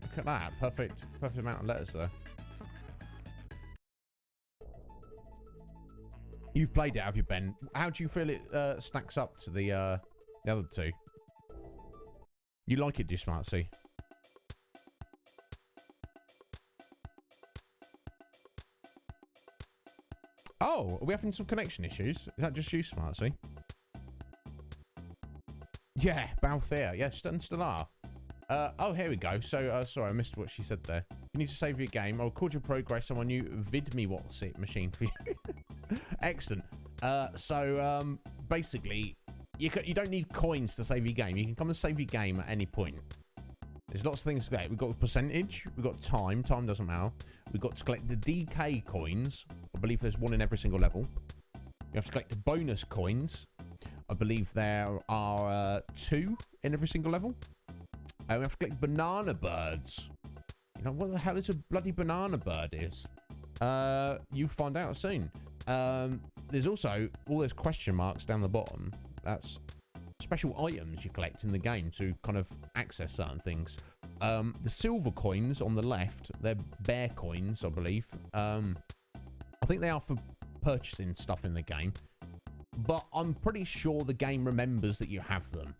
Look at that. Perfect amount of letters there. You've played it, have you, Ben? How do you feel it stacks up to the other two? You like it, do you, Smartsy? Oh, are we having some connection issues? Is that just you, Smartsy? Yeah, Balthier. Yeah, still are. Oh, here we go. So, sorry, I missed what she said there. You need to save your game. I'll record your progress on my new VidMeWhat's-It machine for you. Excellent. So, basically, you don't need coins to save your game. You can come and save your game at any point. There's lots of things to get. We've got percentage. We've got time. Time doesn't matter. We've got to collect the DK coins. I believe there's one in every single level. You have to collect the bonus coins. I believe there are 2 in every single level. We have to collect banana birds. You know, what the hell is a bloody banana bird is? You find out soon. There's also all those question marks down the bottom. That's special items you collect in the game to kind of access certain things. The silver coins on the left, they're bear coins, I believe. I think they are for purchasing stuff in the game. But I'm pretty sure the game remembers that you have them.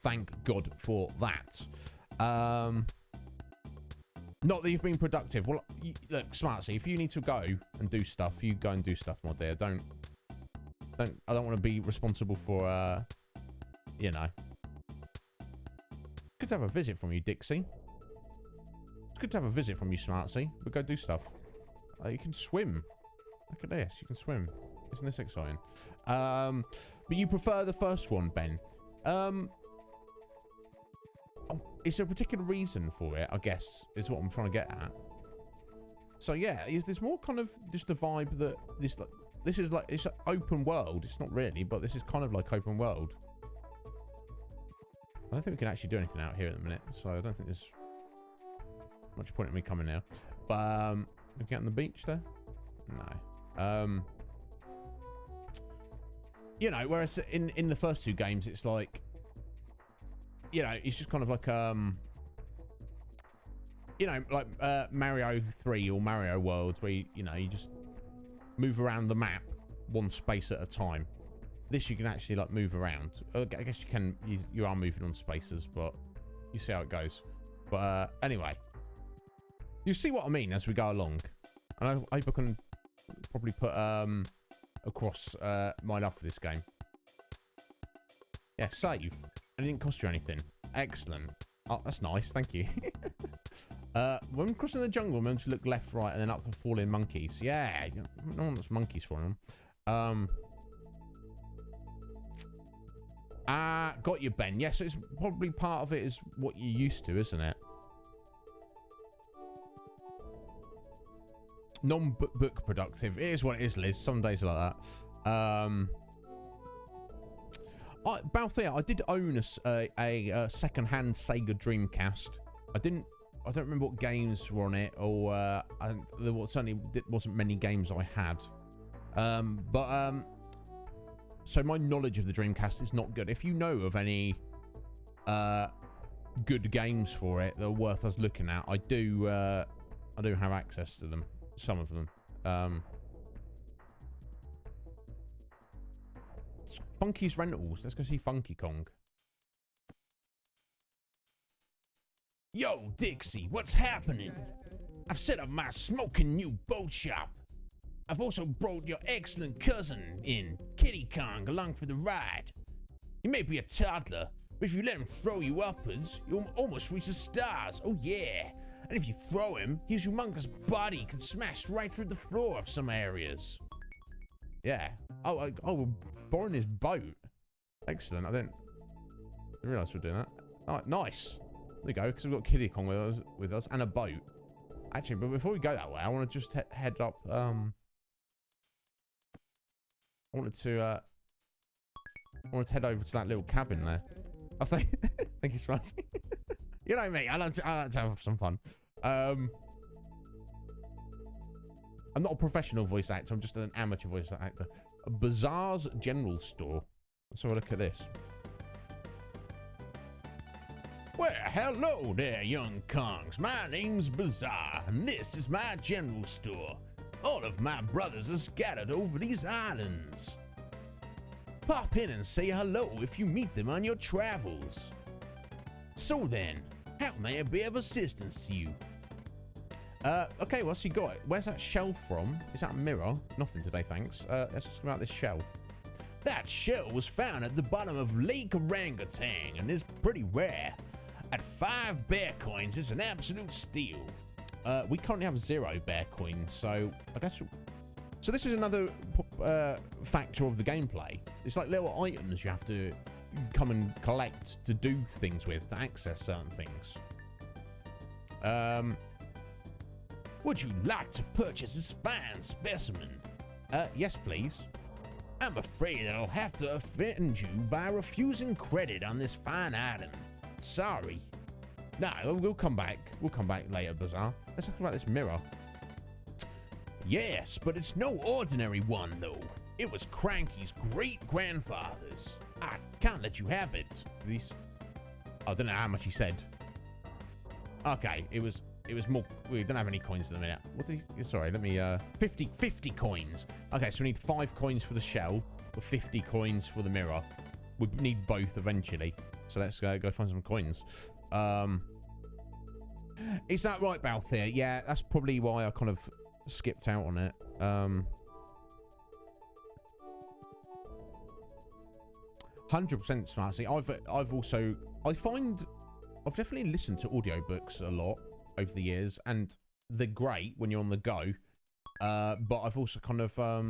Thank God for that. Not that you've been productive. Well, look, Smartsy, if you need to go and do stuff, you go and do stuff, my dear. I don't want to be responsible for, you know. Good to have a visit from you, Dixie. It's good to have a visit from you, Smartsy. But go do stuff. You can swim. Look at this. You can swim. Isn't this exciting? But you prefer the first one, Ben. Is there a particular reason for it, I guess, is what I'm trying to get at. So, yeah, there's more kind of just a vibe that this is like, it's an open world. It's not really, but this is kind of like open world. I don't think we can actually do anything out here at the minute, so I don't think there's much point in me coming now. But, looking out on the beach there? No. You know, whereas in the first 2 games, it's like, you know, it's just kind of like, you know, like Mario 3 or Mario World, where, you know, you just move around the map one space at a time. This, you can actually, like, move around. I guess you can, you are moving on spaces, but you see how it goes. But anyway, you see what I mean as we go along. And I hope I can probably put across my love for this game. Yeah, save. And it didn't cost you anything. Excellent. Oh, that's nice. Thank you. When crossing the jungle, remember to look left, right, and then up for falling monkeys. Yeah, no one wants monkeys for them. Got you, Ben. Yes, it's probably part of it is what you're used to, isn't it? Non-book productive. It is what it is, Liz. Some days are like that. Balthier, I did own a second-hand Sega Dreamcast. I don't remember what games were on it, or certainly wasn't many games I had. So my knowledge of the Dreamcast is not good. If you know of any good games for it that are worth us looking at, I do have access to them. Some of them. Funky's Rentals. Let's go see Funky Kong. Yo, Dixie, what's happening? I've set up my smoking new boat shop. I've also brought your excellent cousin in, Kitty Kong, along for the ride. He may be a toddler, but if you let him throw you upwards, you'll almost reach the stars. Oh yeah. And if you throw him, his humongous body can smash right through the floor of some areas. Yeah. Oh, we're borrowing his boat. Excellent. I didn't realise we were doing that. Oh, nice. There we go, because we've got Kitty Kong with us and a boat. Actually, but before we go that way, I want to just head up. I wanted to head over to that little cabin there. I think. Thank you, Spicy. You know me. I like to have some fun. I'm not a professional voice actor. I'm just an amateur voice actor. A Bazaar's General Store. Let's have a look at this. Well, hello there, young Kongs. My name's Bazaar, and this is my general store. All of my brothers are scattered over these islands. Pop in and say hello if you meet them on your travels. So then, how may I be of assistance to you? Okay, what's he got? Where's that shell from? Is that a mirror? Nothing today, thanks. Let's just about this shell. That shell was found at the bottom of Lake Orangutan and is pretty rare. At 5 bear coins, it's an absolute steal. We currently have 0 bear coins, so I guess... So this is another factor of the gameplay. It's like little items you have to come and collect to do things with, to access certain things. Would you like to purchase this fine specimen? Yes, please. I'm afraid I'll have to offend you by refusing credit on this fine item. Sorry. Nah, we'll come back. We'll come back later, Bazaar. Let's talk about this mirror. Yes, but it's no ordinary one, though. It was Cranky's great-grandfather's. I can't let you have it. These... I don't know how much he said. Okay, it was more... We don't have any coins at the minute. What did he... Sorry, let me... 50 coins. Okay, so we need 5 coins for the shell, or 50 coins for the mirror. We need both eventually. So let's go find some coins. Is that right, Balthier? Yeah, that's probably why I kind of skipped out on it. 100% smart. See, I've definitely listened to audiobooks a lot over the years, and they're great when you're on the go. But I've also kind of I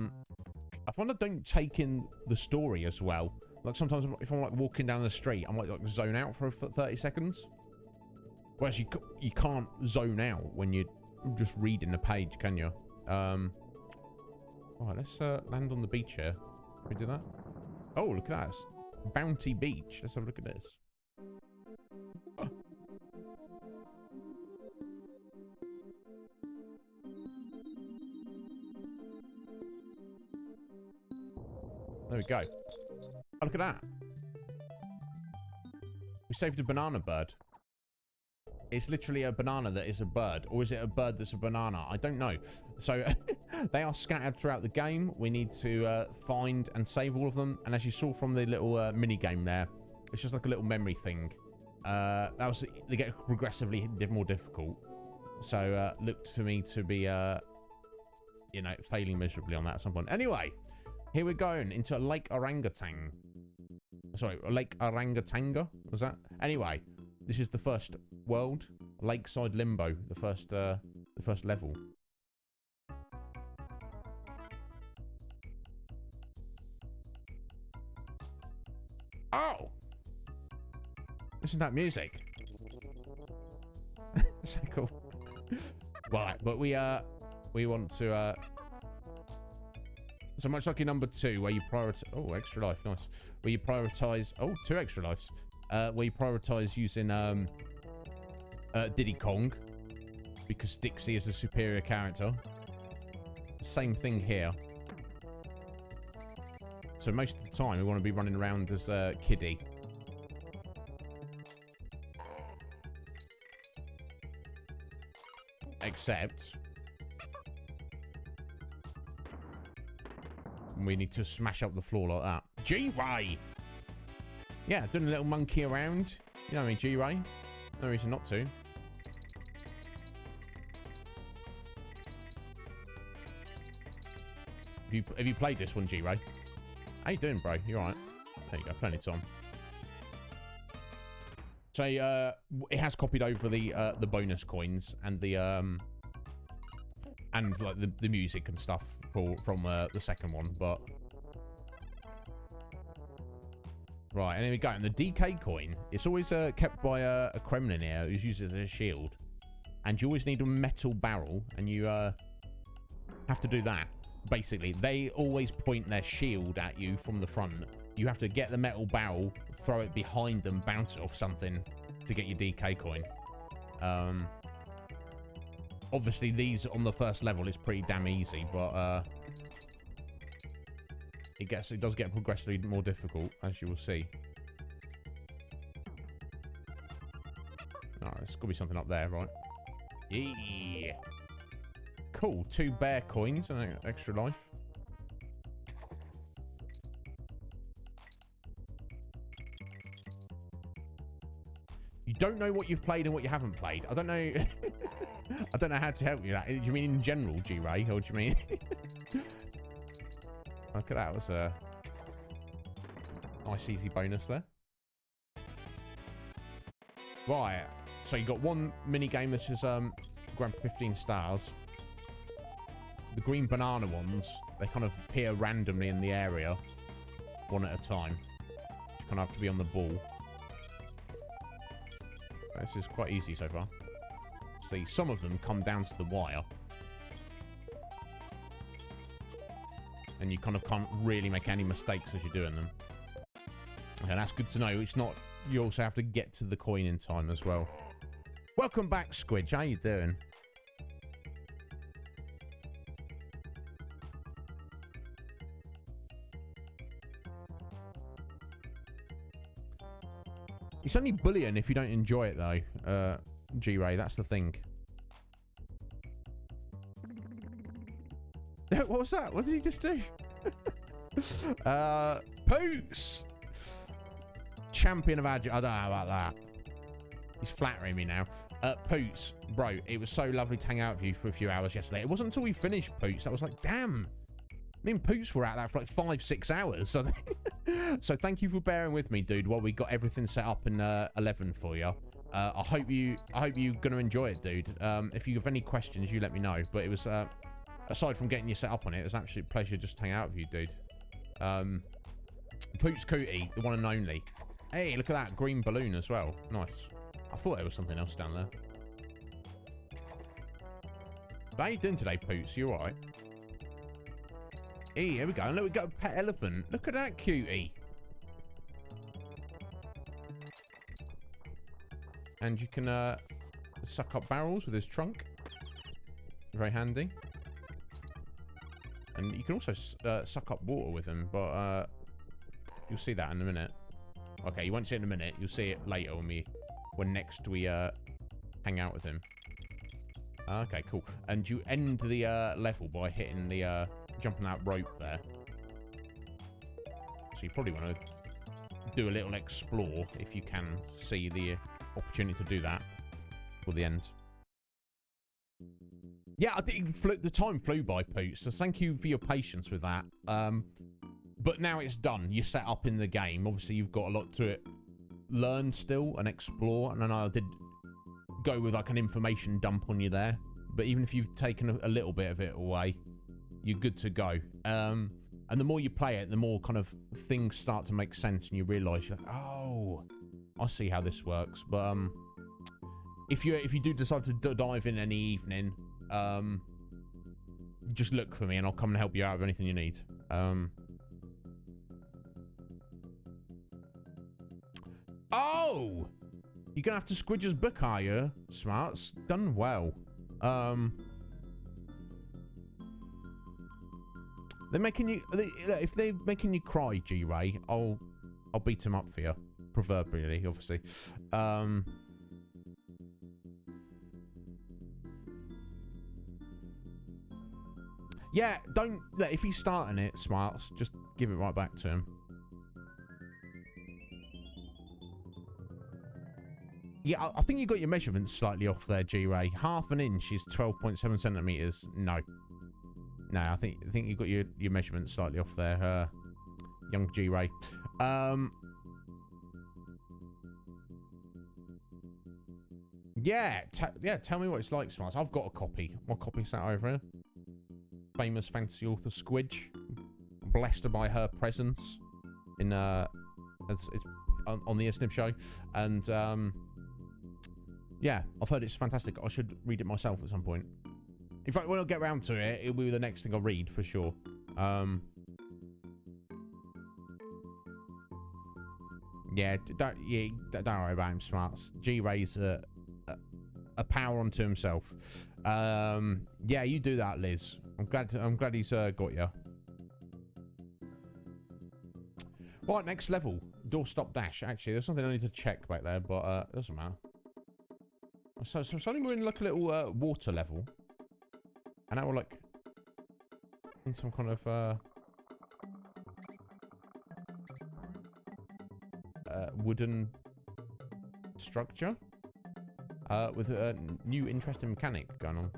find I don't take in the story as well. Like sometimes if I'm like walking down the street, I might like zone out for 30 seconds. Whereas you can't zone out when you're just reading the page, can you? Alright, let's land on the beach here. Can we do that? Oh, look at that. It's Bounty Beach. Let's have a look at this. Oh. There we go. Oh, look at that. We saved a banana bird. It's literally a banana that is a bird. Or is it a bird that's a banana? I don't know. So they are scattered throughout the game. We need to find and save all of them. And as you saw from the little mini game there, it's just like a little memory thing. They get progressively more difficult. So looked to me to be, you know, failing miserably on that at some point. Anyway, here we're going into Lake Orangutan. Sorry, Lake Orangutanga, was that? Anyway, this is the first world, Lakeside Limbo, the first level. Oh! Listen to that music. So cool. Right, but we want to so much like in number 2, where you prioritize... Oh, extra life, nice. Where you prioritize... Oh, 2 extra lives. Where you prioritize using Diddy Kong, because Dixie is a superior character. Same thing here. So most of the time, we want to be running around as Kiddy. Except... we need to smash up the floor like that. G-Ray! Yeah, doing a little monkey around. You know what I mean, G-Ray? No reason not to. Have you played this one, G-Ray? How you doing, bro? You alright? There you go, plenty of time. So, it has copied over the bonus coins and the like the music and stuff from the second one, but right, and there we go. And the DK coin, it's always kept by a Kremlin here who's used as a shield, and you always need a metal barrel, and you have to do that. Basically, they always point their shield at you from the front. You have to get the metal barrel, throw it behind them, bounce it off something to get your DK coin. Obviously, these on the first level is pretty damn easy, but it does get progressively more difficult, as you will see. Alright, there's got to be something up there, right? Yeah. Cool. 2 bear coins and an extra life. You don't know what you've played and what you haven't played. I don't know. I don't know how to help you. That. Do you mean in general, G-Ray, or do you mean? Look at that. Was a nice easy bonus there. Right. So you got one mini game which is grab 15 stars. The green banana ones, they kind of appear randomly in the area, one at a time. You kind of have to be on the ball. This is quite easy so far. See, some of them come down to the wire. And you kind of can't really make any mistakes as you're doing them. Okay, that's good to know. It's not... You also have to get to the coin in time as well. Welcome back, Squidge. How you doing? It's only bullying if you don't enjoy it, though. G-Ray, that's the thing. What was that? What did he just do? Poots! Champion of Agile. I don't know about that. He's flattering me now. Poots, bro, it was so lovely to hang out with you for a few hours yesterday. It wasn't until we finished Poots I was like, damn. Me and Poots were out there for like 5-6 hours. So, so thank you for bearing with me, dude, while we got everything set up in 11 for you. I hope you're going to enjoy it, dude. If you have any questions, you let me know. But it was, aside from getting you set up on it, it was an absolute pleasure just to hang out with you, dude. Poots Cootie, the one and only. Hey, look at that green balloon as well. Nice. I thought there was something else down there. How you doing today, Poots? You alright? Hey, here we go. And look, we got a pet elephant. Look at that cutie. And you can suck up barrels with his trunk. Very handy. And you can also suck up water with him, but you'll see that in a minute. Okay, you won't see it in a minute. You'll see it later when next we hang out with him. Okay, cool. And you end the level by hitting the jumping that rope there. So you probably want to do a little explore if you can see the opportunity to do that for the end. Yeah, I think the time flew by, Poots, so thank you for your patience with that. But now it's done. You're set up in the game. Obviously, you've got a lot to learn still and explore. And I know I did go with like an information dump on you there. But even if you've taken a little bit of it away, you're good to go. And the more you play it, the more kind of things start to make sense. And you realise, you're like, oh, I see how this works. But if you do decide to dive in any evening, just look for me and I'll come and help you out with anything you need. Oh! You're gonna have to Squidge's book, are you? Smarts. Done well. They're making you... if they're making you cry, G-Ray, I'll beat them up for you. Proverbially, obviously. Yeah, don't... If he's starting it, Smarts, just give it right back to him. Yeah, I think you got your measurements slightly off there, G-Ray. Half an inch is 12.7 centimeters. No. No, I think you got your measurements slightly off there, young G-Ray. Yeah, tell me what it's like, Smarts. I've got a copy. What copy sat over here? Famous fantasy author Squidge. Blessed her by her presence in it's on the Iznib Show. And Yeah, I've heard it's fantastic. I should read it myself at some point. In fact, when I get around to it, it'll be the next thing I'll read for sure. Yeah, don't worry about him, Smarts. G-Ray's a power unto himself. Yeah, you do that, Liz. I'm glad he's got you. Right, next level. Doorstop dash. Actually, there's something I need to check back there, but it doesn't matter. So suddenly we're in like a little water level. And now we're like in some kind of wooden structure with a new interesting mechanic going on.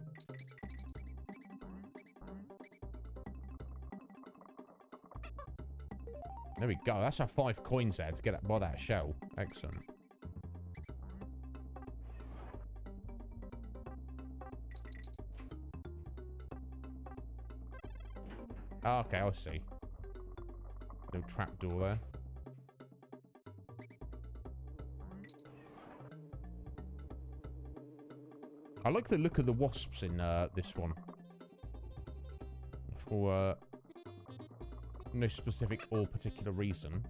There we go. That's our 5 coins there to get by that shell. Excellent. Oh, okay, I see. Little trapdoor there. I like the look of the wasps in this one. For no specific or particular reason.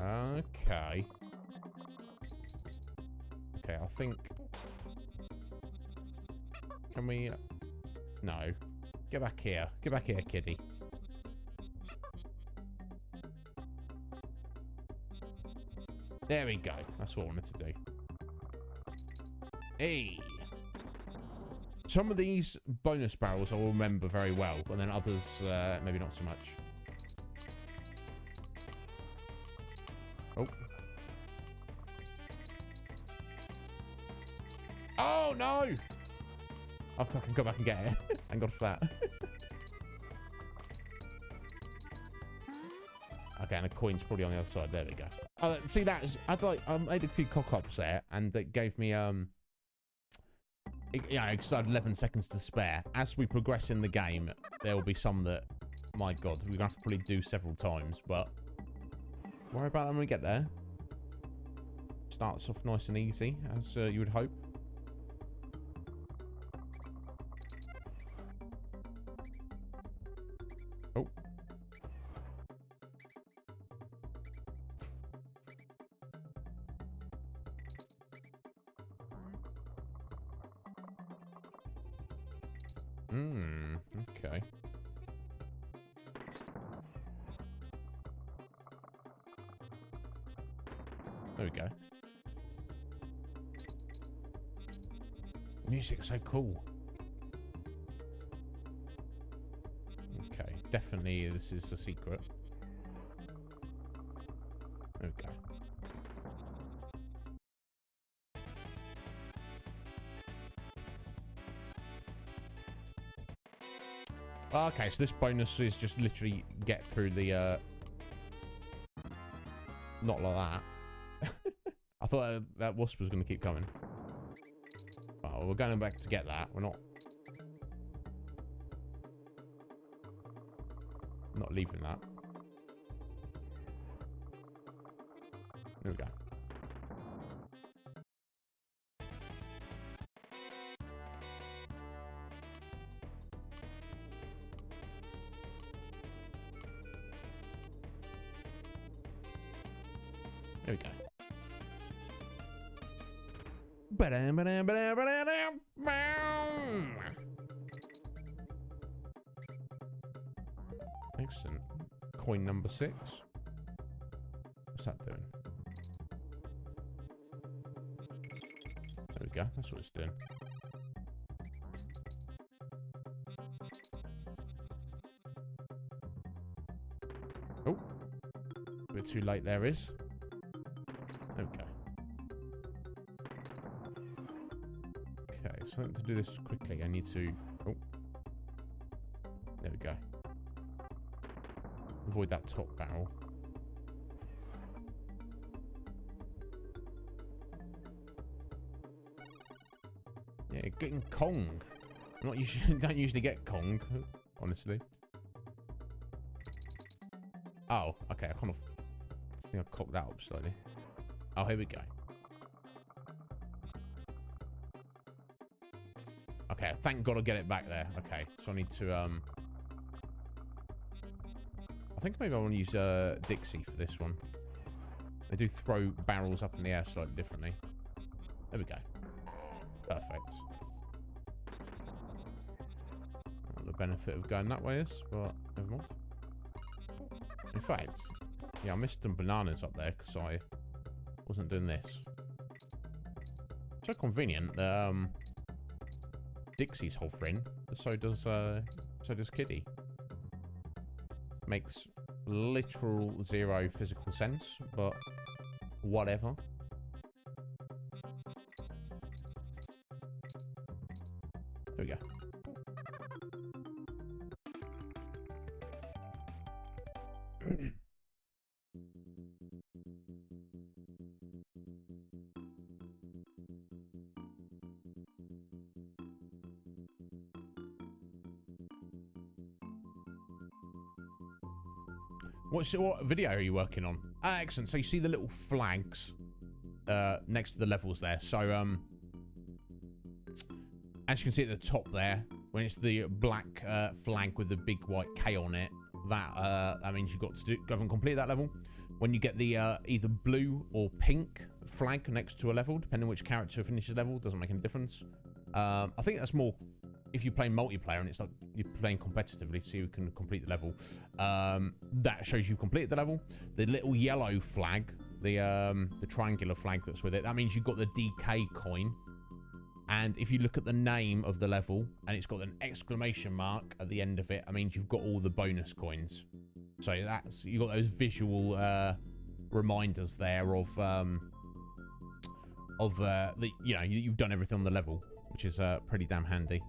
Okay. Okay, I think... Can we... No. Get back here. Get back here, kiddie. There we go. That's what I wanted to do. Hey! Some of these bonus barrels I will remember very well, and then others, maybe not so much. Oh. Oh, no! Oh, I can go back and get it. Thank God for that. Okay, and the coin's probably on the other side. There we go. Oh, see, that is... I made a few cock-ups there, and that gave me, yeah, I started 11 seconds to spare. As we progress in the game, there will be some that, my God, we're going to have to probably do several times, but worry about them when we get there. Starts off nice and easy, as you would hope. Oh. Okay. There we go. Music's so cool. Okay, definitely this is a secret. There we go. Okay, so this bonus is just literally get through the, not like that. I thought that wasp was going to keep coming. Oh, we're going back to get that. We're not leaving that. There we go. There we go. Excellent. Coin number 6. What's that doing? There we go. That's what it's doing. Oh. A bit too late there is. There we go. Okay, so to do this quickly, I need to... Oh. There we go. Avoid that top barrel. Yeah, getting Kong. Not usually, don't usually get Kong, honestly. Oh, okay, I think I cocked that up slightly. Oh, here we go. Okay, thank God I'll get it back there. Okay, so I need to, I think maybe I want to use Dixie for this one. They do throw barrels up in the air slightly differently. There we go. Perfect. What the benefit of going that way is, but never mind. In fact, yeah, I missed some bananas up there because I wasn't doing this. So convenient that Dixie's whole thing, so does Kitty. Makes literal zero physical sense, but whatever. There we go. What video are you working on? Excellent. So you see the little flags next to the levels there. So as you can see at the top there, when it's the black flag with the big white K on it, that means you've got to go and complete that level. When you get the either blue or pink flag next to a level, depending on which character finishes level, doesn't make any difference. I think that's more if you're playing multiplayer and it's like you're playing competitively, so you can complete the level. That shows you've completed the level. The little yellow flag, the triangular flag that's with it, that means you've got the DK coin. And if you look at the name of the level and it's got an exclamation mark at the end of it, that means you've got all the bonus coins. So that's, you've got those visual reminders there of the, you know, you've done everything on the level, which is pretty damn handy.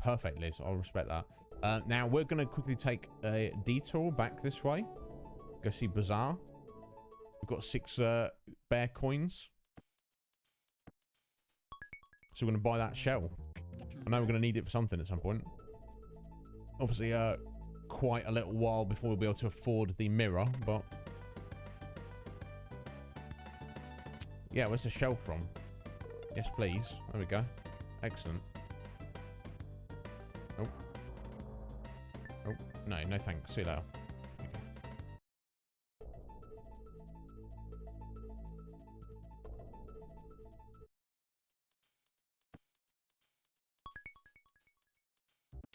Perfect, Liz. I'll respect that. Now we're going to quickly take a detour back this way. Go see Bazaar. We've got 6 bear coins. So we're going to buy that shell. I know we're going to need it for something at some point. Obviously, quite a little while before we'll be able to afford the mirror, but... yeah, where's the shell from? Yes, please. There we go. Excellent. Oh. Oh, no, no thanks. See you later.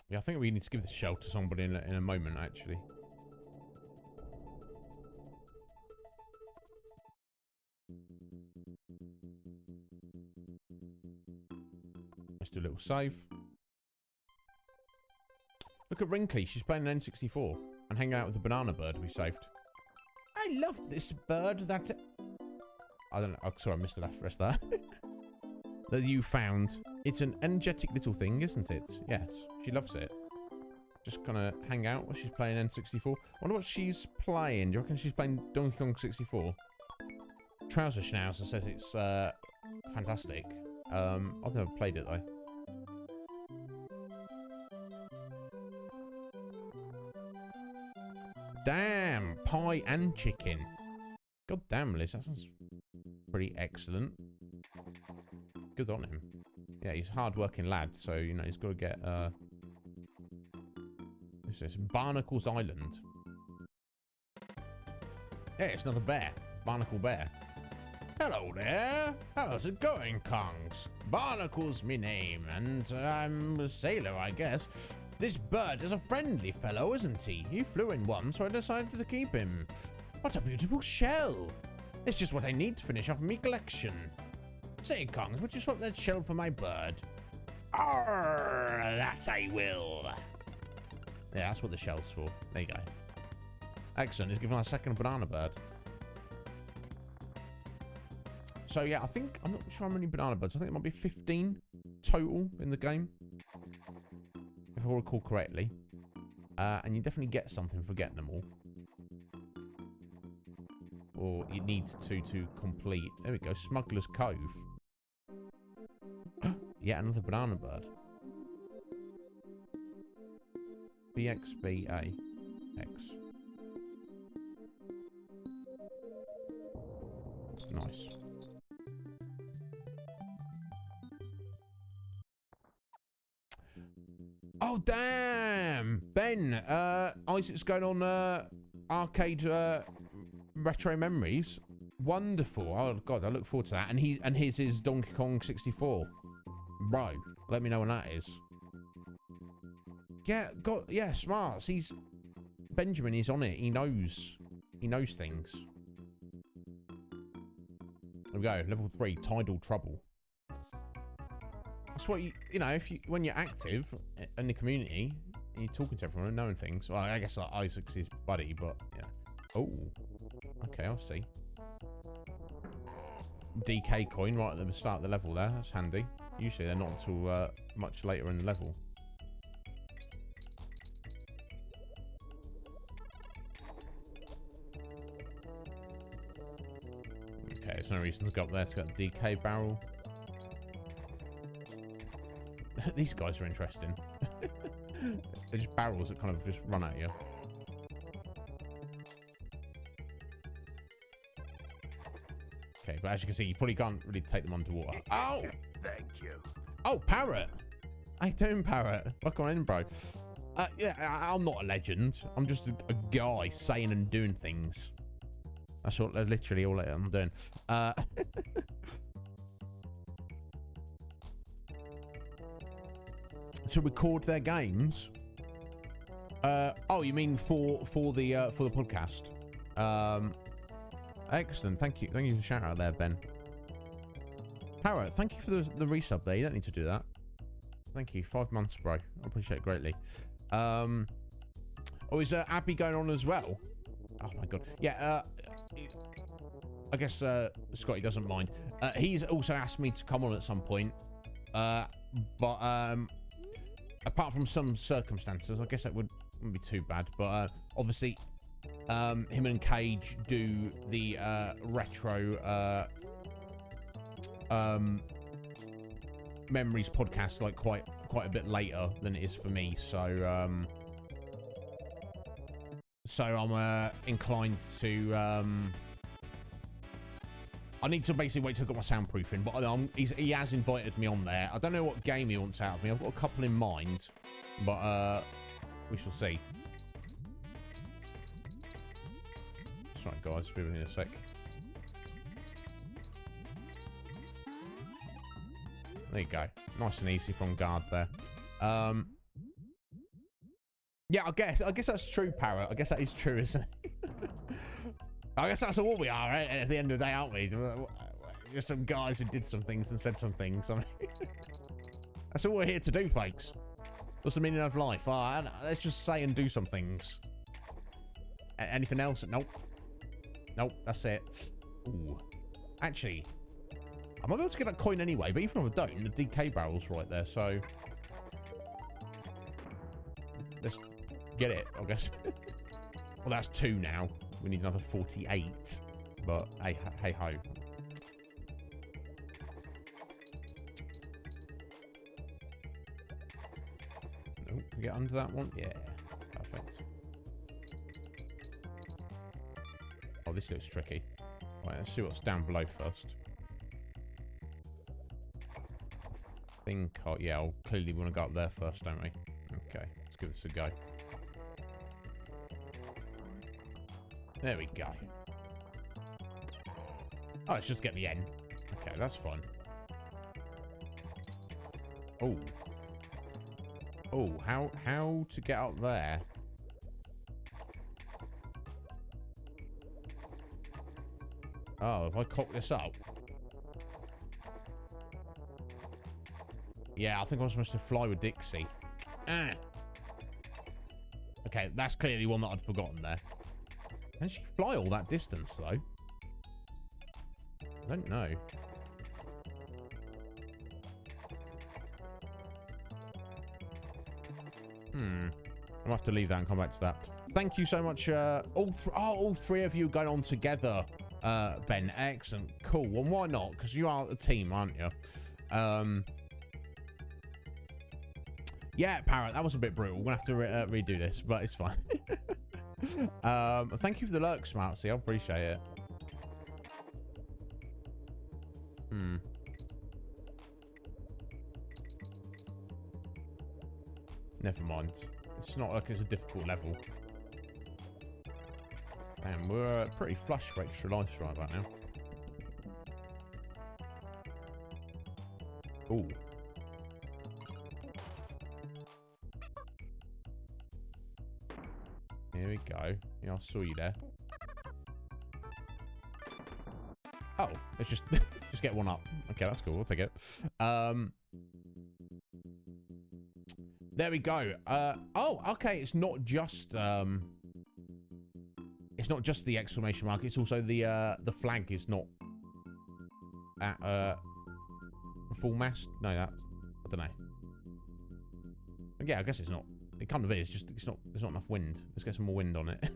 Yeah, I think we need to give this shell to somebody in a moment, actually. Let's do a little save. Look at Wrinkly. She's playing an N64 and hanging out with the banana bird we saved. I love this bird that... I don't know. Oh, sorry, I missed the rest of that. That you found. It's an energetic little thing, isn't it? Yes, she loves it. Just gonna hang out while she's playing N64. Wonder what she's playing. Do you reckon she's playing Donkey Kong 64? Trouser Schnauzer says it's fantastic. I've never played it though. Damn, pie and chicken. God damn, Liz, that sounds pretty excellent. Good on him. Yeah, he's a hard-working lad, so, you know, he's got to get, this is Barnacles Island. Yeah, it's another bear. Barnacle bear. Hello there. How's it going, Kongs? Barnacle's me name, and I'm a sailor, I guess. This bird is a friendly fellow, isn't he? He flew in once, so I decided to keep him. What a beautiful shell. It's just what I need to finish off me collection. Say, Kongs, would you swap that shell for my bird? Arr, that I will. Yeah, that's what the shell's for. There you go. Excellent. He's given us a second banana bird. So, yeah, I think... I'm not sure how many banana birds. I think it might be 15 total in the game. If I recall correctly. And you definitely get something for getting them all. Or you need to complete. There we go. Smuggler's Cove. Yet another banana bird. BXBA. X. Nice. damn. Ben, Isaac's going on arcade retro memories. Wonderful. Oh, God, I look forward to that. And his is Donkey Kong 64. Bro, let me know when that is. Yeah, yeah, smarts. Benjamin is on it. He knows things. There we go. Level 3, Tidal Trouble. That's what you know, when you're active in the community and you're talking to everyone and knowing things. Well, I guess like Isaac's his buddy, but yeah. Oh, okay, I'll see. DK coin right at the start of the level there. That's handy. Usually they're not until much later in the level. Okay, there's no reason to go up there to get the DK barrel. These guys are interesting. They're just barrels that kind of just run at you. Okay, but as you can see, you probably can't really take them underwater. Oh! Thank you. Oh, Parrot! How you doing, Parrot? Welcome in, bro. Yeah, I'm not a legend. I'm just a guy saying and doing things. That's literally all I'm doing. To record their games. Oh, you mean for the podcast? Excellent. Thank you for the shout out there, Ben. Parrot, thank you for the resub there. You don't need to do that. Thank you. 5 months, bro. I appreciate it greatly. Oh, is Abby going on as well? Oh my god. Yeah. I guess Scotty doesn't mind. He's also asked me to come on at some point. But apart from some circumstances, I guess that wouldn't be too bad. But obviously, him and Cage do the retro memories podcast like quite a bit later than it is for me. So I'm inclined to. I need to basically wait till I got my soundproofing, but he has invited me on there. I don't know what game he wants out of me. I've got a couple in mind, but we shall see. That's right, guys. Be with me in a sec. There you go. Nice and easy from guard there. Yeah, I guess that's true, Parrot. I guess that is true, isn't it? I guess that's all we are, right? At the end of the day, aren't we? Just some guys who did some things and said some things. I mean, that's all we're here to do, folks. What's the meaning of life? Let's just say and do some things. Anything else? Nope. Nope, that's it. Ooh. Actually, I might be able to get that coin anyway, but even if I don't, the DK barrel's right there, so... Let's get it, I guess. Well, that's 2 now. We need another 48. But, hey ho. Oh, can we get under that one? Yeah. Perfect. Oh, this looks tricky. Right, let's see what's down below first. Yeah, I'll clearly want to go up there first, don't we? Okay, let's give this a go. There we go. Oh, let's just get the N. Okay, that's fine. Oh. Oh, how to get up there? Oh, if I cock this up. Yeah, I think I'm supposed to fly with Dixie. Ah. Okay, that's clearly one that I'd forgotten there. Can she fly all that distance, though? I don't know. I'll have to leave that and come back to that. Thank you so much. All three of you going on together, Ben. Excellent. Cool. Well, why not? Because you are a team, aren't you? Yeah, Parrot, that was a bit brutal. We're going to have to redo this, but it's fine. Thank you for the lurk, Smartsy. I appreciate it. Never mind. It's not like it's a difficult level. And we're pretty flush for extra lives right about now. Ooh. Here we go. Yeah, I saw you there. Oh, let's just just get one up. Okay, that's cool. We'll take it. There we go. Oh, okay. It's not just the exclamation mark. It's also the flag is not at full mast. No, that I don't know. Yeah, I guess it's not. It kind of is. Just it's not. There's not enough wind. Let's get some more wind on it.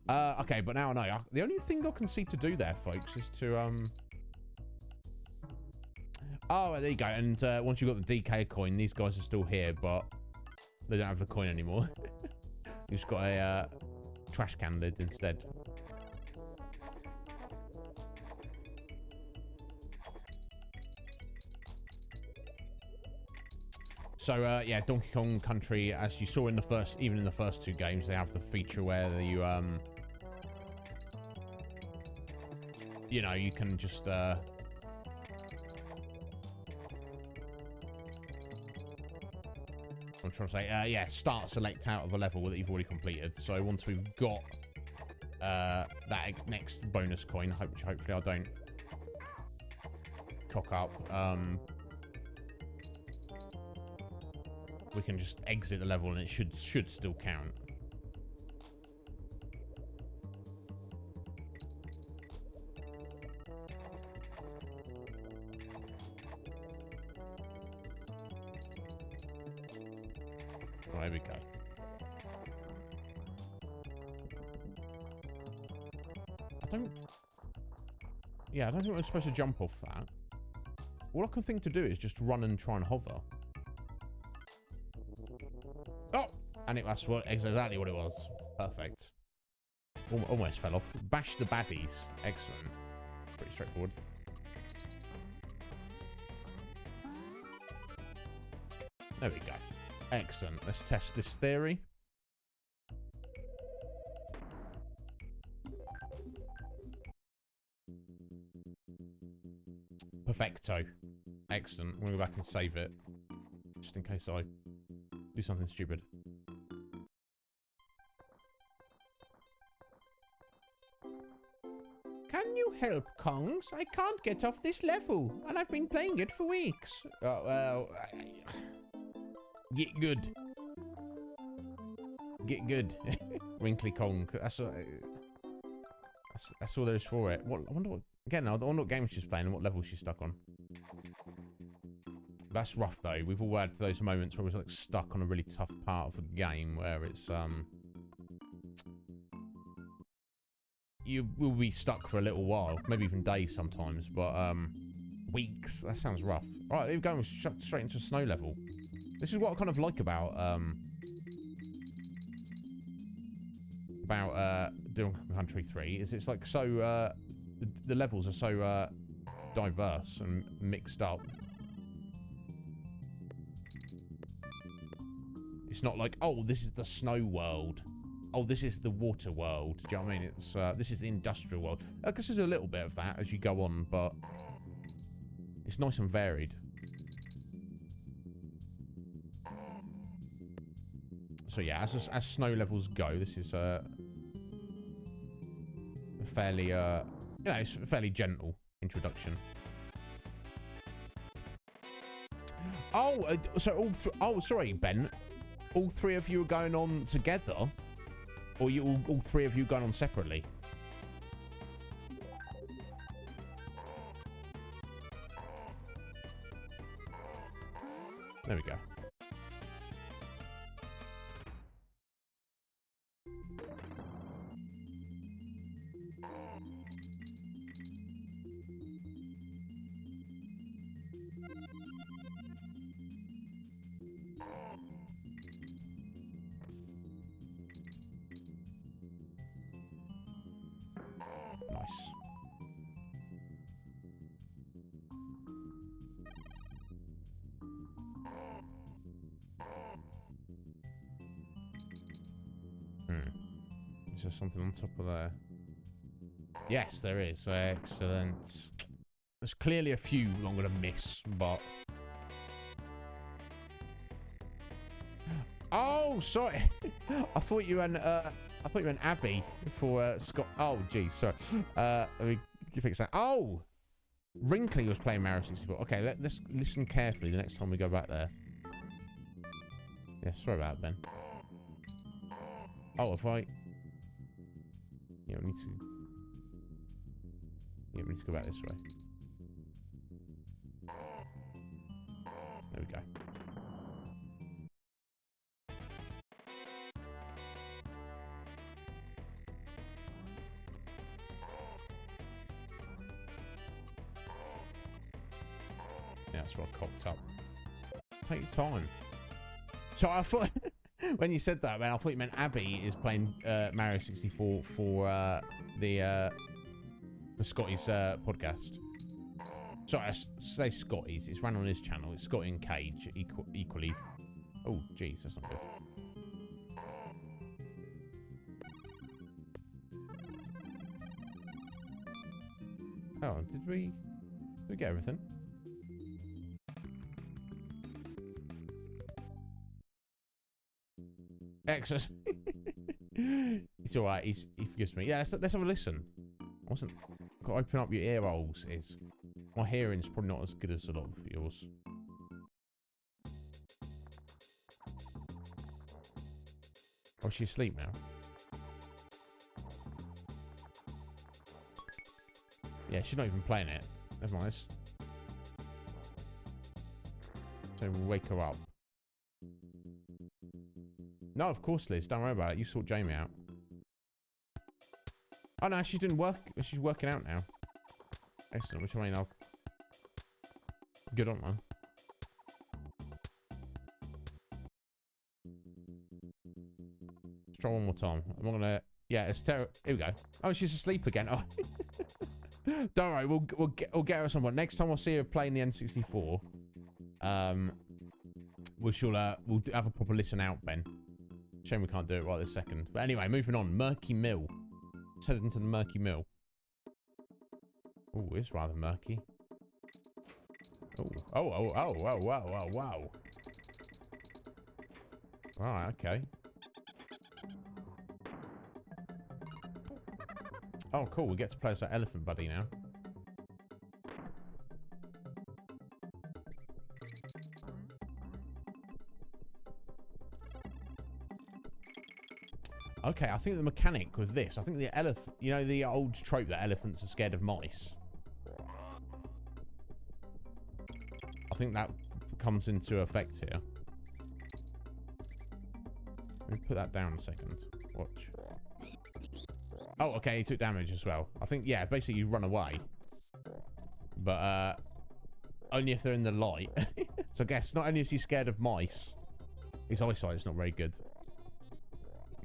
Okay, but now I know. The only thing I can see to do there, folks, is to Oh, there you go. And once you've got the DK coin, these guys are still here, but they don't have the coin anymore. You just got a trash can lid instead. So yeah, Donkey Kong Country, as you saw in the first, even in the first two games, they have the feature where you you know, you can just I'm trying to say, yeah, start select out of a level that you've already completed. So once we've got that next bonus coin, which hopefully I don't cock up, we can just exit the level and it should still count. Oh, there we go. I don't think we're supposed to jump off that. All I can think to do is just run and try and hover. Oh! And that's exactly what it was. Perfect. Almost fell off. Bash the baddies. Excellent. Pretty straightforward. There we go. Excellent. Let's test this theory. Perfecto. Excellent. I'm going to go back and save it. Just in case I do something stupid. Can you help, Kongs? I can't get off this level, and I've been playing it for weeks. Oh, well... Get good. Get good. Wrinkly Kong. That's all there is for it. What, I wonder what... Again, I wonder what game she's playing and what level she's stuck on. That's rough, though. We've all had those moments where we're like stuck on a really tough part of a game where it's... You will be stuck for a little while. Maybe even days sometimes, but... Weeks. That sounds rough. Alright, we're going straight into a snow level. This is what I kind of like about Donkey Kong Country 3 is it's like so the levels are so diverse and mixed up. It's not like, oh, this is the snow world. Oh, this is the water world. Do you know what I mean? It's this is the industrial world. I guess there's a little bit of that as you go on, but it's nice and varied. So yeah, as snow levels go, this is a fairly you know, it's a fairly gentle introduction. Oh, so oh, sorry, Ben. All three of you are going on together, or you all three of you going on separately? There we go. Nice. Is there something on top of there? Yes, there is. Excellent. There's clearly a few I'm gonna miss, but... Oh, sorry. I thought you meant Abby for Scott. Oh, geez, sorry. Let me fix that. Oh, Wrinkly was playing Mario 64. Okay, let's listen carefully the next time we go back there. Yeah, sorry about that, Ben. Oh, if I... Yeah, we need to... Yeah, we need to go back this way. There we go. Yeah, that's what I cocked up. Take your time. So I thought... When you said that, man, I thought you meant Abby is playing Mario 64 for the Scotty's podcast. Sorry, I say Scotty's. It's run on his channel. It's Scotty and Cage equally. Oh, jeez, that's not good. Oh, did we get everything? Excellent. It's all right. He forgives me. Yeah, let's have a listen. I wasn't. Got to open up your ear holes. Is my hearing's probably not as good as a lot of yours. Oh, she's asleep now. Yeah, she's not even playing it. Never mind. So we'll wake her up. No, of course, Liz. Don't worry about it. You sort Jamie out. Oh, no, she's doing work. She's working out now. Excellent. Which I mean, I'll... Good on, man. Let's try one more time. I'm not gonna... Yeah, it's terrible. Here we go. Oh, she's asleep again. Oh. Don't worry. We'll get her at some point. Next time I see her playing the N64, we'll have a proper listen out, Ben. Shame we can't do it right this second. But anyway, moving on. Murky Mill. Let's head into the Murky Mill. Oh, it's rather murky. Oh, wow. Right, okay. Oh, cool. We get to play as that elephant buddy now. Okay, I think the mechanic with this, I think the elephant, you know, the old trope that elephants are scared of mice. I think that comes into effect here. Let me put that down a second. Watch. Oh, okay, he took damage as well. I think, yeah, basically you run away. But, only if they're in the light. So I guess not only is he scared of mice, his eyesight is not very good.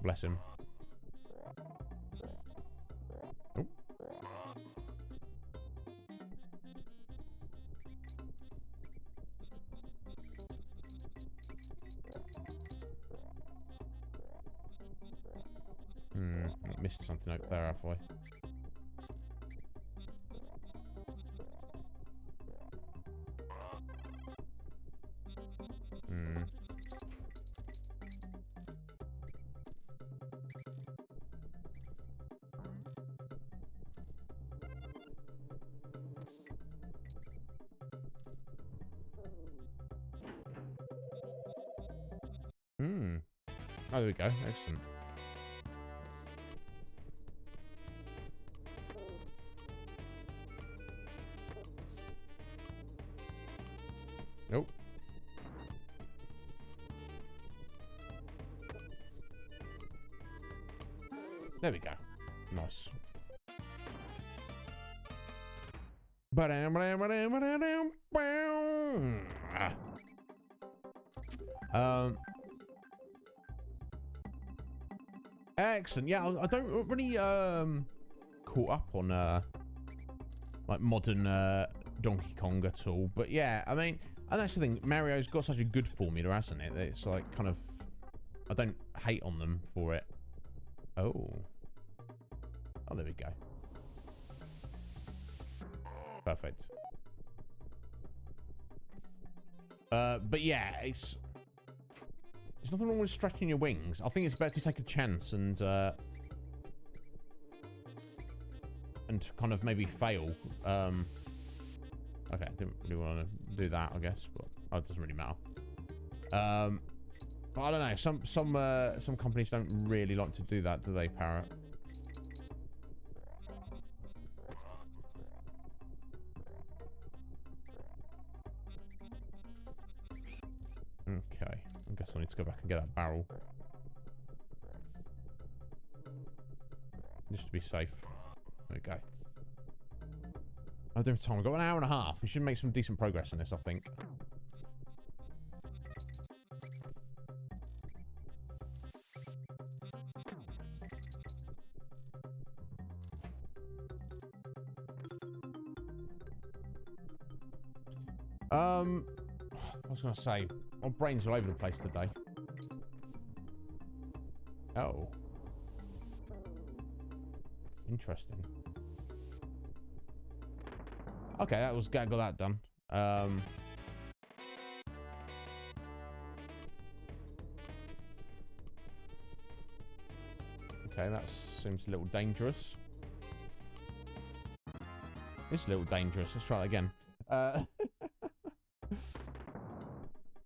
Bless him. Oh. Missed something out there, have I? Oh, there we go. Excellent. Nope. There we go. Nice. Excellent. Yeah, I don't really caught up on like modern Donkey Kong at all, but yeah, I mean, and that's the thing. Mario's got such a good formula, hasn't it? That it's like kind of, I don't hate on them for it. Oh. Oh, there we go. Perfect. But yeah, it's... There's nothing wrong with stretching your wings. I think it's better to take a chance and kind of maybe fail. Okay, I didn't really want to do that, I guess, but it doesn't really matter. But I don't know. Some companies don't really like to do that, do they, Parrot? Okay, I guess I need to go back and get that barrel. Just to be safe. There we go. I don't have time. We've got an hour and a half. We should make some decent progress in this, I think. I was going to say, my brain's all over the place today. Oh. Interesting. Okay, got that done. Okay, that seems a little dangerous. It's a little dangerous. Let's try it again.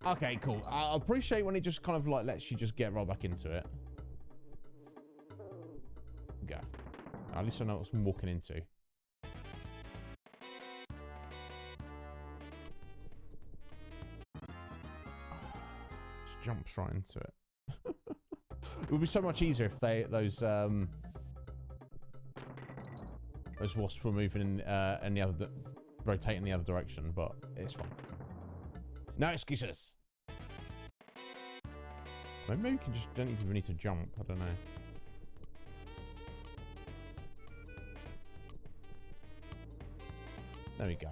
Okay, cool. I appreciate when it just kind of like lets you just get right back into it. Go. At least I know what I'm walking into. Just jumps right into it. It would be so much easier if those wasps were moving in the other, rotating the other direction, but it's fine. No excuses. Maybe you can just don't even need to jump. I don't know. There we go.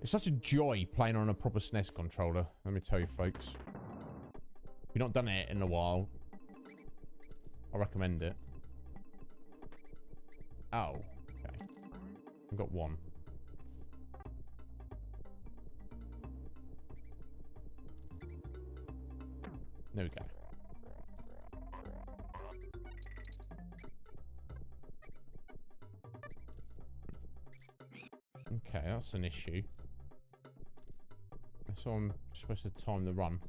It's such a joy playing on a proper SNES controller. Let me tell you, folks. If you've not done it in a while, I recommend it. Oh, okay. I've got one. There we go. Okay, that's an issue. So I'm supposed to time the run.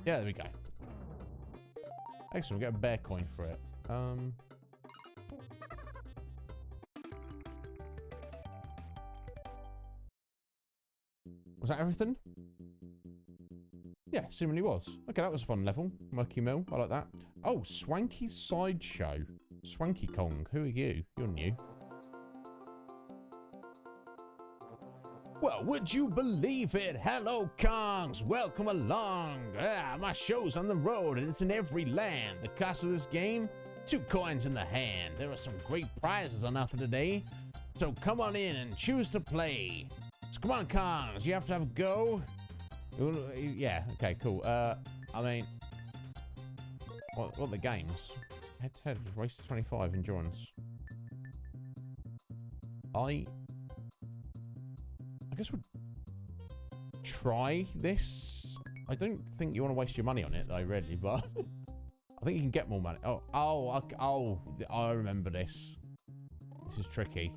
Yeah, there we go. Excellent, we get a bear coin for it. Was that everything? Yeah, seemingly was. Okay, that was a fun level. Murky Mill, I like that. Oh, Swanky Sideshow. Swanky Kong, who are you? You're new. Well, would you believe it? Hello, Kongs. Welcome along. My show's on the road and it's in every land. The cost of this game? 2 coins in the hand. There are some great prizes on offer today. So come on in and choose to play. So come on, Kongs. You have to have a go. Yeah, okay, cool. I mean, what are the games? Head to head, race to 25, endurance. I guess we'll try this. I don't think you want to waste your money on it, though, really, but I think you can get more money. Oh, I remember this. This is tricky.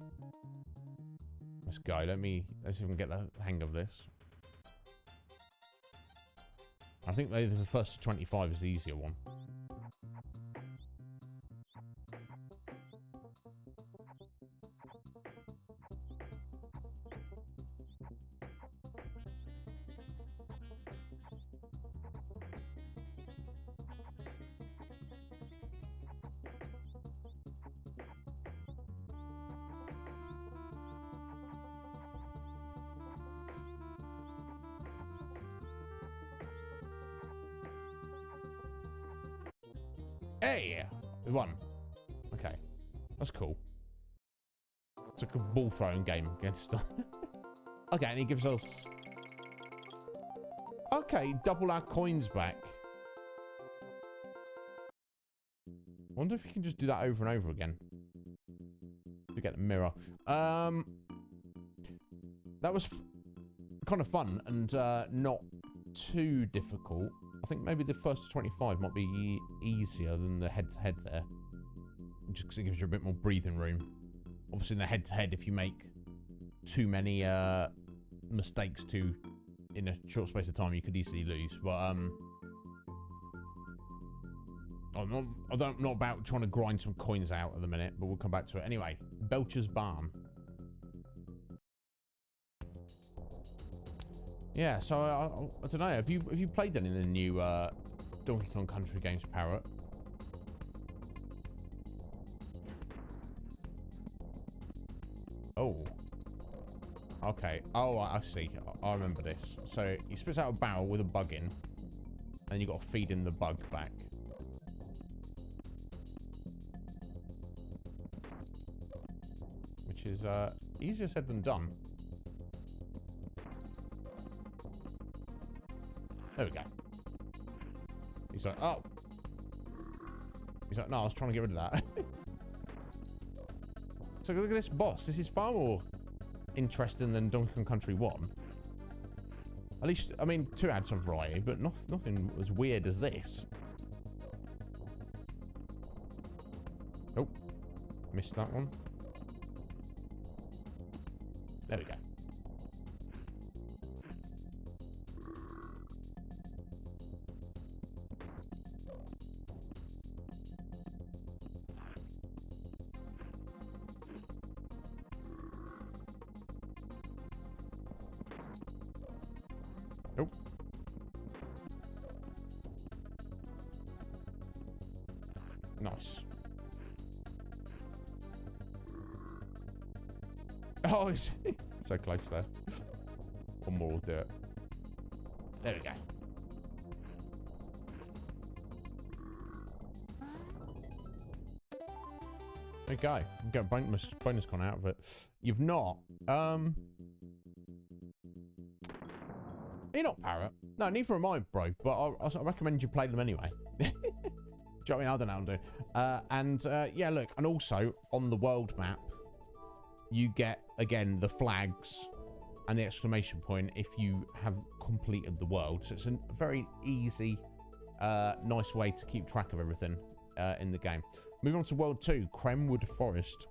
Let's go. Let's see if we can get the hang of this. I think maybe the first 25 is the easier one. Hey! We won. Okay. That's cool. It's like a ball throwing game against... Okay, and he gives us... Okay, double our coins back. wonder if you can just do that over and over again. To get the mirror. That was kind of fun and not too difficult. I think maybe the first 25 might be easier than the head-to-head there. Just because it gives you a bit more breathing room. Obviously in the head-to-head, if you make too many mistakes in a short space of time, you could easily lose. But I'm not about trying to grind some coins out at the minute, but we'll come back to it. Anyway, Belcher's Barn. Yeah, so I don't know. Have you played any of the new Donkey Kong Country games, Parrot? Oh. Okay. Oh, I see. I remember this. So he spits out a barrel with a bug in, and you got to feed him the bug back. Which is easier said than done. There we go. He's like, oh. He's like, no, I was trying to get rid of that. So look at this boss. This is far more interesting than Donkey Kong Country 1. At least, I mean, 2 had some variety, but nothing as weird as this. Oh. Missed that one. There we go. Nope. Nice. Oh, it's so close there. One more will do it. There we go. Okay, get a bonus con out of it. You've not. You're not, Parrot. No, neither am I, bro. But I recommend you play them anyway. Do you know what I mean? I don't know how to do. Yeah, look, and also on the world map, you get again the flags and the exclamation point if you have completed the world. So it's a very easy, nice way to keep track of everything in the game. Moving on to World 2, Cremwood Forest.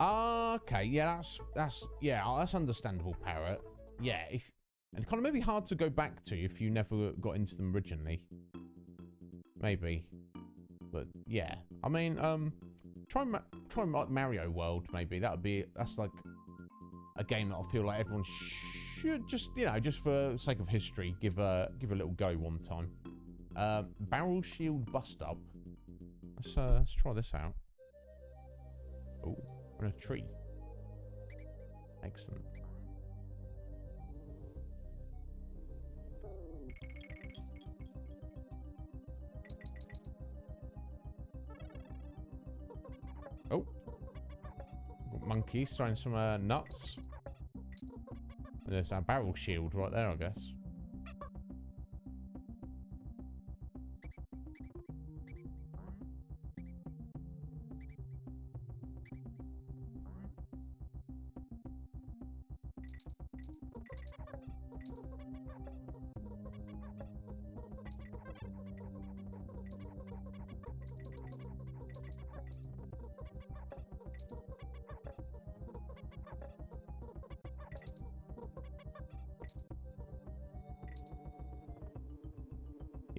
Okay, yeah, that's understandable, Parrot. Yeah, and kind of maybe hard to go back to if you never got into them originally. Maybe, but yeah, I mean, try like Mario World. Maybe that's like a game that I feel like everyone should just, you know, just for the sake of history, give a little go one time. Barrel Shield Bust Up. Let's try this out. Oh, on a tree. Excellent. Oh, monkeys throwing some nuts. There's our barrel shield right there, I guess.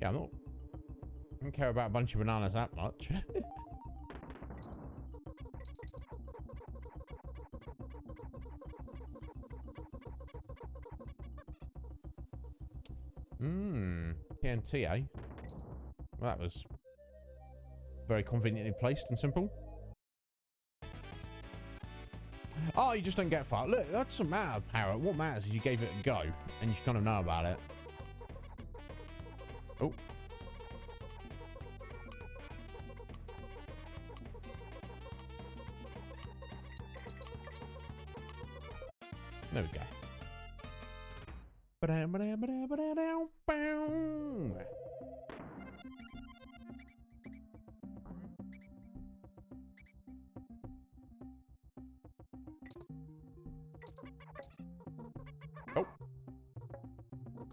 Yeah, I don't care about a bunch of bananas that much. TNT, eh? Well, that was very conveniently placed and simple. Oh, you just don't get far. Look, that doesn't matter, Parrot. What matters is you gave it a go, and you kind of know about it. Oh. There we go.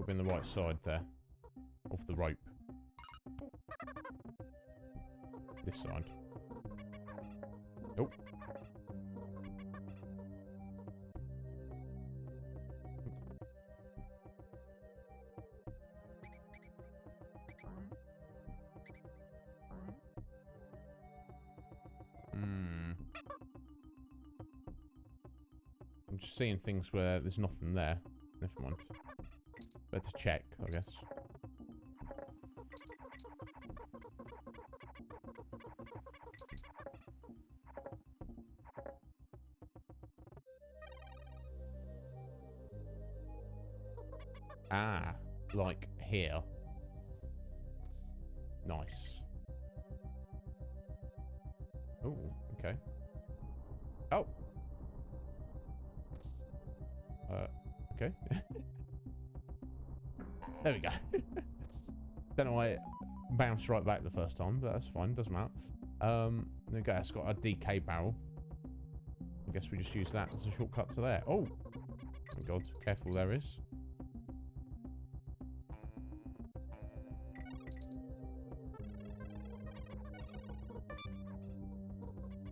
Should be on the right side there. Off the rope. This side. Oh. I'm just seeing things where there's nothing there. Never mind. Better check, I guess. Ah, like here. Nice. Oh, okay. Oh. Okay. There we go. Don't know why it bounced right back the first time, but that's fine. Doesn't matter. There we go. It's got a DK barrel. I guess we just use that as a shortcut to there. Oh, my God. Careful, there is.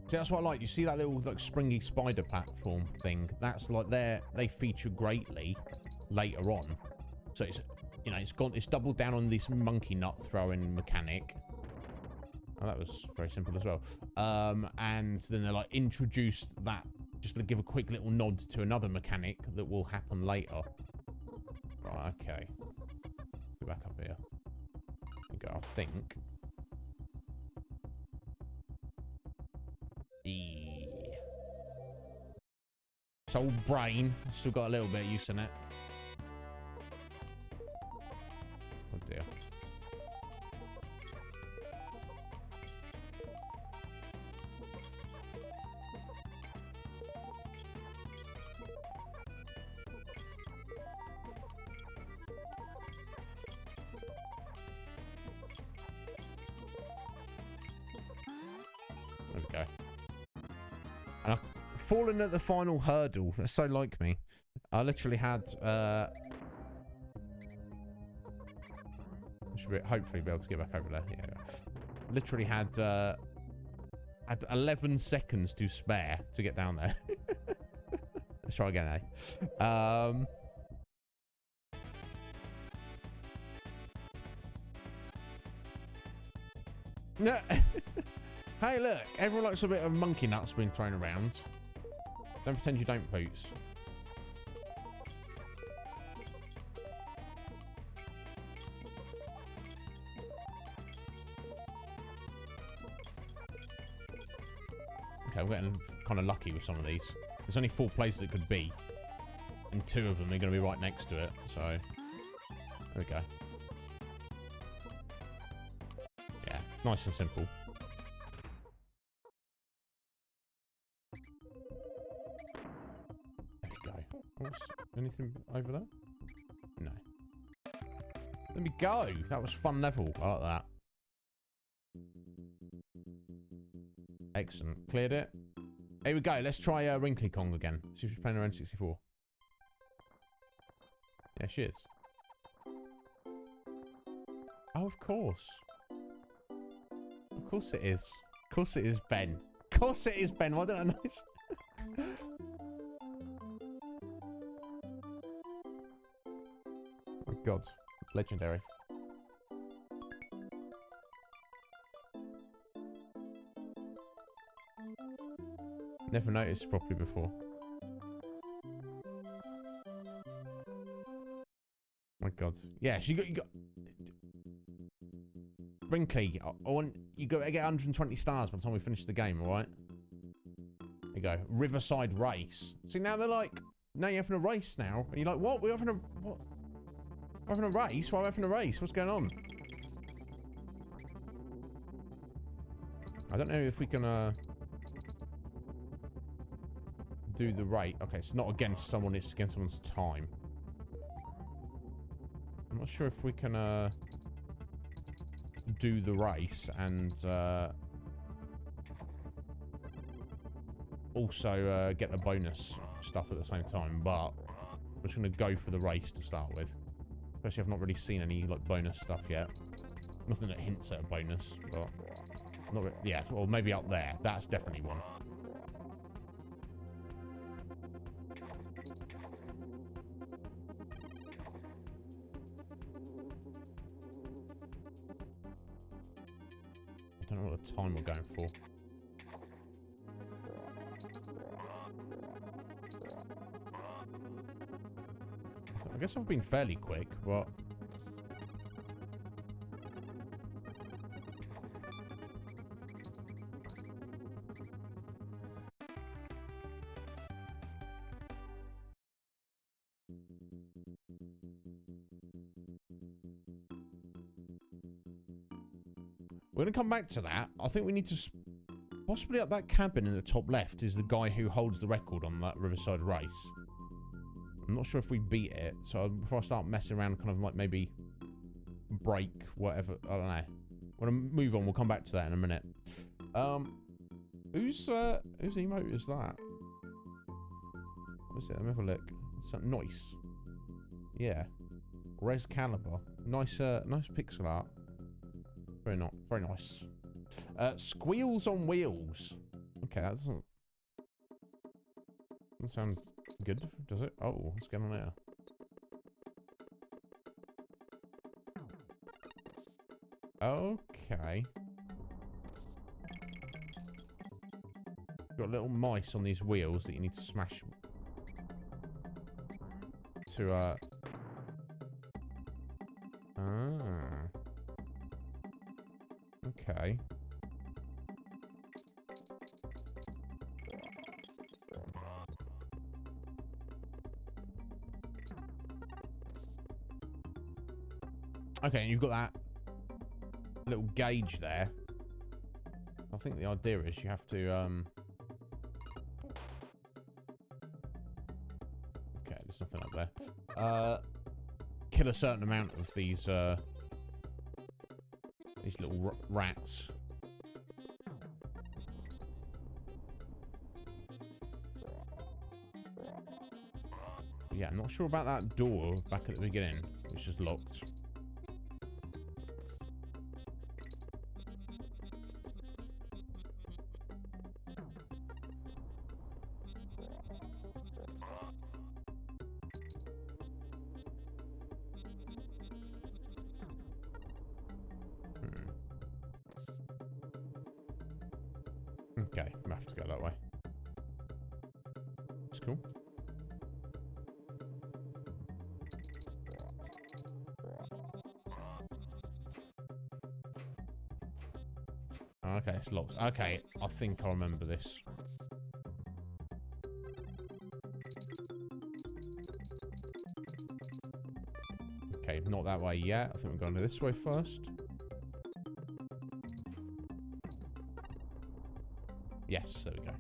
See, that's what I like. You see that little like springy spider platform thing? That's like they feature greatly later on. So it's, you know, it's doubled down on this monkey nut throwing mechanic. Oh, that was very simple as well. And then they like introduced that, just to give a quick little nod to another mechanic that will happen later. Right, okay. Go back up here. There you go, I think. Soul brain. Still got a little bit of use in it. Oh dear. There we go. And I've fallen at the final hurdle. That's so like me. I literally had should hopefully be able to get back over there. Yeah. Literally had 11 seconds to spare to get down there. Let's try again, eh? No. Hey, look. Everyone likes a bit of monkey nuts being thrown around. Don't pretend you don't, Poots. Okay, we're getting kind of lucky with some of these. There's only 4 places it could be. And 2 of them are going to be right next to it. So, there we go. Yeah, nice and simple. There we go. What's, anything over there? No. Let me go. That was fun level. I like that. Excellent. Cleared it. Here we go. Let's try Wrinkly Kong again. See if she's playing her N64. Yeah, she is. Oh, of course. Of course it is. Of course it is, Ben. Of course it is, Ben. Why don't I know this? Oh, God. Legendary. Never noticed properly before. My God. Yeah, you got Wrinkly, I want you got to get 120 stars by the time we finish the game, alright? There you go. Riverside Race. See, now they're like, now you're having a race now. And you're like, what? We're having a what? We're having a race? Why are we having a race? What's going on? I don't know if we can do the rate. Okay, it's not against someone, it's against someone's time. I'm not sure if we can do the race and also get the bonus stuff at the same time, but we're just going to go for the race to start with. Especially I've not really seen any, like, bonus stuff yet. Nothing that hints at a bonus, but... Not really, yeah, well, maybe up there. That's definitely one. I don't know what the time we're going for. I guess I've been fairly quick, but... We're going to come back to that. I think we need to... Possibly up that cabin in the top left is the guy who holds the record on that Riverside Race. I'm not sure if we beat it, so before I start messing around, kind of like maybe break, whatever, I don't know. When I move on, we'll come back to that in a minute. Whose emote is that? What's it? Let me have a look. It's nice. Yeah. Res Caliber. Nice, nice pixel art. Very nice. Squeals on wheels. Okay, that doesn't sound good, does it? Oh, what's going on there? Okay. Got little mice on these wheels that you need to smash to okay. Okay, and you've got that little gauge there. I think the idea is you have to okay, there's nothing up there. Kill a certain amount of these little rats. Yeah, I'm not sure about that door back at the beginning. It's just locked. Okay, I'm gonna have to go that way. That's cool. Okay, it's locked. Okay, I think I remember this. Okay, not that way yet. I think we're going this way first. Yes, there we go.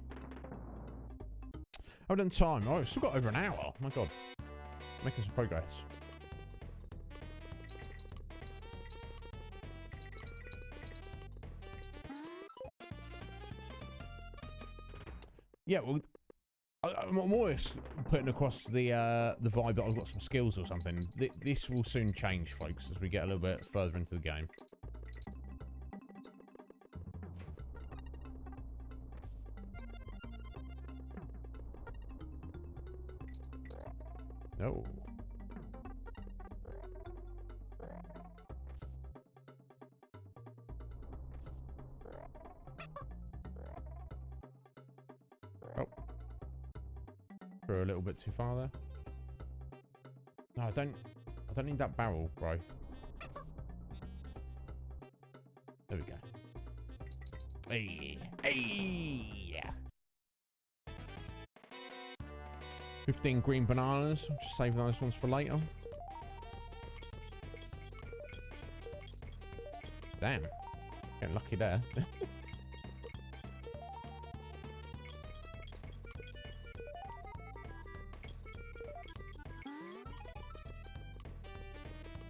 I've done time. Oh, we've still got over an hour. Oh my god. Making some progress. Yeah, well, I'm always putting across the vibe that I've got some skills or something. This will soon change, folks, as we get a little bit further into the game. Oh. Oh. Threw a little bit too far there. No, I don't need that barrel, bro. There we go. Hey. Hey. 15 green bananas. Just save those ones for later. Damn. Getting lucky there.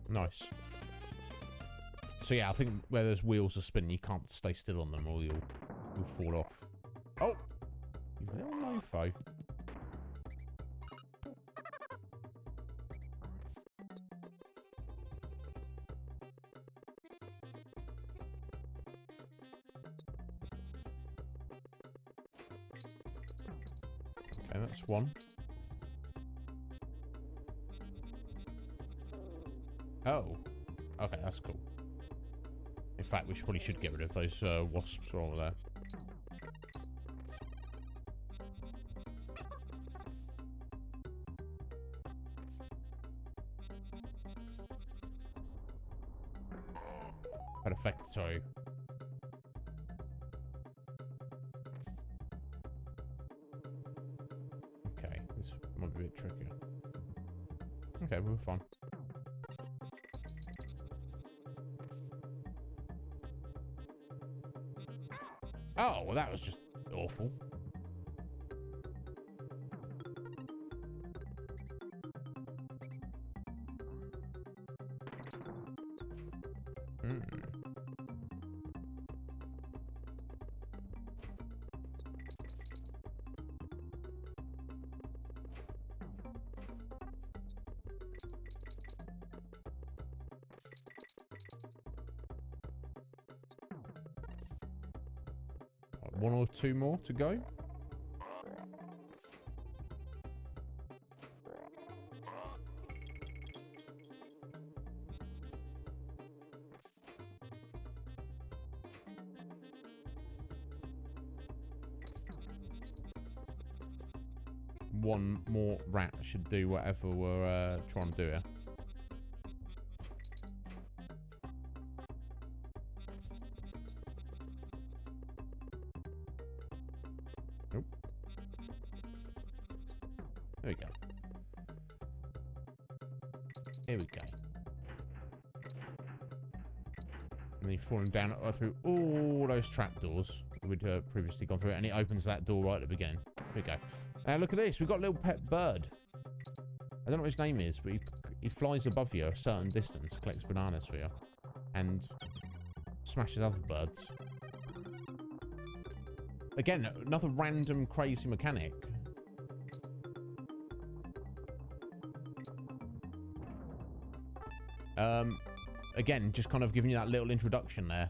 Nice. So yeah, I think where those wheels are spinning, you can't stay still on them or you'll fall off. Oh! You little mofo. Okay, that's one. Oh. Okay, that's cool. In fact, we probably should get rid of those wasps over there. Perfecto. Okay, this might be a bit trickier. Okay, we're fine. Oh, well, that was just awful. One or two more to go. One more rat should do whatever we're trying to do here. Nope. There we go. Here we go. And then you fall down through all those trapdoors we'd previously gone through, and it opens that door right at the beginning. Here we go. Now look at this. We've got a little pet bird. I don't know what his name is, but he flies above you a certain distance, collects bananas for you, and smashes other birds. Again, another random crazy mechanic. Again, just kind of giving you that little introduction there.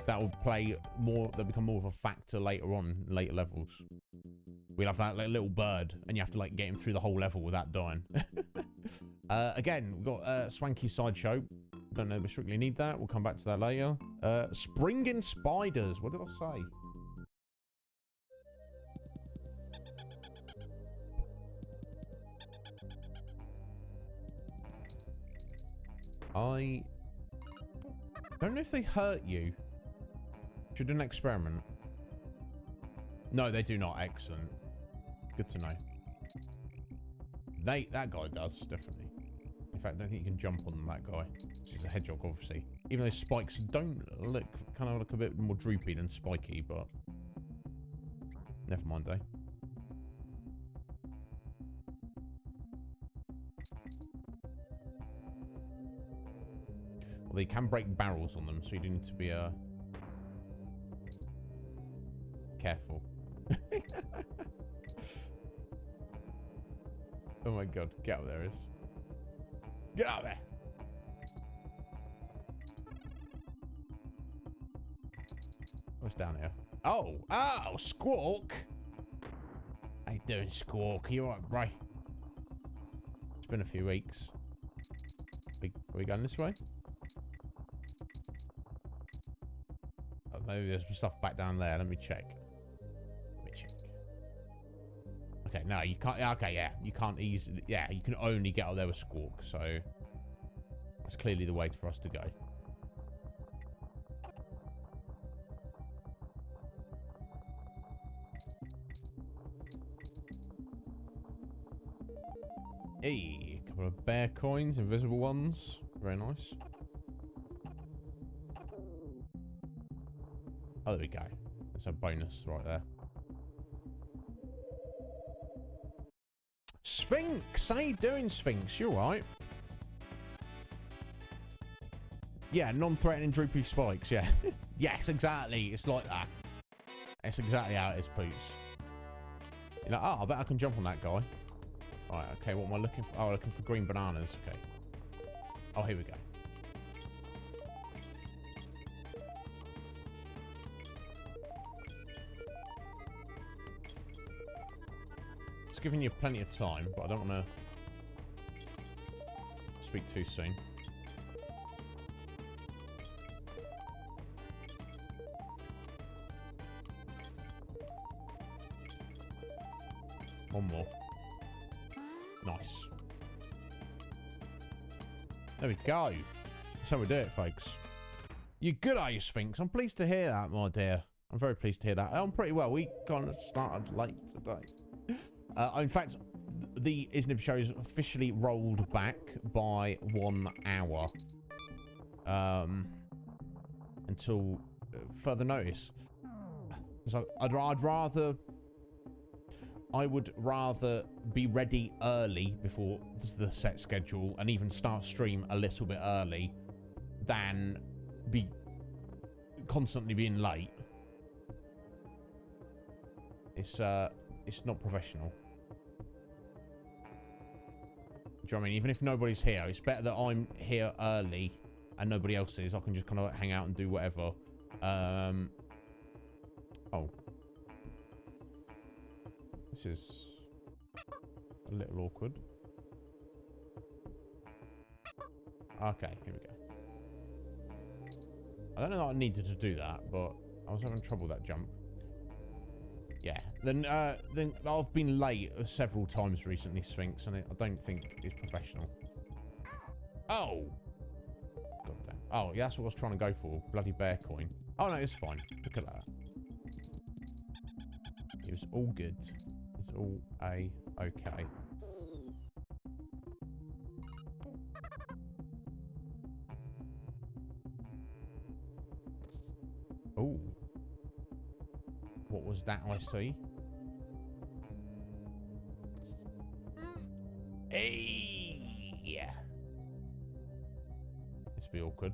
That will play more, that'll become more of a factor later on, later levels. We'll have that like, little bird, and you have to like get him through the whole level without dying. Again, we've got a swanky sideshow. Don't know if we strictly need that. We'll come back to that later. Springing spiders. What did I say? I don't know if they hurt you. Should do an experiment. No, they do not. Excellent. Good to know. That guy does, definitely. In fact, I don't think you can jump on that guy. This is a hedgehog, obviously. Even though spikes don't look, kind of look a bit more droopy than spiky, but never mind, eh? Well, they can break barrels on them, so you do need to be careful. Oh my god, get out there, Is. Get out there! What's down here? Oh! Oh! Squawk! How you doing, Squawk? Are you alright, bro? It's been a few weeks. Are we going this way? Oh, maybe there's some stuff back down there. Let me check. Okay, no, you can't. Okay, yeah, you can't easily. Yeah, you can only get out there with Squawk, so that's clearly the way for us to go. Hey, a couple of bear coins, invisible ones. Very nice. Oh, there we go. There's a bonus right there. Sphinx! How you doing, Sphinx? You alright? Yeah, non-threatening droopy spikes, yeah. Yes, exactly. It's like that. It's exactly how it is, Poots. You're like, oh, I bet I can jump on that guy. Alright, okay, what am I looking for? Oh, looking for green bananas. Okay. Oh, here we go. It's giving you plenty of time, but I don't want to speak too soon. One more. Nice. There we go. That's how we do it, folks. You're good, are you, Sphinx? I'm pleased to hear that, my dear. I'm very pleased to hear that. I'm pretty well. We kind of started late today. In fact, the Iznib Show is officially rolled back by 1 hour. Until further notice. So I would rather be ready early before the set schedule and even start stream a little bit early than be constantly being late. It's not professional. Do you know what I mean? Even if nobody's here, it's better that I'm here early and nobody else is. I can just kind of hang out and do whatever. Oh. This is a little awkward. Okay, here we go. I don't know that I needed to do that, but I was having trouble with that jump. Yeah. Then I've been late several times recently, Sphinx, and I don't think it's professional. Oh! God damn. Oh, yeah, that's what I was trying to go for. Bloody bear coin. Oh, no, it's fine. Look at that. It was all good. It's all A-okay. Oh. What was that I see? Hey! Yeah. This will be awkward.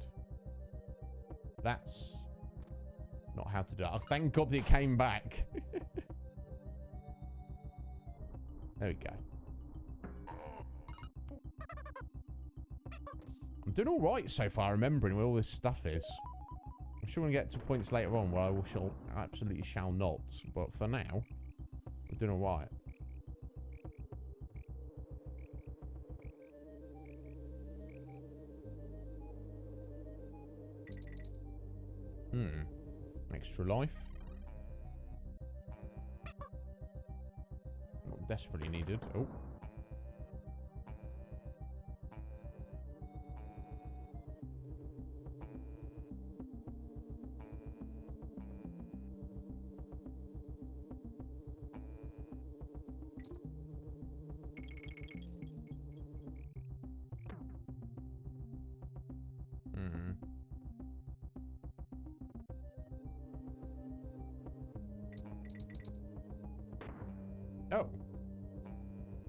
That's not how to do it. Oh, thank God that it came back. There we go. I'm doing all right so far, remembering where all this stuff is. I'm sure we'll get to points later on where I absolutely shall not. But for now, we're doing all right. Extra life. Not desperately needed. Oh. Oh.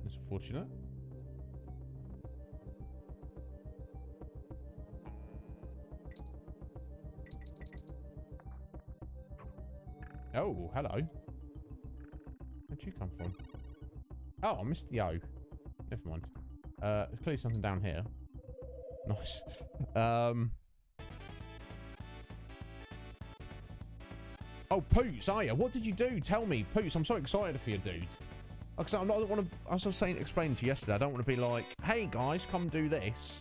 That's unfortunate. Oh, hello. Where'd you come from? Oh, I missed the O. Never mind. There's clearly something down here. Nice. Oh, Poots, are you? What did you do? Tell me, Poots. I'm so excited for you, dude. Like I said, I don't want to. As I was saying, explaining to you yesterday, I don't want to be like, "Hey guys, come do this,"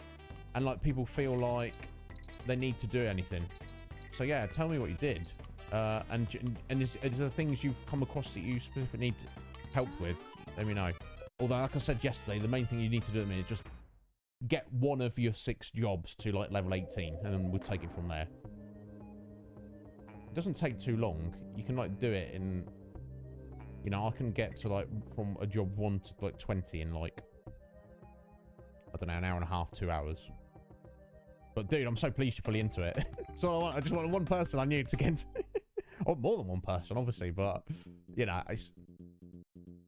and like people feel like they need to do anything. So yeah, tell me what you did, and is there things you've come across that you specifically need help with? Let me know. Although, like I said yesterday, the main thing you need to do at the minute is just get one of your 6 jobs to like level 18, and then we'll take it from there. It doesn't take too long. You can like do it in. You know, I can get to, like, from a job 1 to, like, 20 in, like, I don't know, an hour and a half, 2 hours. But, dude, I'm so pleased you're fully into it. So I just want one person I knew to get into. Or more than one person, obviously, but, you know,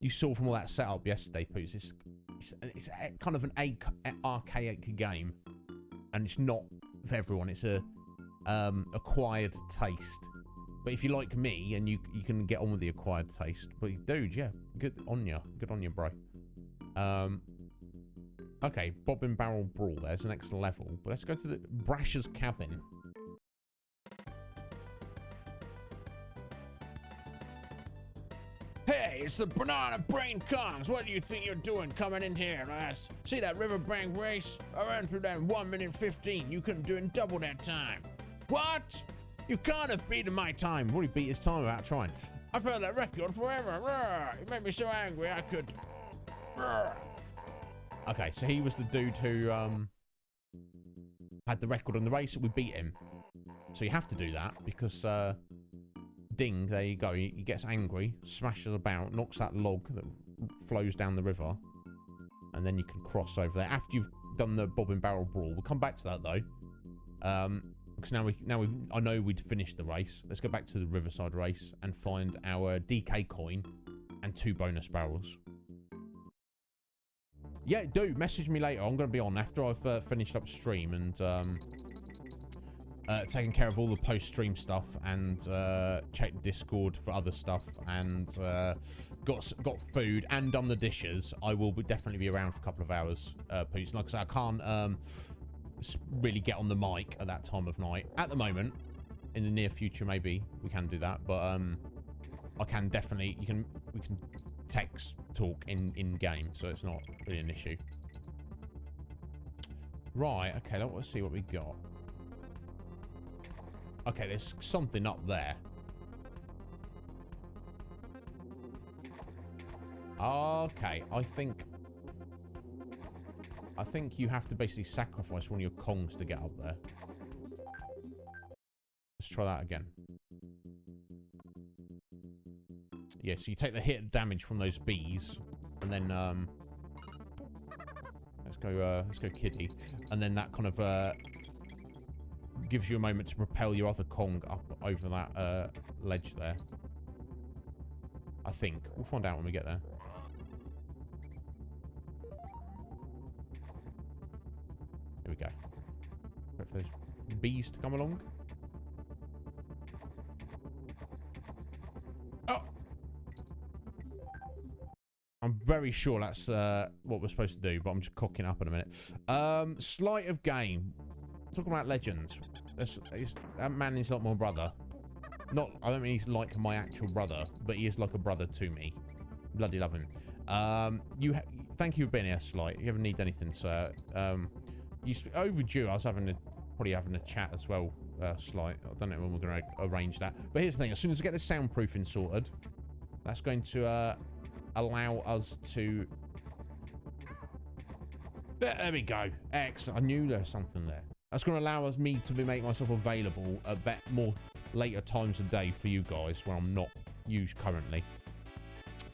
you saw from all that setup yesterday, Poots, it's kind of an archaic game. And it's not for everyone. It's a acquired taste. But if you like me, and you can get on with the acquired taste. But dude, yeah, good on you. Good on you, bro. Okay, Bob and Barrel Brawl. There's the next level. But let's go to the Brasher's cabin. Hey, it's the banana brain Kongs. What do you think you're doing coming in here, lass? See that Riverside Race? I ran through that in 1 minute 15. You couldn't do it in double that time. What? You can't have beaten my time. What, he beat his time without trying? I've held that record forever. Roar. It made me so angry I could... Roar. Okay, so he was the dude who had the record on the race. We beat him. So you have to do that because... Ding, there you go. He gets angry, smashes about, knocks that log that flows down the river, and then you can cross over there after you've done the bob and barrel brawl. We'll come back to that though, because I know we'd finished the race. Let's go back to the Riverside Race and find our DK coin and 2 bonus barrels. Yeah, do message me later. I'm going to be on after I've finished up stream and taking care of all the post-stream stuff and checked Discord for other stuff and got food and done the dishes. I will definitely be around for a couple of hours, Poots. Like I said, I can't really get on the mic at that time of night. At the moment, in the near future, maybe we can do that, but I can definitely, we can text talk in game, so it's not really an issue. Right, okay, let's see what we got. Okay, there's something up there. Okay, I think you have to basically sacrifice one of your Kongs to get up there. Let's try that again. Yeah, so you take the hit damage from those bees, and then let's go Kitty, and then that kind of gives you a moment to propel your other Kong up over that ledge there. I think. We'll find out when we get there. Here we go. Wait for those bees to come along. Oh! I'm very sure that's what we're supposed to do, but I'm just cocking up in a minute. Sleight of game. Talking about legends. That man is like my brother. I don't mean he's like my actual brother, but he is like a brother to me. Bloody love him. Thank you for being here, Slight. If you ever need anything, sir. Overdue. I was probably having a chat as well, Slight. I don't know when we're going to arrange that. But here's the thing. As soon as we get the soundproofing sorted, that's going to allow us to... There we go. Excellent. I knew there was something there. That's going to allow me to make myself available a bit more later times of day for you guys when I'm not used currently.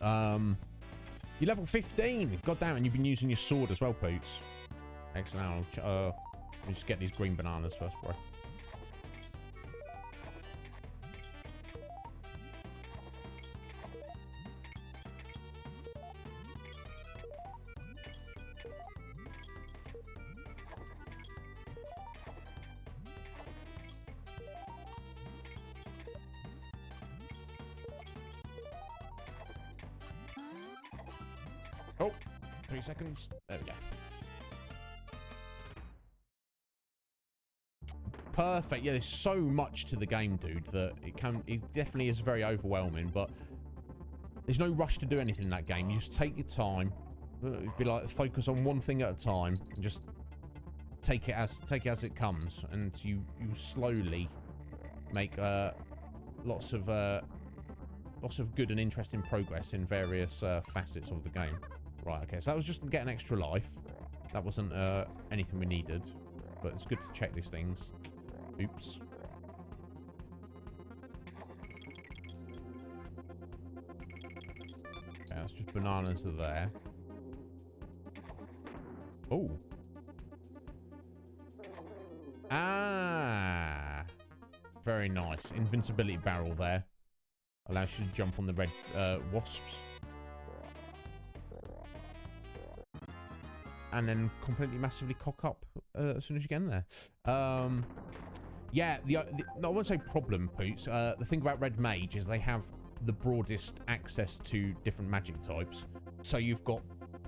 You're level 15. God damn it, you've been using your sword as well, Poots. Excellent. Let me just get these green bananas first, bro. Oh, 3 seconds. There we go. Perfect. Yeah, there's so much to the game, dude, that it definitely is very overwhelming, but there's no rush to do anything in that game. You just take your time. It'd be like focus on one thing at a time and just take it as it comes, and you slowly make lots of good and interesting progress in various facets of the game. Right, okay, so that was just to get an extra life. That wasn't anything we needed, but it's good to check these things. Oops. Okay, that's just bananas are there. Oh. Ah. Very nice. Invincibility barrel there. Allows you to jump on the red wasps. And then completely massively cock up as soon as you get in there. Yeah, no, I won't say problem, Poots. The thing about Red Mage is they have the broadest access to different magic types. So you've got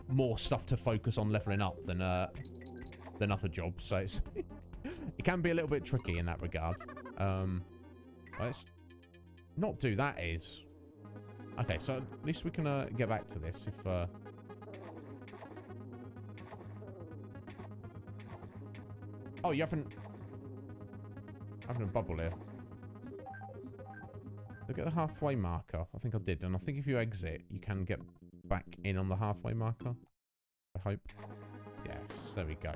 more stuff to focus on leveling up than other jobs. So it's it can be a little bit tricky in that regard. Let's not do that, is. Okay, so at least we can get back to this if... Oh, you haven't... Having a bubble here. Look at the halfway marker. I think I did. And I think if you exit, you can get back in on the halfway marker. I hope. Yes, there we go.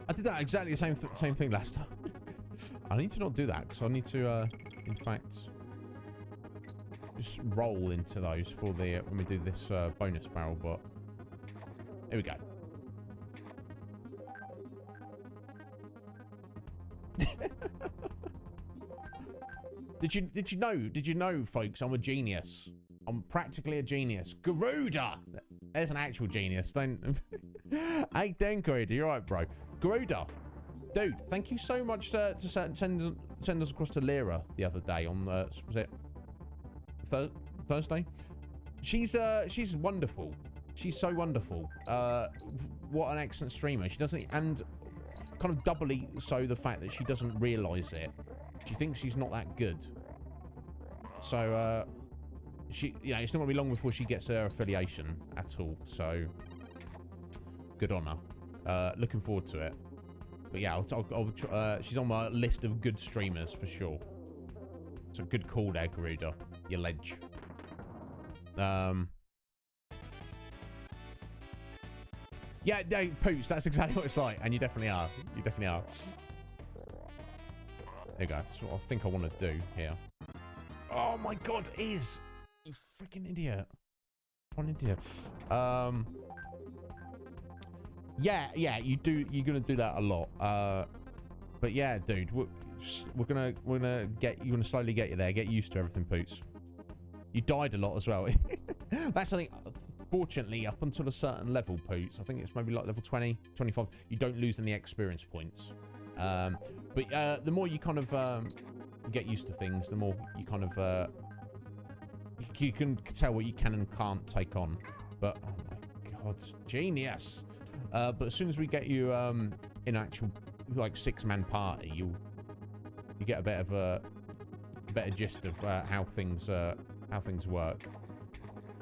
I did that exactly the same thing last time. I need to not do that because I need to, in fact, just roll into those for the when we do this bonus barrel. But here we go. Did you know, folks? I'm a genius. I'm practically a genius. Garuda. There's an actual genius. Don't. Hey, Dan Garuda, you're right, bro. Garuda, dude, thank you so much to send us across to Lyra the other day on was it Thursday? She's wonderful. She's so wonderful. What an excellent streamer. She doesn't, and kind of doubly so the fact that she doesn't realise it. She thinks she's not that good. So she, you know, it's not gonna be long before she gets her affiliation at all. So good on her. Looking forward to it. But yeah, she's on my list of good streamers for sure. So good call there, Garuda. You ledge. Yeah, no, Poots, that's exactly what it's like. And you definitely are. You definitely are. There you go. That's what I think I want to do here. Oh my god, Iz! You freaking idiot. One idiot. Yeah, you're gonna do that a lot. But yeah, dude, we're gonna slowly get you there. Get used to everything, Poots. You died a lot as well. That's the thing. Fortunately, up until a certain level, Poots, I think it's maybe like level 20, 25, you don't lose any experience points. But the more you kind of get used to things, the more you kind of you can tell what you can and can't take on. But oh my god, genius! But as soon as we get you in actual like 6-man party, you get a bit of a better gist of how things work.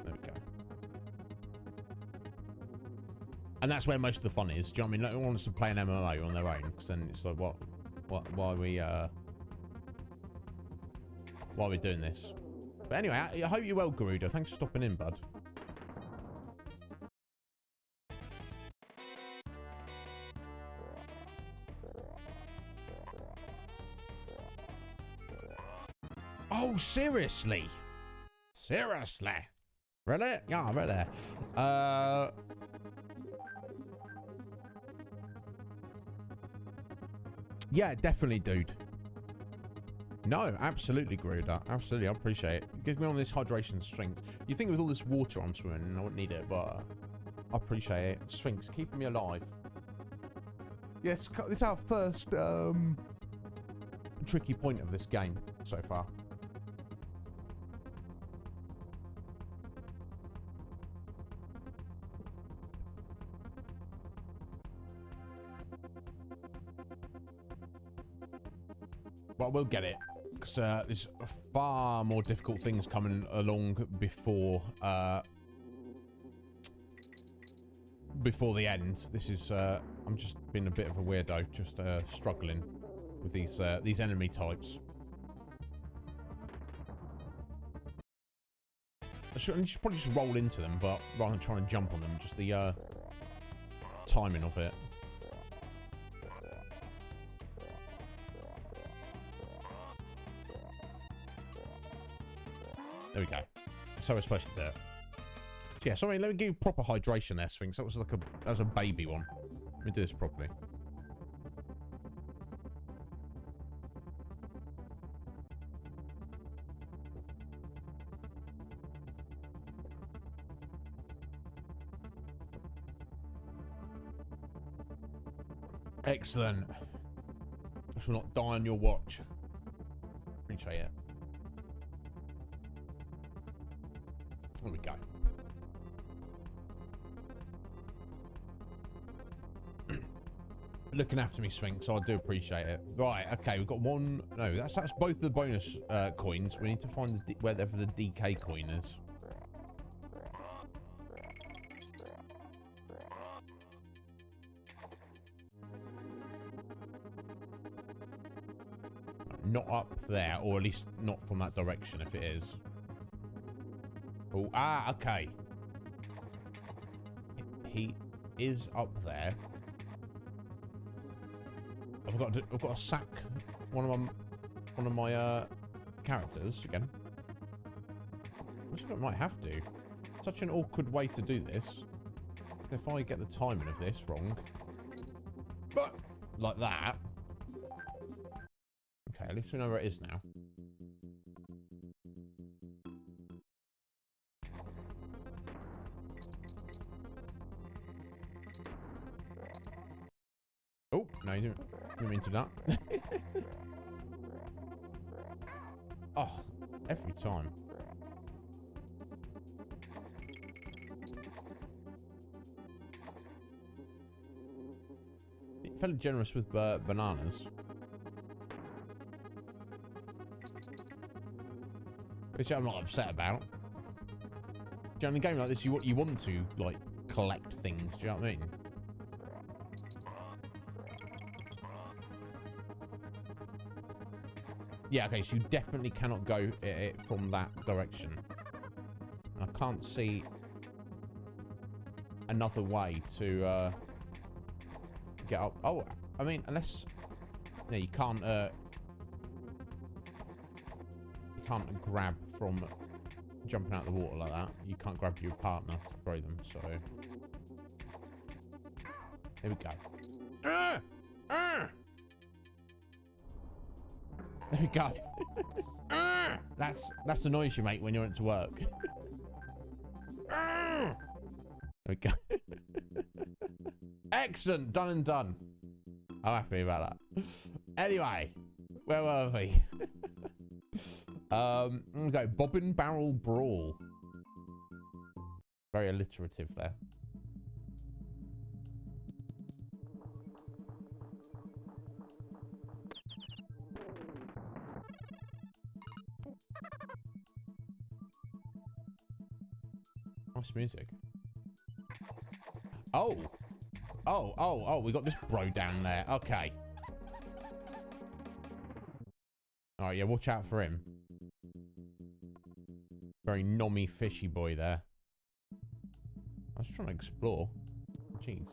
There we go. And that's where most of the fun is. Do you know what I mean? No one wants to play an MMO on their own, because then it's like, why are we doing this? But anyway, I hope you're well, Garuda. Thanks for stopping in, bud. Oh, seriously? Seriously? Really? Yeah, really. Yeah, definitely, dude. No, absolutely, Garuda. Absolutely, I appreciate it. Gives me all this hydration strength. You think with all this water I'm swimming, I wouldn't need it, but I appreciate it. Sphinx, keeping me alive. Yes, this is our first tricky point of this game so far. But we'll get it, because there's far more difficult things coming along before the end. This is I'm just being a bit of a weirdo, just struggling with these enemy types. I should probably just roll into them, but rather than trying to jump on them, just the timing of it. There we go. So we're supposed to do it. So yeah, sorry, let me give you proper hydration there, Sphinx. That was like a baby one. Let me do this properly. Excellent. I shall not die on your watch. Appreciate it. There we go. looking after me, Swink, so I do appreciate it. Right, okay, we've got one. No, that's both the bonus coins. We need to find wherever the DK coin is. Not up there, or at least not from that direction if it is. Oh, okay. He is up there. I've got to sack one of my characters again. I think I might have to. Such an awkward way to do this. If I get the timing of this wrong, but like that. Okay, at least we know where it is now. Oh, no, you didn't mean to that. Oh, every time. Fairly generous with bananas. Which I'm not upset about. Do you know, in a game like this, you want to, like, collect things, do you know what I mean? Yeah, okay, so you definitely cannot go it from that direction. I can't see another way to get up. Oh, I mean, unless... No, you can't grab from jumping out of the water like that. You can't grab your partner to throw them, so... Here we go. There we go. That's the noise you make when you're into work. There we go. Excellent. Done and done. I'm happy about that. Anyway, where were we? Okay, Bobbin Barrel Brawl. Very alliterative there. Nice music. Oh, we got this bro down there. Okay. Alright, yeah, watch out for him. Very nommy fishy boy there. I was trying to explore. Jeez.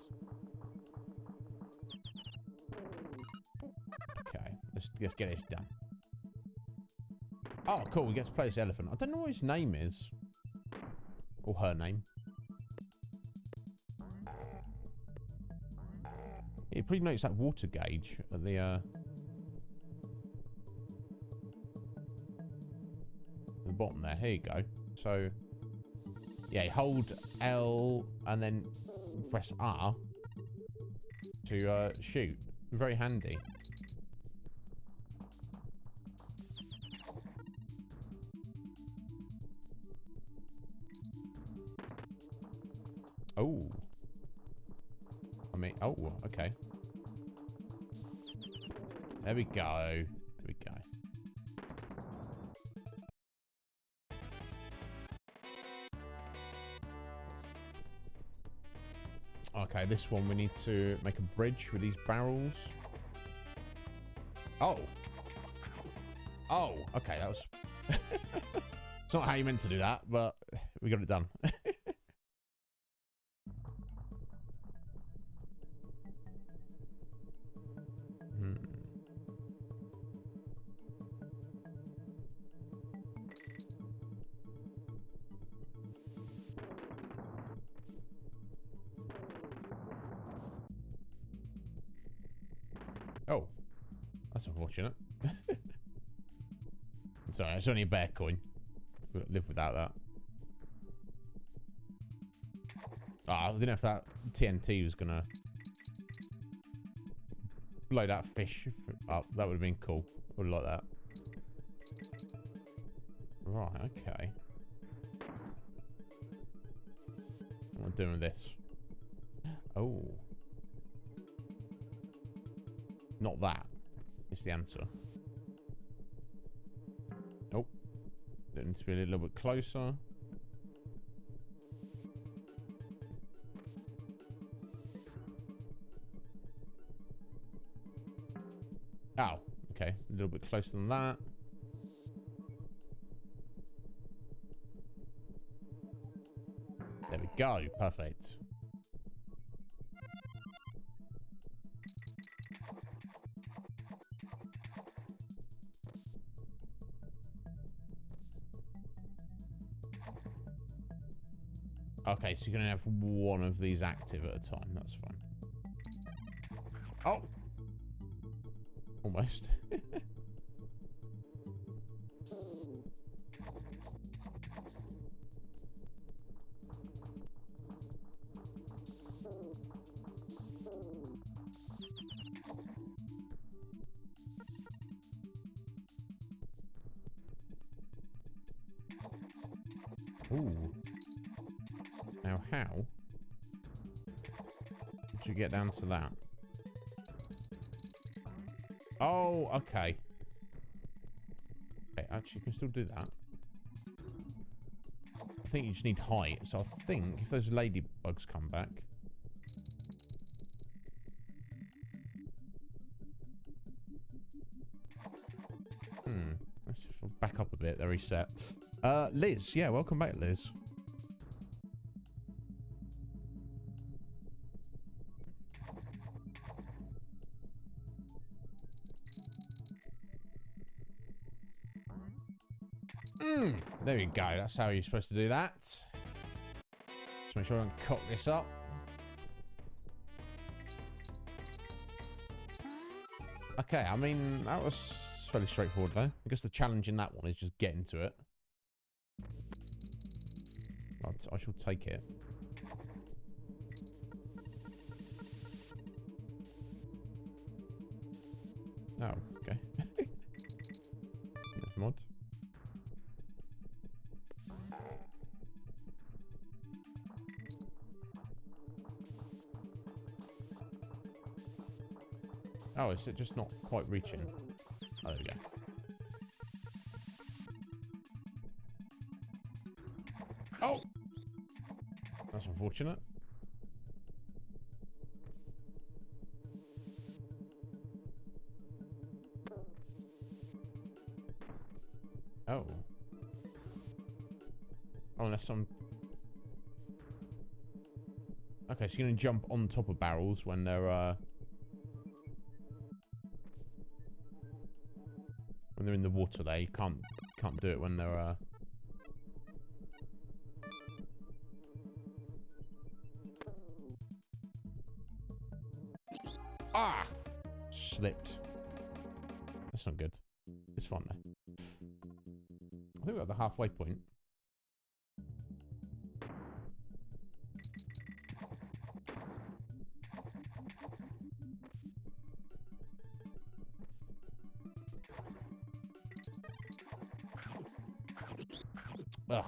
Okay, let's get this done. Oh, cool, we get to play this elephant. I don't know what his name is. Or her name. You probably notice that water gauge at the bottom there. Here you go. So, yeah, hold L and then press R to shoot. Very handy. Oh. I mean, oh, okay. There we go. There we go. Okay, this one we need to make a bridge with these barrels. Oh. Oh, okay, that was... It's not how you meant to do that, but we got it done. Oh, that's unfortunate. Sorry, it's only a bear coin. We'll live without that. Oh, I didn't know if that TNT was gonna blow that fish up. That would have been cool. Would have liked that. Right, okay. What am I doing with this? Oh. Not that. It's the answer. Oh. It needs to be a little bit closer. Oh, okay. A little bit closer than that. There we go. Perfect. Okay, so you're going to have one of these active at a time. That's fine. Oh! Almost. Ooh. Now how did you get down to that? Oh, okay. Okay, actually, you can still do that. I think you just need height. So I think if those ladybugs come back. Let's back up a bit. There, reset. Liz. Yeah, welcome back, Liz. There we go. That's how you're supposed to do that. Just make sure I don't cock this up. Okay, I mean, that was fairly straightforward, though. I guess the challenge in that one is just getting to it. I shall take it. Oh, okay. Never mind. Oh, is it just not quite reaching? Oh, there we go. Oh! That's unfortunate. Oh. Oh, unless I'm... Okay, so you're going to jump on top of barrels when they're, when they're in the water there. You can't do it when they're, Ah! Slipped. That's not good. It's fun, though. I think we're at the halfway point. Ugh.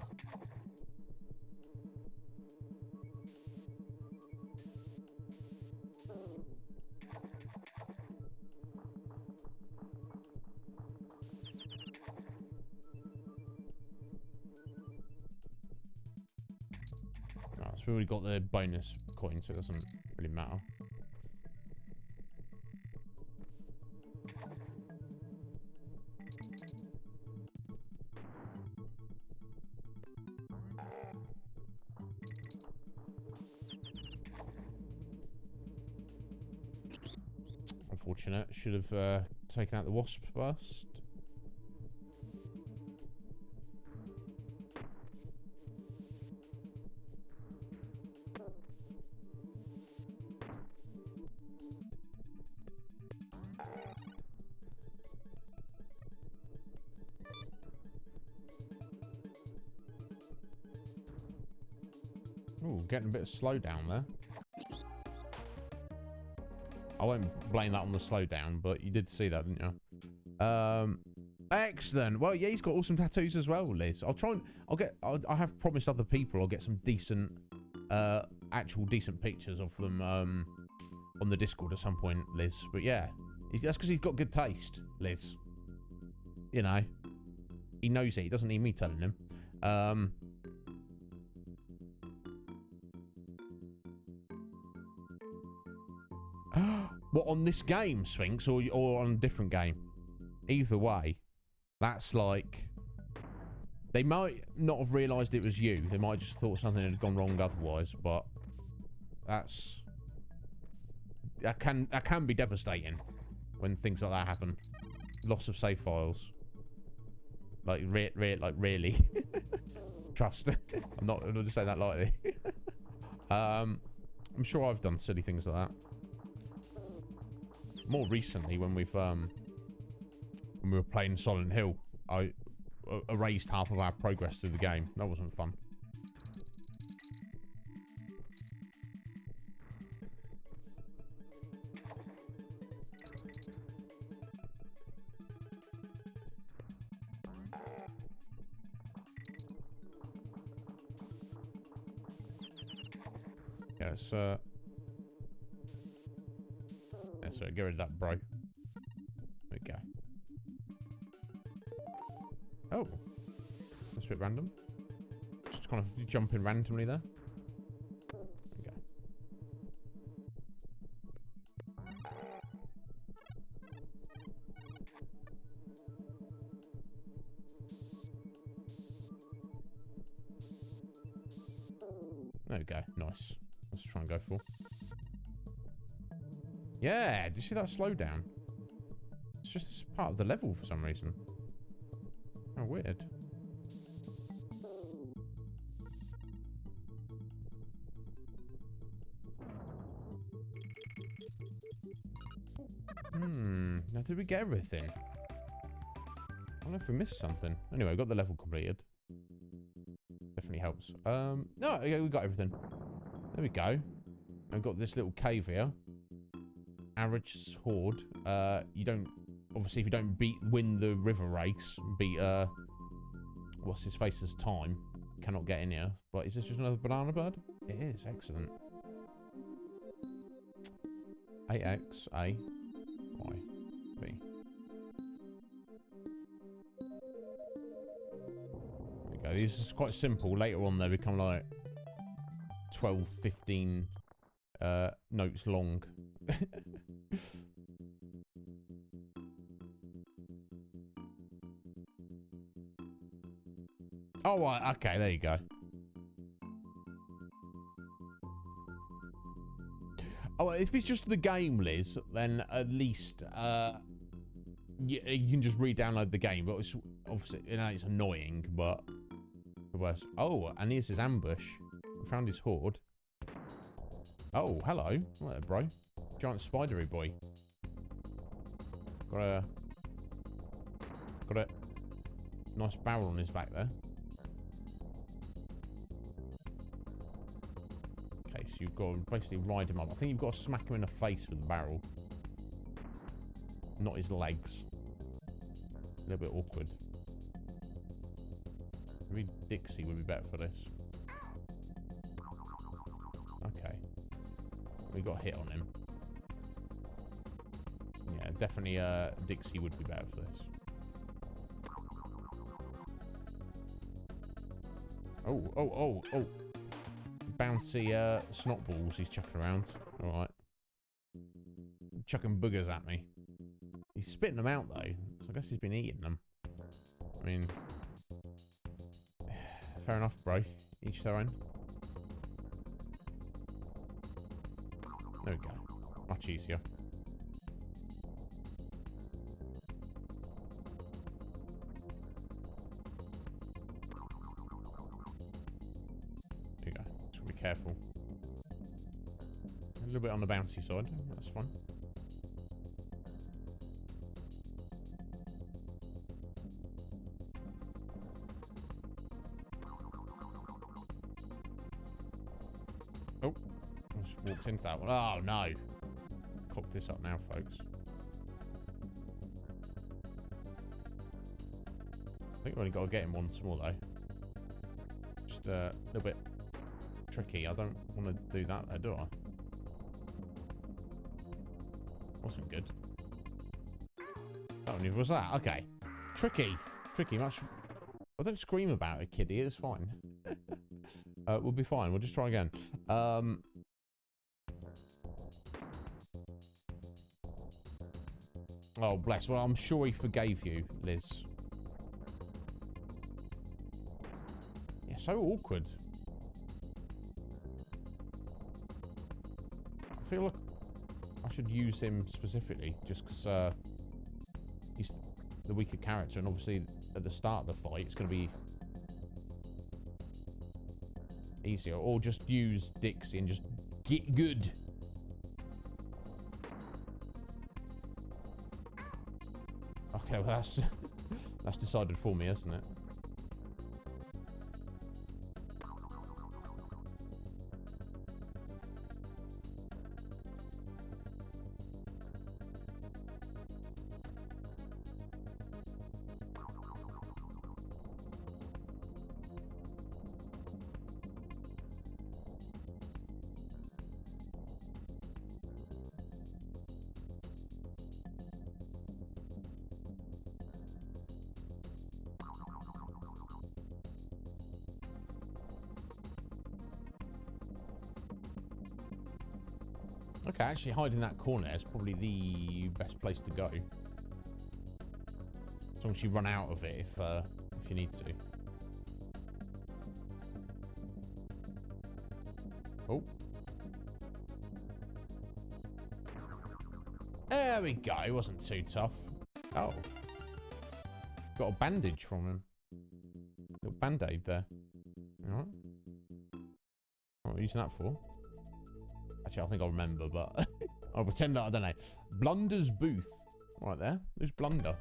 Oh, so we already got the bonus coin, so it doesn't really matter. Unfortunate. Should have taken out the wasp first. Ooh, getting a bit of slowdown there. I won't blame that on the slowdown, but you did see that, didn't you? Excellent. Well, yeah, he's got awesome tattoos as well, Liz. I have promised other people I'll get some decent, actual decent pictures of them on the Discord at some point, Liz. But yeah, That's because he's got good taste, Liz. You know. He knows it. He doesn't need me telling him. What, on this game, Sphinx, or on a different game? Either way, that's like... They might not have realised it was you. They might have just thought something had gone wrong otherwise, but... That's... That can be devastating when things like that happen. Loss of save files. Like, really. Trust. I'm not just saying that lightly. I'm sure I've done silly things like that. More recently, when we were playing Silent Hill, I erased half of our progress through the game. That wasn't fun. Yeah, let's get rid of that, bro. There we go. Oh, that's a bit random. Just kind of jumping randomly there. There we go. There we go. Nice. Let's try and go for. Yeah, did you see that slowdown? It's just part of the level for some reason. Oh, weird. Now did we get everything? I don't know if we missed something. Anyway, we got the level completed. Definitely helps. No, yeah, we got everything. There we go. I've got this little cave here. Average horde. You don't, obviously, if you don't win the river race, beat what's his face's time, cannot get in here. But is this just another banana bird? It is. Excellent. AX A Y B. There we go. These is quite simple. Later on, they become like 12, 15 notes long. Oh, right. Okay, there you go. Oh, if it's just the game, Liz, then at least you can just re-download the game. But it's obviously, you know, it's annoying, but the worst. Oh, and here's his ambush. We found his horde. Oh, hello. What there, bro? Giant spidery boy. Got a nice barrel on his back there. Okay, so you've got to basically ride him up. I think you've got to smack him in the face with the barrel. Not his legs. A little bit awkward. Maybe Dixie would be better for this. Okay. We got a hit on him. Yeah, definitely Dixie would be better for this. Oh. Bouncy snot balls he's chucking around. Alright. Chucking boogers at me. He's spitting them out though, so I guess he's been eating them. I mean, fair enough, bro. Each their own. There we go. Much easier. There you go. Just be careful. A little bit on the bouncy side. That's fine. Oh. I just walked into that one. Oh, no. Cock this up now, folks. I think we've only got to get him once more, though. Just a little bit tricky. I don't want to do that, though, do I? Wasn't good. Oh, neither was that. Okay. Tricky. Tricky. Much. I don't scream about it, kiddie. It's fine. We'll be fine. We'll just try again. Oh, bless. Well, I'm sure he forgave you, Liz. Yeah, so awkward. I feel like I should use him specifically just because he's the weaker character, and obviously at the start of the fight it's going to be easier. Or just use Dixie and just get good. Okay, well that's decided for me, isn't it? Okay, actually hiding that corner is probably the best place to go. As long as you run out of it if you need to. Oh. There we go. It wasn't too tough. Oh. Got a bandage from him. Little band-aid there. Alright. What are we using that for? Actually, I think I'll remember, but I'll pretend that I don't know. Blunder's booth. Right there. Who's Blunder?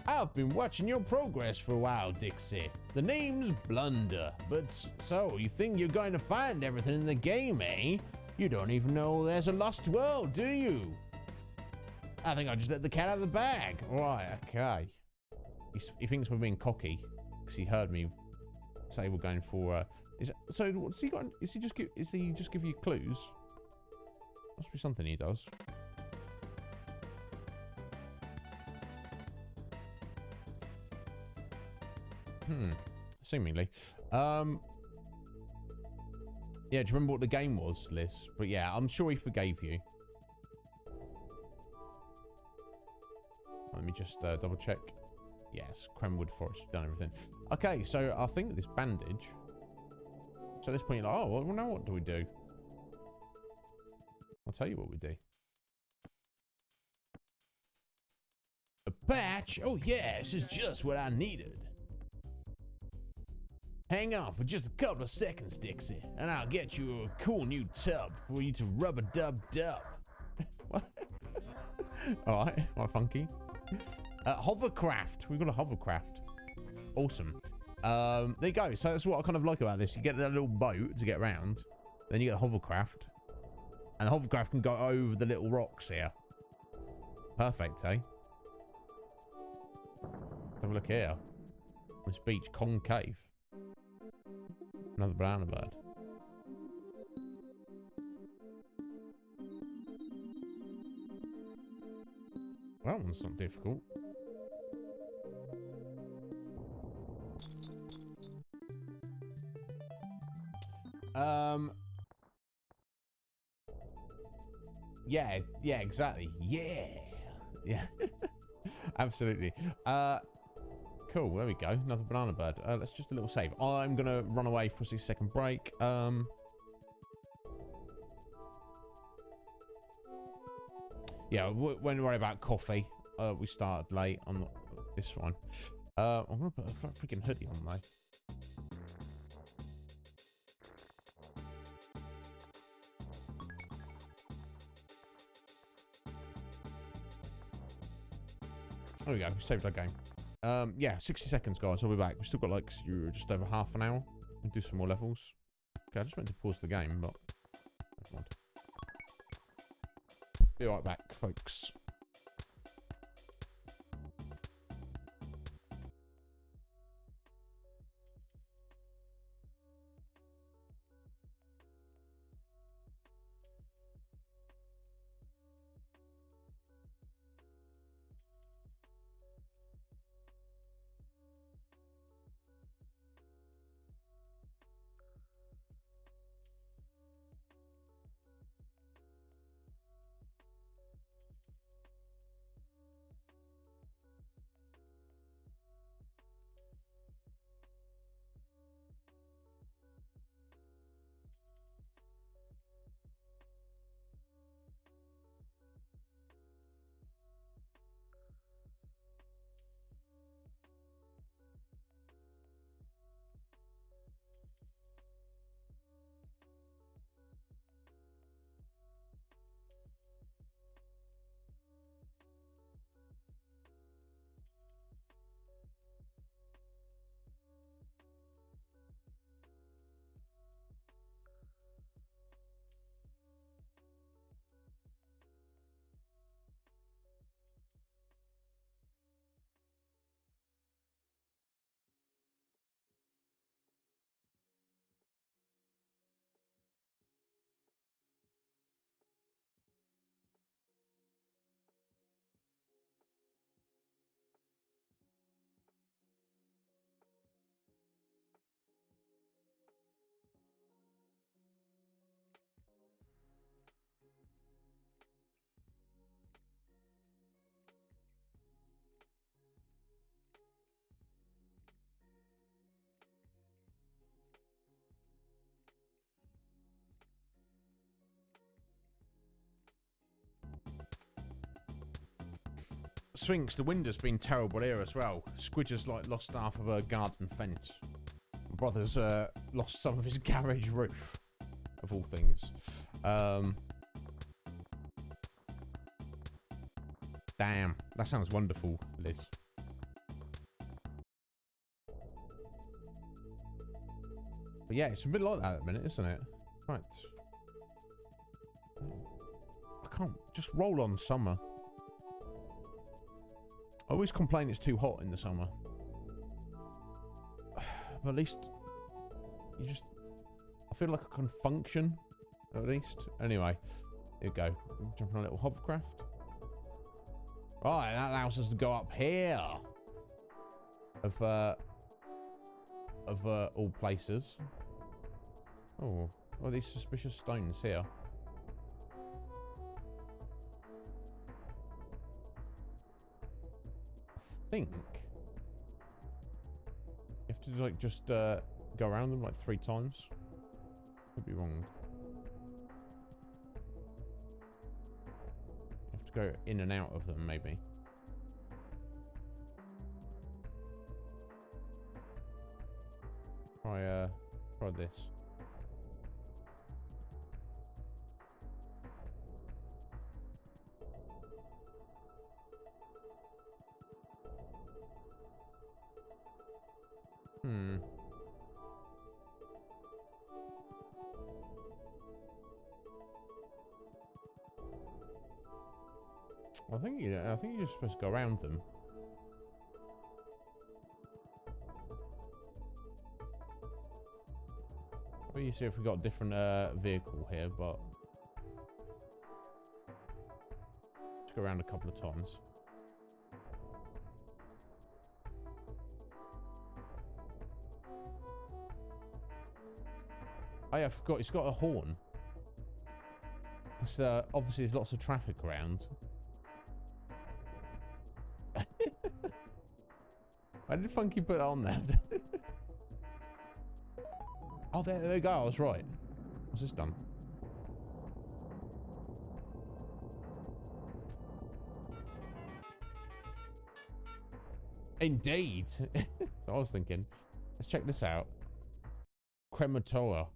I've been watching your progress for a while, Dixie. The name's Blunder, but so you think you're going to find everything in the game, eh? You don't even know there's a lost world, do you? I think I just let the cat out of the bag. Right, okay. He thinks we're being cocky because he heard me say we're going for. So what's he got? Is he just give you clues? Must be something he does. Seemingly. Yeah, do you remember what the game was, Liz? But yeah, I'm sure he forgave you. Let me just double check. Yes, Cremwood Forest, done everything. Okay, so I think this bandage. So at this point, you're like, oh, well, now what do we do? I'll tell you what we do. A patch? Oh, yeah, this is just what I needed. Hang on for just a couple of seconds, Dixie, and I'll get you a cool new tub for you to rub-a-dub-dub. What? All right, funky. Hovercraft. We've got a hovercraft. Awesome. There you go. So that's what I kind of like about this. You get that little boat to get around, then you get a hovercraft, and the hovercraft can go over the little rocks here. Perfect, eh? Have a look here. This beach, concave. Another banana bird. Well, that one's not difficult. Yeah, exactly. Yeah. Absolutely. Cool, there we go. Another banana bird. Let's just a little save. I'm gonna run away for a 6-second break. Yeah, we won't worry about coffee. We started late on this one. I'm gonna put a freaking hoodie on though. There we go. We saved our game. Yeah, 60 seconds, guys. I'll be back. We've still got like just over half an hour. We'll do some more levels. Okay, I just meant to pause the game, but never mind. Be right back, folks. Sphinx, the wind has been terrible here as well. Squidger's like lost half of her garden fence. My brother's lost some of his garage roof, of all things. Damn, that sounds wonderful, Liz. But yeah, it's a bit like that at the minute, isn't it? Right. I can't just roll on summer. I always complain it's too hot in the summer. But at least you just... I feel like I can function, at least. Anyway, here we go. Jump on a little hovercraft. Right, that allows us to go up here. Of all places. Oh, what are these suspicious stones here? I think you have to like just go around them like 3 times. Could be wrong. You have to go in and out of them, maybe. Try this. I think you're just supposed to go around them. Well, you see if we got a different vehicle here, but let's go around a couple of times. Oh yeah, I forgot it's got a horn. Because obviously there's lots of traffic around. Why did Funky put it on there? Oh, there we go. I was right. What's this done? Indeed. That's what I was thinking. Let's check this out. Crematoria.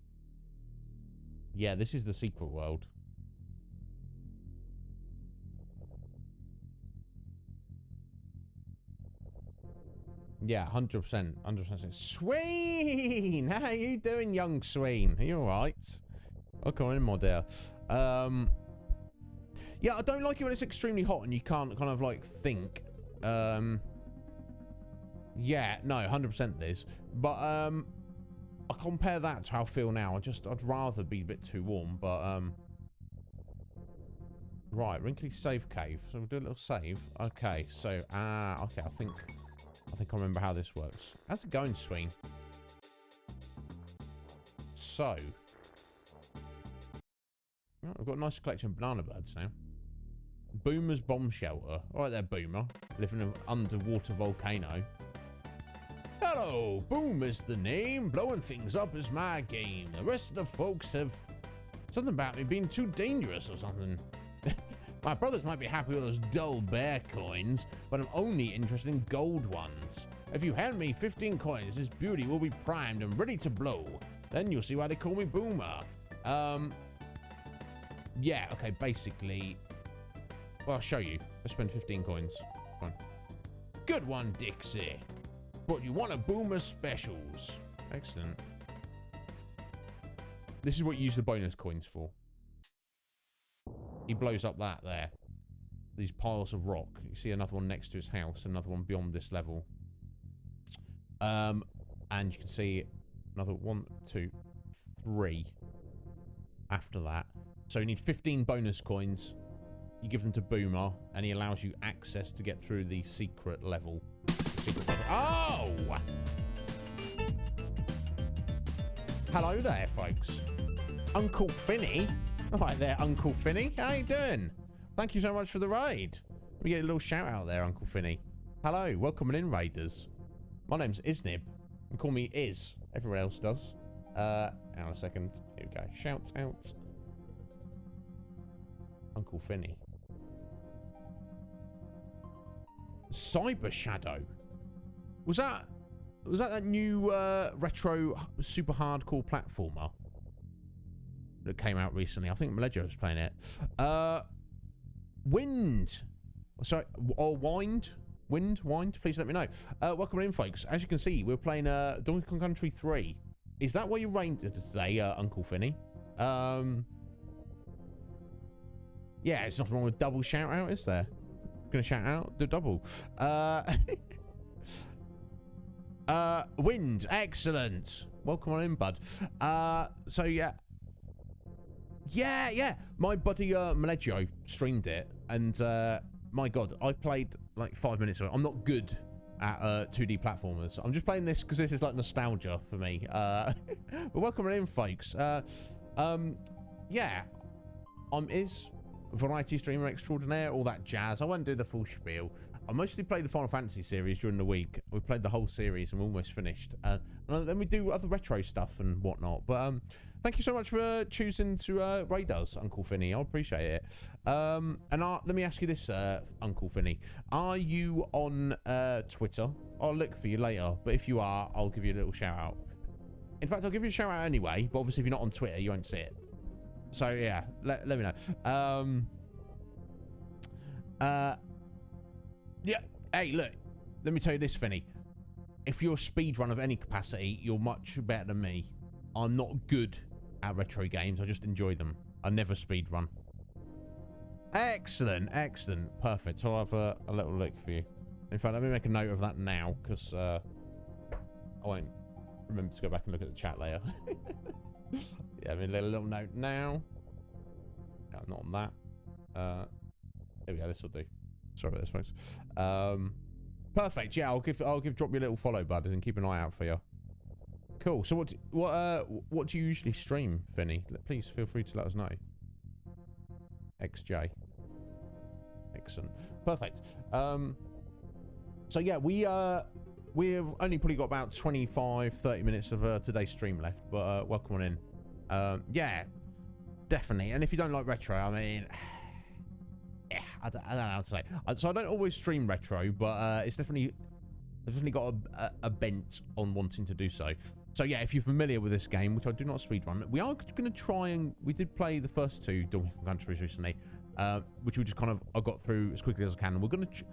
Yeah, this is the secret world. Yeah, 100%. 100%. Sween! How you doing, young Sween? Are you alright? Welcome in, my dear. Yeah, I don't like it when it's extremely hot and you can't kind of like think. Yeah, no, 100% Liz. But I compare that to how I feel now. I'd rather be a bit too warm, but right, Wrinkly Save Cave. So we'll do a little save. Okay, so okay, I think I remember how this works. How's it going, Sween? So I've got a nice collection of banana birds now. Boomer's bomb shelter. All right there, Boomer. Living in an underwater volcano. Hello, Boomer's the name. Blowing things up is my game. The rest of the folks have something about me being too dangerous or something. My brothers might be happy with those dull bear coins, but I'm only interested in gold ones. If you hand me 15 coins, this beauty will be primed and ready to blow. Then you'll see why they call me Boomer. Yeah, okay, basically. Well, I'll show you. Let's spend 15 coins. Come on. Good one, Dixie. But you want a Boomer specials. Excellent. This is what you use the bonus coins for. He blows up that there. These piles of rock. You see another one next to his house, another one beyond this level. And you can see another 1, 2, 3 after that. So you need 15 bonus coins. You give them to Boomer, and he allows you access to get through the secret level. Oh! Hello there, folks. Uncle Finny. All right there, Uncle Finny. How you doing? Thank you so much for the raid. We get a little shout out there, Uncle Finny. Hello, welcome in, raiders. My name's Iznib. And call me Iz. Everyone else does. Hang on a second. Here we go. Shout out. Uncle Finny. Cyber Shadow. Was that new retro super hardcore platformer that came out recently? I think Belcher was playing it. Wind. Sorry, or Wind. Wind, please let me know. Welcome in, folks. As you can see, we're playing Donkey Kong Country 3. Is that why you reigned today, Uncle Finny? Yeah, it's nothing wrong with double shout out, is there? Gonna shout out, do double. Wind, excellent. Welcome on in, bud. So yeah. My buddy Maleggio streamed it, and my God, I played like 5 minutes of it. I'm not good at 2D platformers. I'm just playing this because this is like nostalgia for me. But welcome in, folks. Yeah, I'm variety streamer extraordinaire, all that jazz. I won't do the full spiel. I mostly played the Final Fantasy series during the week. We played the whole series and we're almost finished. And then we do other retro stuff and whatnot. But thank you so much for choosing to raid us, Uncle Finny. I appreciate it. And let me ask you this, Uncle Finny. Are you on Twitter? I'll look for you later. But if you are, I'll give you a little shout out. In fact, I'll give you a shout out anyway. But obviously, if you're not on Twitter, you won't see it. So yeah, let me know. Yeah, hey, look, let me tell you this, Finny. If you're a speedrun of any capacity, you're much better than me. I'm not good at retro games. I just enjoy them. I never speedrun. Excellent, excellent, perfect. So I'll have a little look for you. In fact, let me make a note of that now, because I won't remember to go back and look at the chat later. Yeah, I mean, a little note now. No, not on that. There we go. This will do. Sorry about this, folks. Perfect. Yeah, I'll drop you a little follow, bud, and keep an eye out for you. Cool. So what do you usually stream, Finny? Please feel free to let us know. XJ. Excellent. Perfect. So yeah, we've only probably got about 25-30 minutes of today's stream left, but welcome on in. Yeah, definitely. And if you don't like retro, I mean, yeah, I don't know how to say. So I don't always stream retro, but it's definitely got a bent on wanting to do so. So yeah, if you're familiar with this game, which I do not speedrun, we are going to try and we did play the first two Donkey Kong Countries recently, which we just kind of I got through as quickly as I can. And we're going to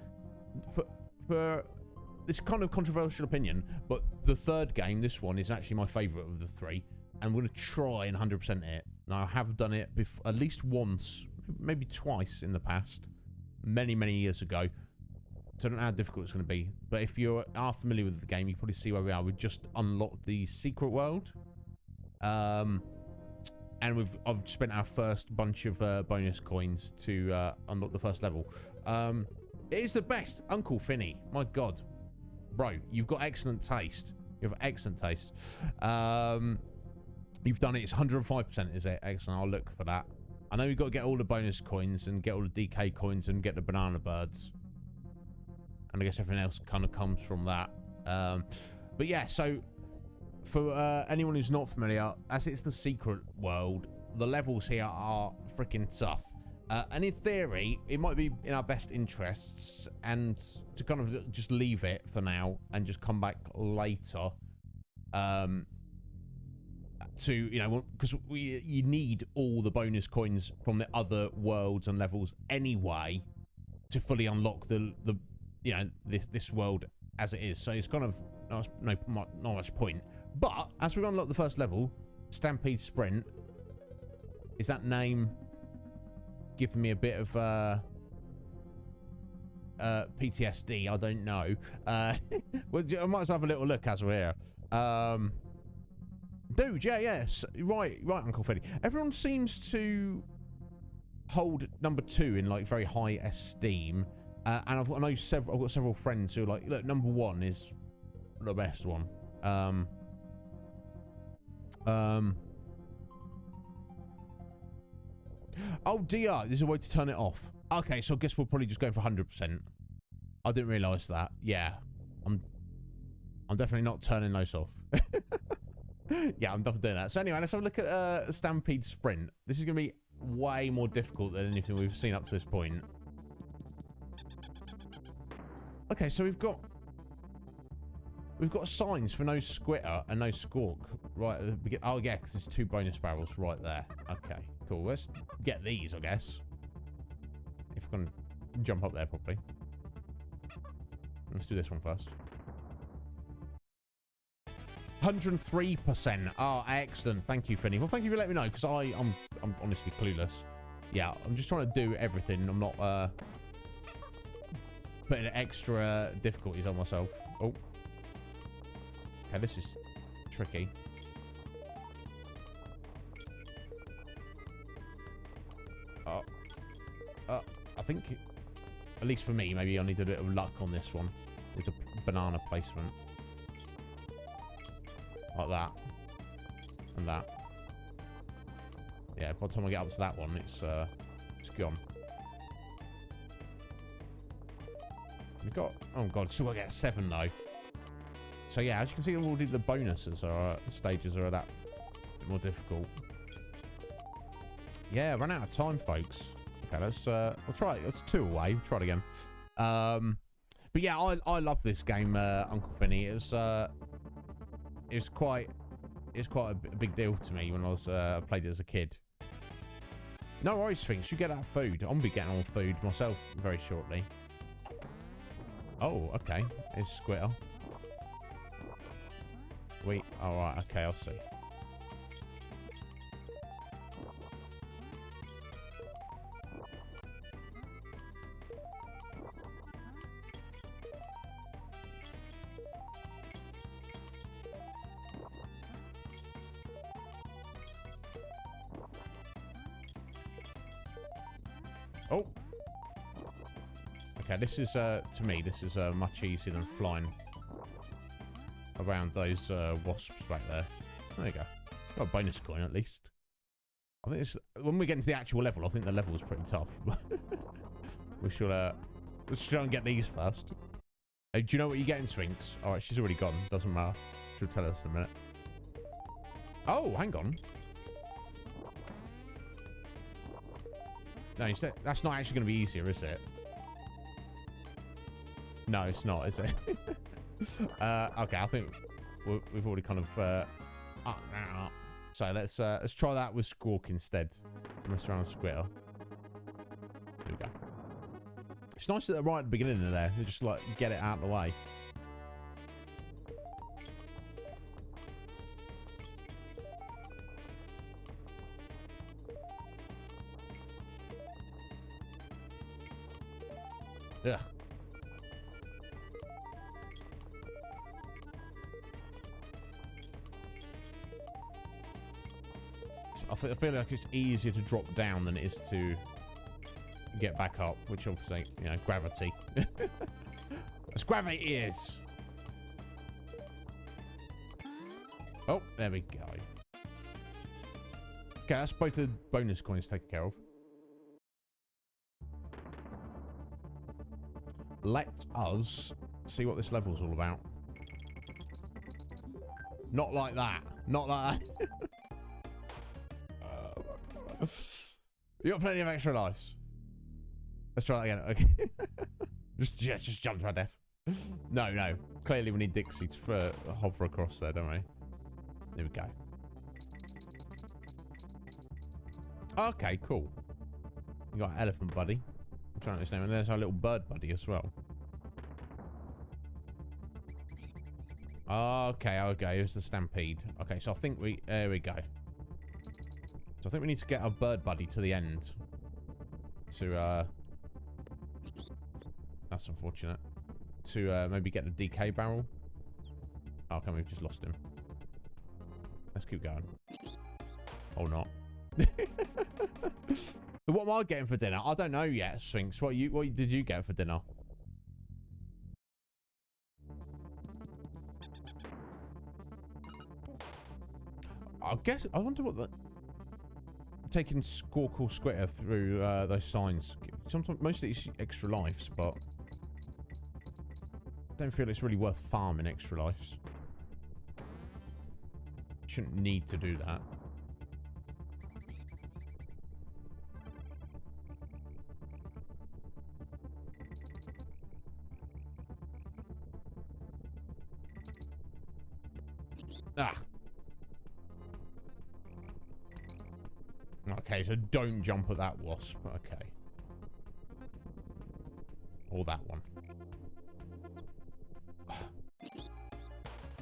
for this kind of controversial opinion, but the third game, this one, is actually my favourite of the three, and we're going to try and 100% it. Now I have done it at least once, maybe twice in the past, many years ago. So I don't know how difficult it's going to be. But if you are familiar with the game, you probably see where we are. We've just unlocked the secret world. And I've spent our first bunch of bonus coins to unlock the first level. It is the best. Uncle Finny. My God. Bro, you've got excellent taste. You have excellent taste. You've done it. It's 105%, is it? Excellent. I'll look for that. I know you've got to get all the bonus coins and get all the DK coins and get the banana birds. And I guess everything else kind of comes from that. But yeah, so for anyone who's not familiar, as it's the secret world, the levels here are freaking tough. And in theory, it might be in our best interests and to kind of just leave it for now and just come back later. To, you know, because you need all the bonus coins from the other worlds and levels anyway to fully unlock the you know, this world as it is. So it's kind of not much point. But as we unlock the first level, Stampede Sprint, is that name giving me a bit of PTSD? I don't know. Well, I might as well have a little look as we're here. Dude, yes, right, Uncle Freddy. Everyone seems to hold number 2 in like very high esteem. And I've got several friends who are like, look, number 1 is the best one. Oh dear, there's a way to turn it off. Okay, so I guess we're probably just going for 100%. I didn't realise that. Yeah, I'm definitely not turning those off. Yeah, I'm definitely doing that. So anyway, let's have a look at Stampede Sprint. This is going to be way more difficult than anything we've seen up to this point. Okay, so we've got signs for no squitter and no squawk right at the beginning. Oh yeah, because there's 2 bonus barrels right there. Okay, cool. Let's get these, I guess. If I can jump up there properly. Let's do this one first. 103%. Oh, excellent. Thank you, Finny. Well, thank you for letting me know, because I'm honestly clueless. Yeah, I'm just trying to do everything. I'm not putting extra difficulties on myself. Oh. Okay, this is tricky. I think, at least for me, maybe I need a bit of luck on this one with the banana placement. Like that. And that. Yeah, by the time I get up to that one, it's gone. We've got... Oh, God, still got to get 7, though. So, yeah, as you can see, already the bonuses are... stages are that bit more difficult. Yeah, run out of time, folks. Okay, let's... we'll try it. It's 2 away. We'll try it again. But, yeah, I love this game, Uncle Finny. It was quite a big deal to me when I was played it as a kid. No worries, Sphinx. You get that food. I'm gonna be getting on food myself very shortly. Oh, okay. It's Squitter. Wait. All right. Okay, I'll see. Oh. Okay, this is, to me, this is much easier than flying around those wasps back there. There you go. Got a bonus coin, at least. I think it's... When we get into the actual level, I think the level is pretty tough. we should, let's try and get these first. Hey, do you know what you're getting, Sphinx? Alright, she's already gone. Doesn't matter. She'll tell us in a minute. Oh, hang on. No, that's not actually going to be easier, is it? No, it's not, is it? Okay, I think we've already kind of... So let's try that with Squawk instead. Mess around with Squitter. There we go. It's nice that they're right at the beginning of there. They just like get it out of the way. Ugh. I feel like it's easier to drop down than it is to get back up, which obviously, you know, gravity. As gravity is. Oh, there we go. Okay, that's both the bonus coins taken care of. Let us see what this level's all about. Not like that. Not like that. You got plenty of extra lives. Let's try that again. Okay. just jump to our death. No. Clearly we need Dixie to hover across there, don't we? There we go. Okay, cool. You got Elephant Buddy. I'm trying to understand. And there's our little bird buddy as well. Okay. Here's the Stampede. Okay, so I think there we go. So I think we need to get our bird buddy to the end. To, that's unfortunate. To, maybe get the DK barrel. Oh, okay, we've just lost him. Let's keep going. Or not. What am I getting for dinner? I don't know yet, Sphinx. What did you get for dinner? I wonder what the... Taking Squawk or Squitter through those signs. Sometimes, mostly it's extra lives, but... I don't feel it's really worth farming extra lives. Shouldn't need to do that. Ah. Okay, so don't jump at that wasp. Okay. Or that one.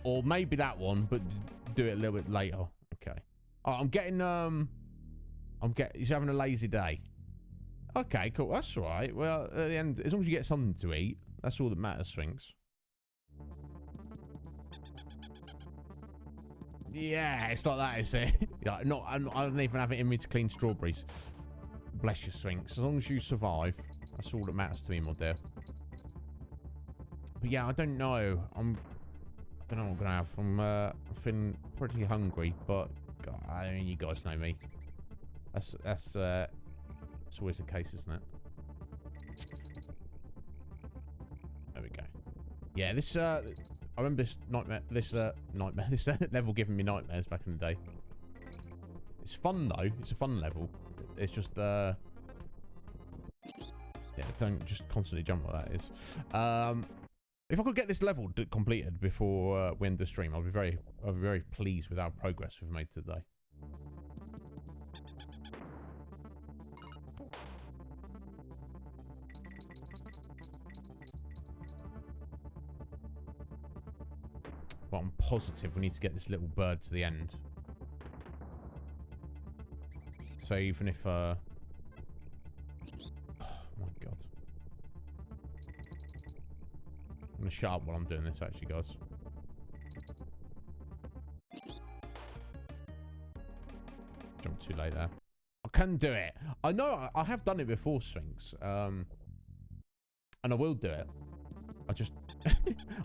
Or maybe that one, but do it a little bit later. Okay. Oh, I'm getting, he's having a lazy day. Okay, cool. That's all right. Well, at the end, as long as you get something to eat, that's all that matters, Sphinx. Yeah, it's like that, is it? I don't even have it in me to clean strawberries. Bless you, Sphinx. As long as you survive, that's all that matters to me, my dear. But yeah, I don't know. I don't know what I'm gonna have. I'm feeling pretty hungry, but God, I mean, you guys know me. That's always the case, isn't it? There we go. Yeah, this I remember this this level giving me nightmares back in the day. It's fun though. It's a fun level. It's just yeah, don't just constantly jump like that. Is if I could get this level completed before we end the stream, I'll be very pleased with our progress we've made today. But I'm positive we need to get this little bird to the end. So even if oh my God. I'm gonna shut up while I'm doing this, actually, guys. Jumped too late there. I can do it. I know I have done it before, Sphinx. And I will do it. I just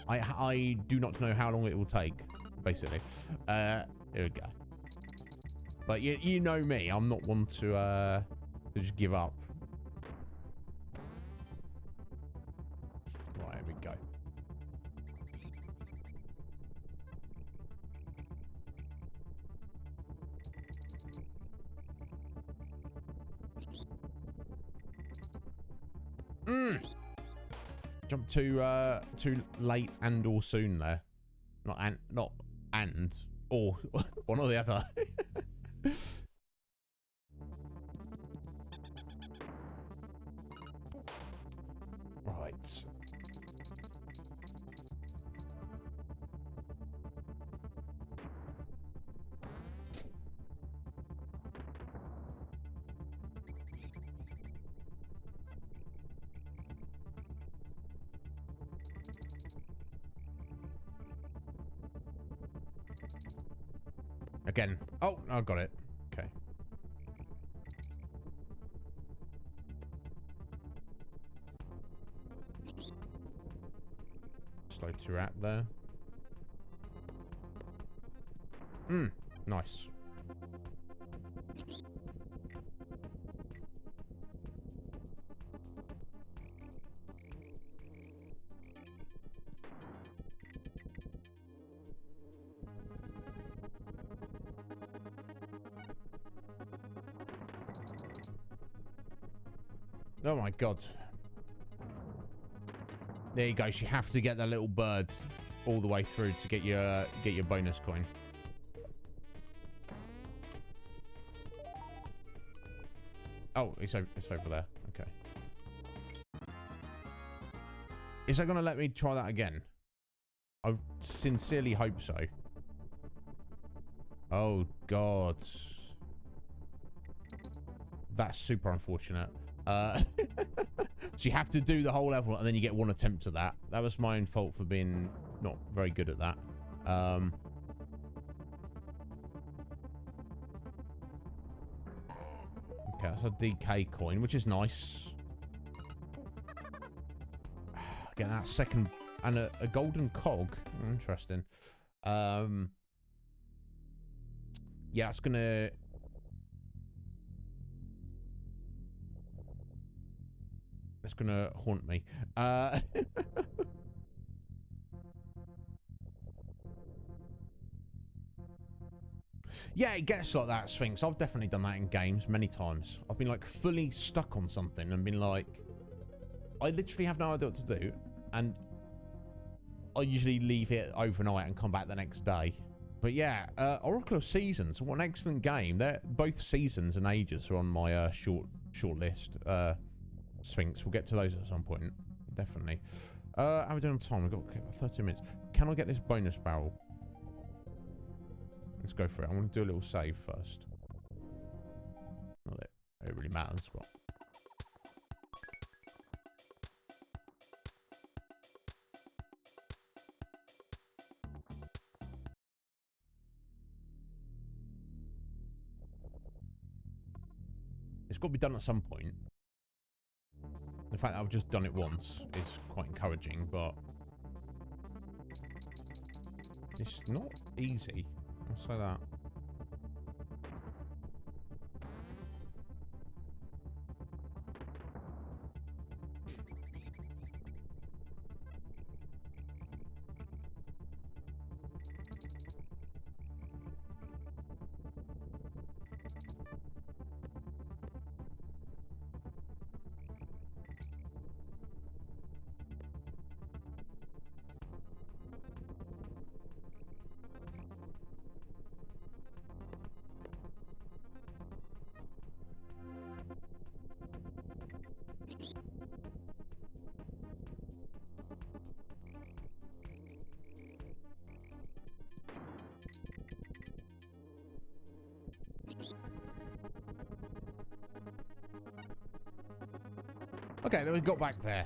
I do not know how long it will take, basically. Here we go. But you know me, I'm not one to just give up. Right, here we go. Jump too late and or soon there. Not and or one or the other. Right. Again. Oh, I got it. Okay. Slow to rat there. Nice. Oh my God. There you go. You have to get that little bird all the way through to get your bonus coin. Oh, it's over there. Okay. Is that going to let me try that again? I sincerely hope so. Oh God. That's super unfortunate. So you have to do the whole level and then you get one attempt at that. That was my own fault for being not very good at that. Okay, that's a DK coin, which is nice. Get that second and a golden cog. Interesting. Yeah, it's gonna. It's gonna haunt me. Yeah, it gets like that, Sphinx. I've definitely done that in games many times. I've been like fully stuck on something and been like, I literally have no idea what to do, and I usually leave it overnight and come back the next day. But yeah, Oracle of Seasons. What an excellent game. They're, both Seasons and Ages are on my short list. Sphinx. We'll get to those at some point. Definitely. How are we doing on time? We've got 30 minutes. Can I get this bonus barrel? Let's go for it. I want to do a little save first. Not that it really matters, but... It's got to be done at some point. The fact that I've just done it once is quite encouraging, but it's not easy. I'll say that. Okay, then we got back there.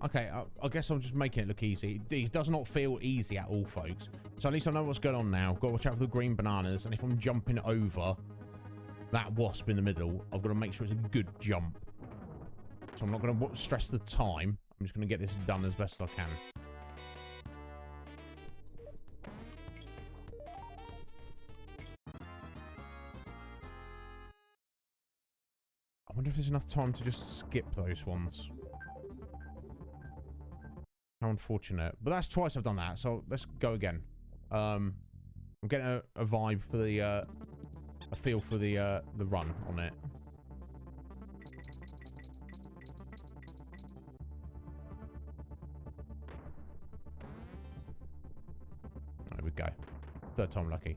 Okay, I guess I'm just making it look easy. It does not feel easy at all, folks. So at least I know what's going on now. Got to watch out for the green bananas. And if I'm jumping over that wasp in the middle, I've got to make sure it's a good jump. So I'm not going to stress the time. I'm just going to get this done as best I can. I wonder if there's enough time to just skip those ones. How unfortunate. But that's twice I've done that, so let's go again. I'm getting a vibe for the, a feel for the run on it. There we go. Third time lucky.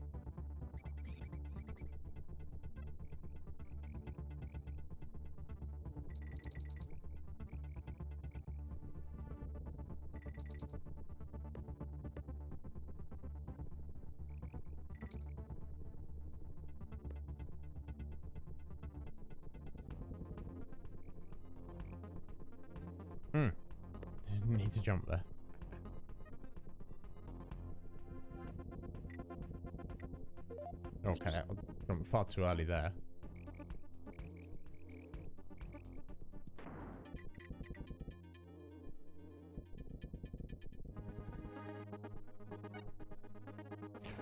Didn't need to jump there. Okay, I jumped far too early there.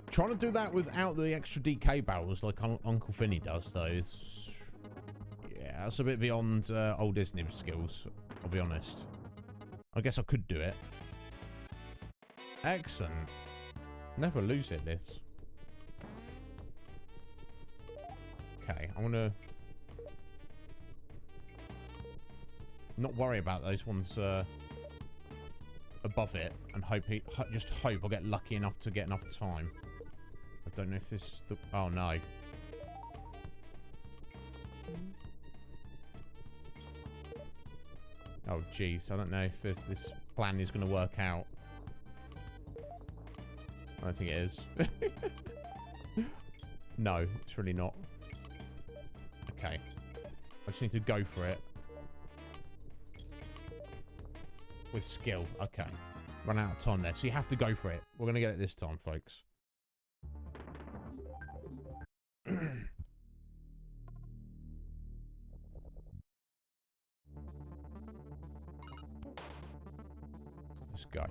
Trying to do that without the extra DK barrels like Uncle Finny does, though, is... Yeah, that's a bit beyond old Iznib's skills, I'll be honest. I guess I could do it. Excellent. Never lose it, this. Okay, I want to... not worry about those ones above it and just hope I'll get lucky enough to get enough time. I don't know if this is the... Oh, no. Oh, jeez. I don't know if this plan is going to work out. I don't think it is. No, it's really not. Okay. I just need to go for it. With skill. Okay. Run out of time there. So you have to go for it. We're going to get it this time, folks. Let's go.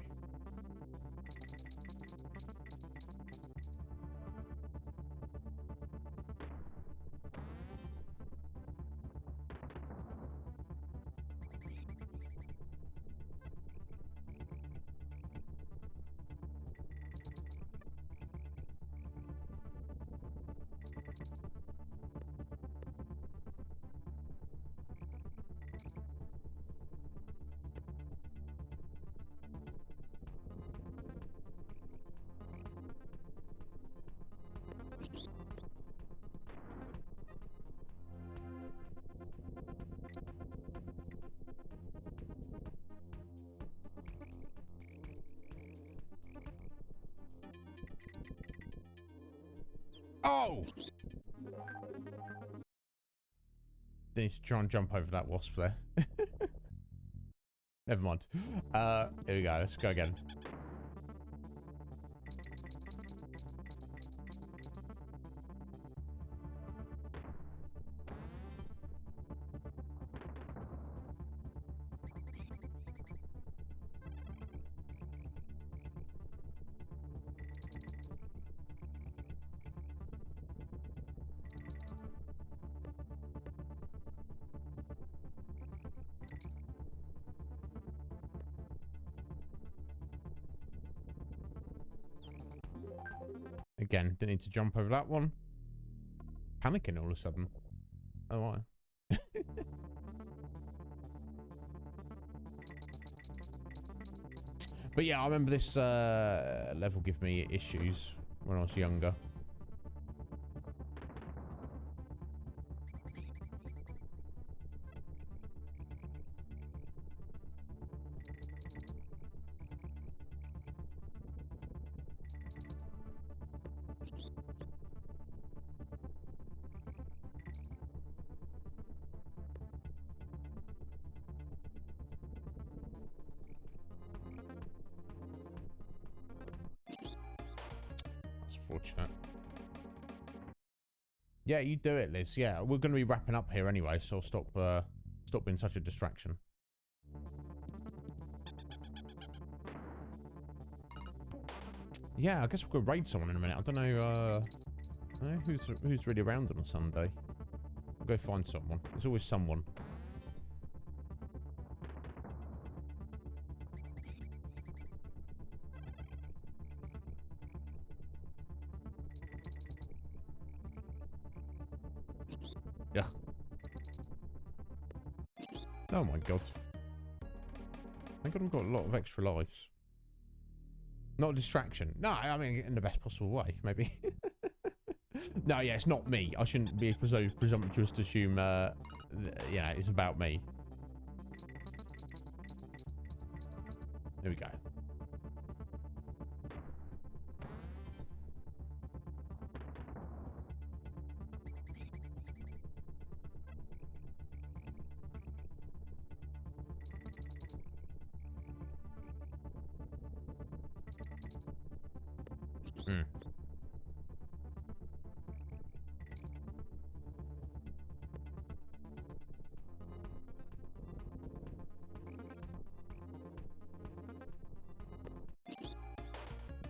Oh! Need to try and jump over that wasp there. Never mind. Here we go. Let's go again. Again, didn't need to jump over that one. Panicking all of a sudden. Oh, why? But yeah, I remember this level give me issues when I was younger. Fortunate. Yeah, you do it, Liz. Yeah, we're going to be wrapping up here anyway, so I'll stop being such a distraction. Yeah, I guess we'll go raid someone in a minute. I don't know who's really around on a Sunday. We'll go find someone. There's always someone. Yeah. Oh my god. Thank god we've got a lot of extra lives. Not a distraction. No, I mean in the best possible way, maybe. No, yeah, it's not me. I shouldn't be so presumptuous to assume, yeah, it's about me. There we go.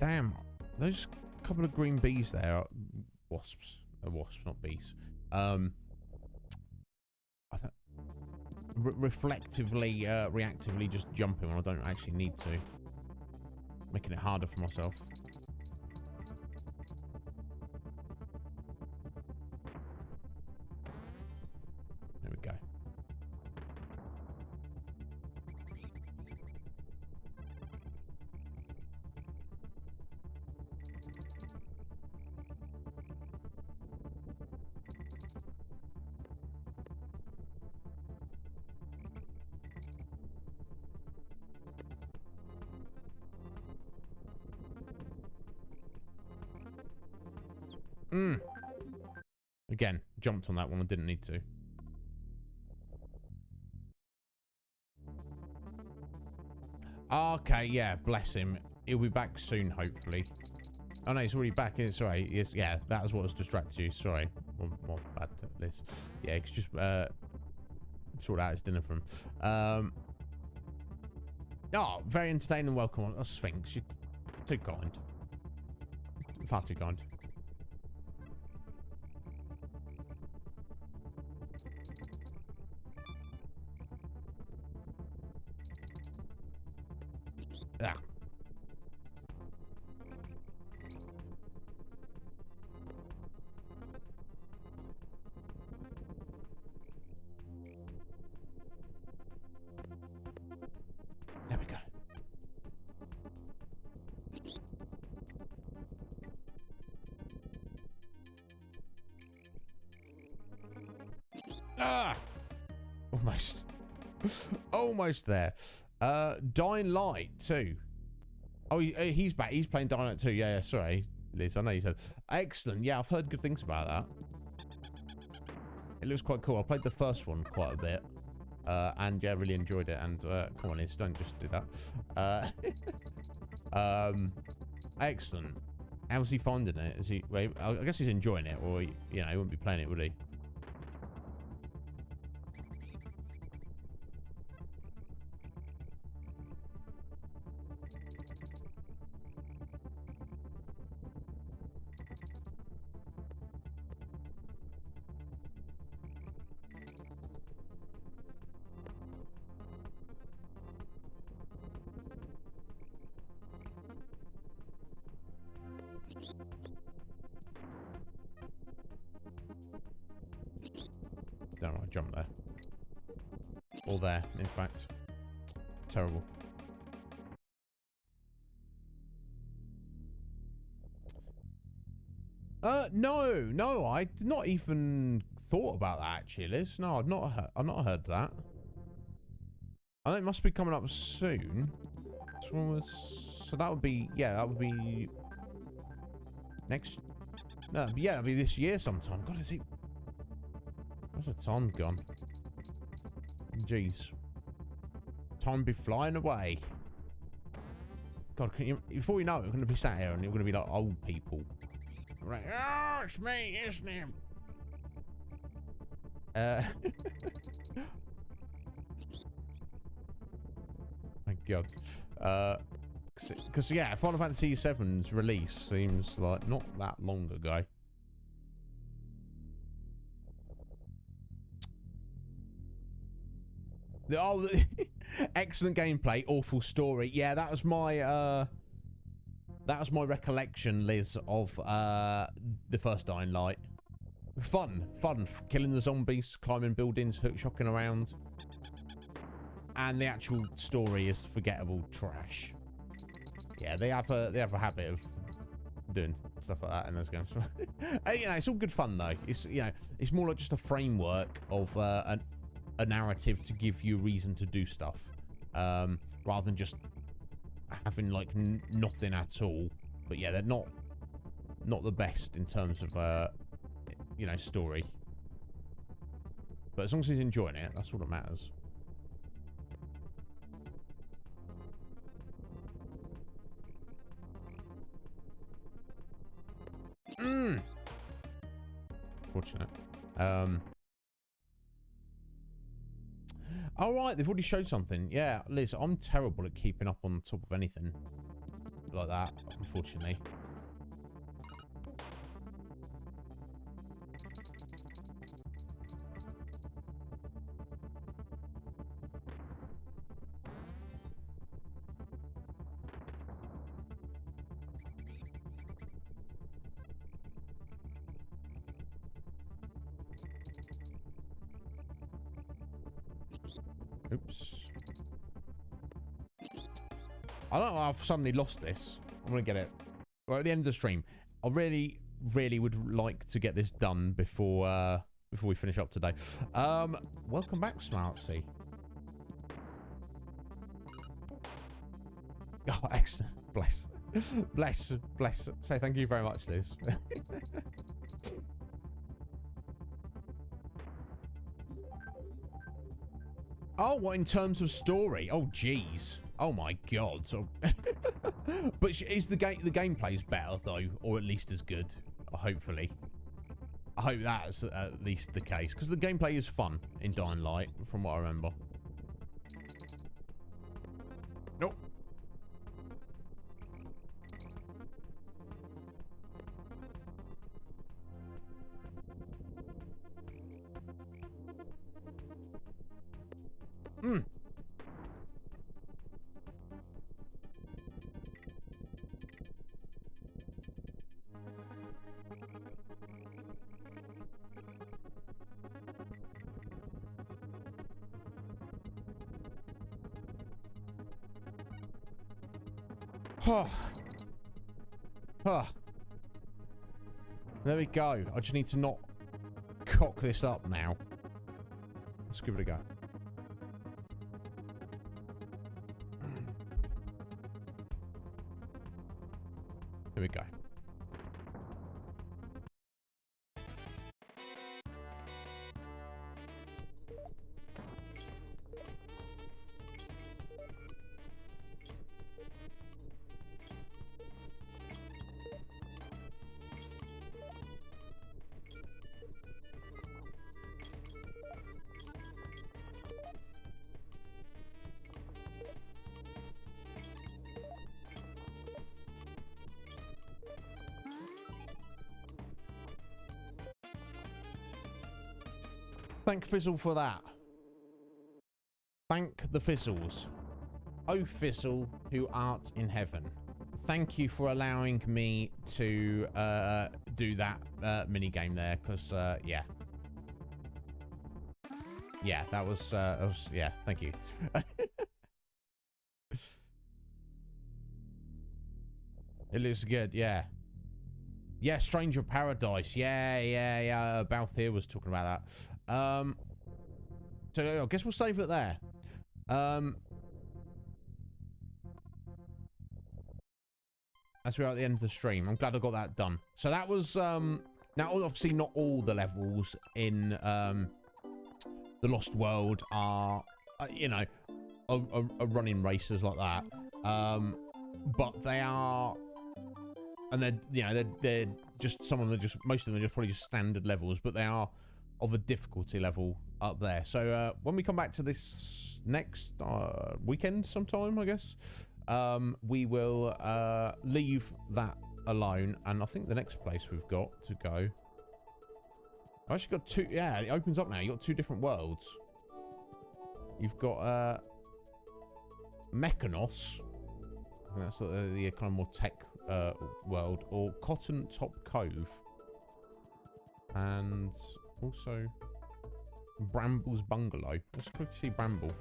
Damn, those couple of green bees there are wasps. Wasps, not bees. I thought reflectively, reactively just jumping when I don't actually need to. Making it harder for myself. There we go. Again, jumped on that one. I didn't need to. Okay, yeah, bless him. He'll be back soon, hopefully. Oh no, he's already back. It's sorry. Yes, yeah, that was what was distracted you. Sorry, more bad this. Yeah, it's just sort out his dinner for him. Oh, very entertaining. Welcome on Sphinx. You're too kind. Far too kind. Ah. There we go. Ah! Almost. Almost there. Dying Light too. Oh, he's back. He's playing Dying Light too. Yeah, sorry. Liz, I know you said. Excellent. Yeah, I've heard good things about that. It looks quite cool. I played the first one quite a bit. And yeah, really enjoyed it. And come on, Liz, don't just do that. Excellent. How's he finding it? Is he? Well, I guess he's enjoying it, or you know, he wouldn't be playing it, would he? Don't know, I jumped there. Or there, in fact. Terrible. No, I did not even thought about that actually, Liz. No, I've not heard that. I think it must be coming up soon. So that would be, yeah, that would be next. No, yeah, it'll be this year sometime. God, is it? Where's the time gone? Jeez. Time be flying away. God, can you, before you know it, we're going to be sat here and you're going to be like old people. Right. Oh, it's me, Iznib. My God. Because, yeah, Final Fantasy VII's release seems like not that long ago. Oh, excellent gameplay, awful story. Yeah, that was my recollection, Liz, of the first Dying Light. Fun, killing the zombies, climbing buildings, hook shocking around, and the actual story is forgettable trash. Yeah, they have a habit of doing stuff like that in those games. You know, it's all good fun though. It's, you know, it's more like just a framework of a narrative to give you a reason to do stuff, rather than just having like nothing at all. But yeah, they're not the best in terms of you know, story. But as long as he's enjoying it, that's all that matters. Fortunate. All right, they've already showed something. Yeah, Liz, I'm terrible at keeping up on top of anything like that, unfortunately. Oops. I don't know how I've suddenly lost this. I'm going to get it. Well, at the end of the stream, I really, really would like to get this done before we finish up today. Welcome back, Smartsy. Oh, excellent. Bless. Bless. Say thank you very much, Liz. Oh, what, in terms of story? Oh, jeez. Oh my God. So, but is the gameplay's better though, or at least as good? Hopefully. I hope that's at least the case, because the gameplay is fun in Dying Light, from what I remember. Nope. There we go. I just need to not cock this up now. Let's give it a go. Here we go. Thank Fizzle for that. Thank the Fizzles. Oh, Fizzle, who art in heaven. Thank you for allowing me to do that mini game there, because yeah. Yeah, that was yeah, thank you. It looks good, yeah. Yeah, Stranger Paradise. Yeah. Balthier was talking about that. So I guess we'll save it there. As we're at the end of the stream, I'm glad I got that done. So that was now obviously not all the levels in the Lost World are you know, are running races like that. But they are, and they're, you know, they're just, some of them are just, most of them are just probably just standard levels, but they are of a difficulty level up there. So when we come back to this next weekend sometime, I guess, we will leave that alone. And I think the next place we've got to go, I've actually got two. Yeah, it opens up now. You've got two different worlds. You've got Mechanos, that's the kind of more tech world, or Cotton Top Cove, and also Bramble's Bungalow. Let's quickly see Bramble.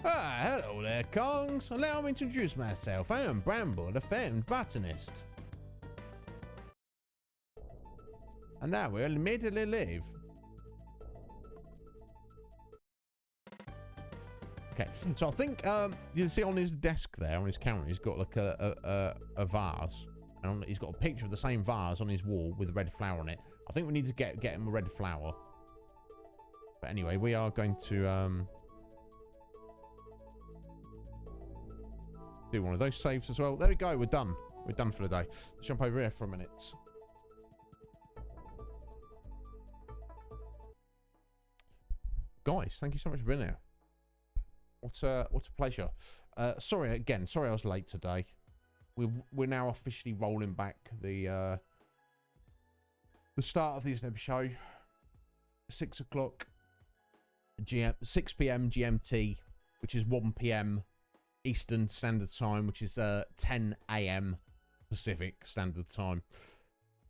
Ah, hello there, Kongs. Allow me to introduce myself. I am Bramble, the famed botanist. And I will immediately leave. Okay, so I think you see on his desk there, on his counter, he's got like a vase, and he's got a picture of the same vase on his wall with a red flower on it. I think we need to get him a red flower. But anyway, we are going to do one of those saves as well. There we go. We're done. We're done for the day. Let's jump over here for a minute. Guys, thank you so much for being here. What a pleasure. Sorry I was late today. We're now officially rolling back the start of the Iznib Show. 6 o'clock 6 p.m. GMT, which is 1 p.m. Eastern Standard Time, which is 10 a.m. Pacific Standard Time.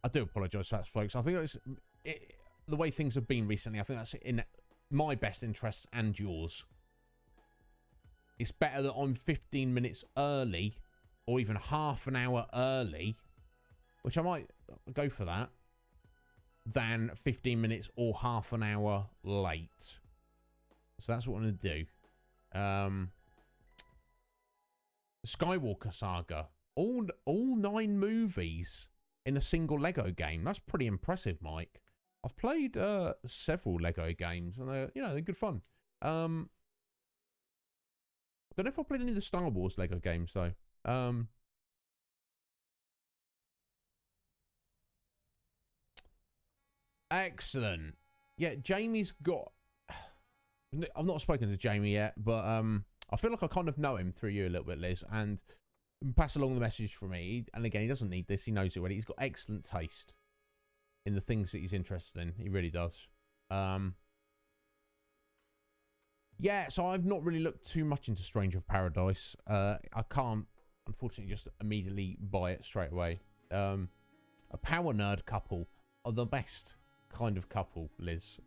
I do apologise for that, folks. I think it's the way things have been recently. I think that's in my best interests and yours. It's better that I'm 15 minutes early, or even half an hour early, which I might go for that, than 15 minutes or half an hour late. So that's what I'm going to do. Skywalker Saga. All 9 movies in a single Lego game. That's pretty impressive, Mike. I've played several Lego games, and they're good fun. I don't know if I played any of the Star Wars Lego games, though. Excellent. Yeah, Jamie's got... I've not spoken to Jamie yet, but I feel like I kind of know him through you a little bit, Liz, and pass along the message from me. And again, he doesn't need this. He knows it already. He's got excellent taste in the things that he's interested in. He really does. Yeah, so I've not really looked too much into Stranger of Paradise. I can't, unfortunately, just immediately buy it straight away. A power nerd couple are the best kind of couple, Liz.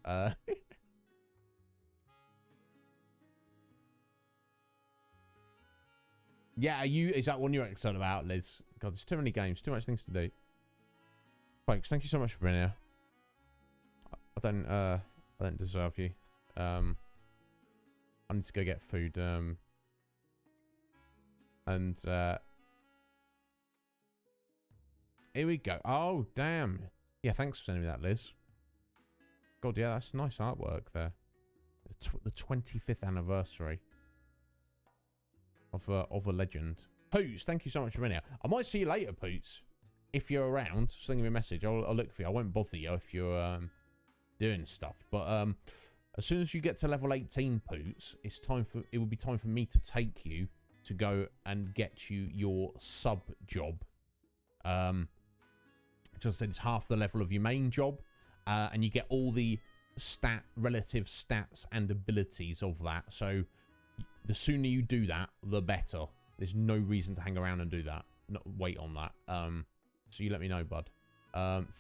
Yeah, is that one you're excited about, Liz? God, there's too many games, too much things to do. Folks, thank you so much for being here. I don't deserve you. I need to go get food. And here we go. Oh, damn. Yeah, thanks for sending me that, Liz. God, yeah, that's nice artwork there. The 25th anniversary of a legend. Poots, thank you so much for being here. I might see you later, Poots. If you're around, send me a message. I'll look for you. I won't bother you if you're doing stuff. But as soon as you get to level 18, Poots, it will be time for me to take you to go and get you your sub job. Just said it's half the level of your main job, and you get all the relative stats and abilities of that. So the sooner you do that, the better. There's no reason to hang around and do that. Not wait on that. So you let me know, bud.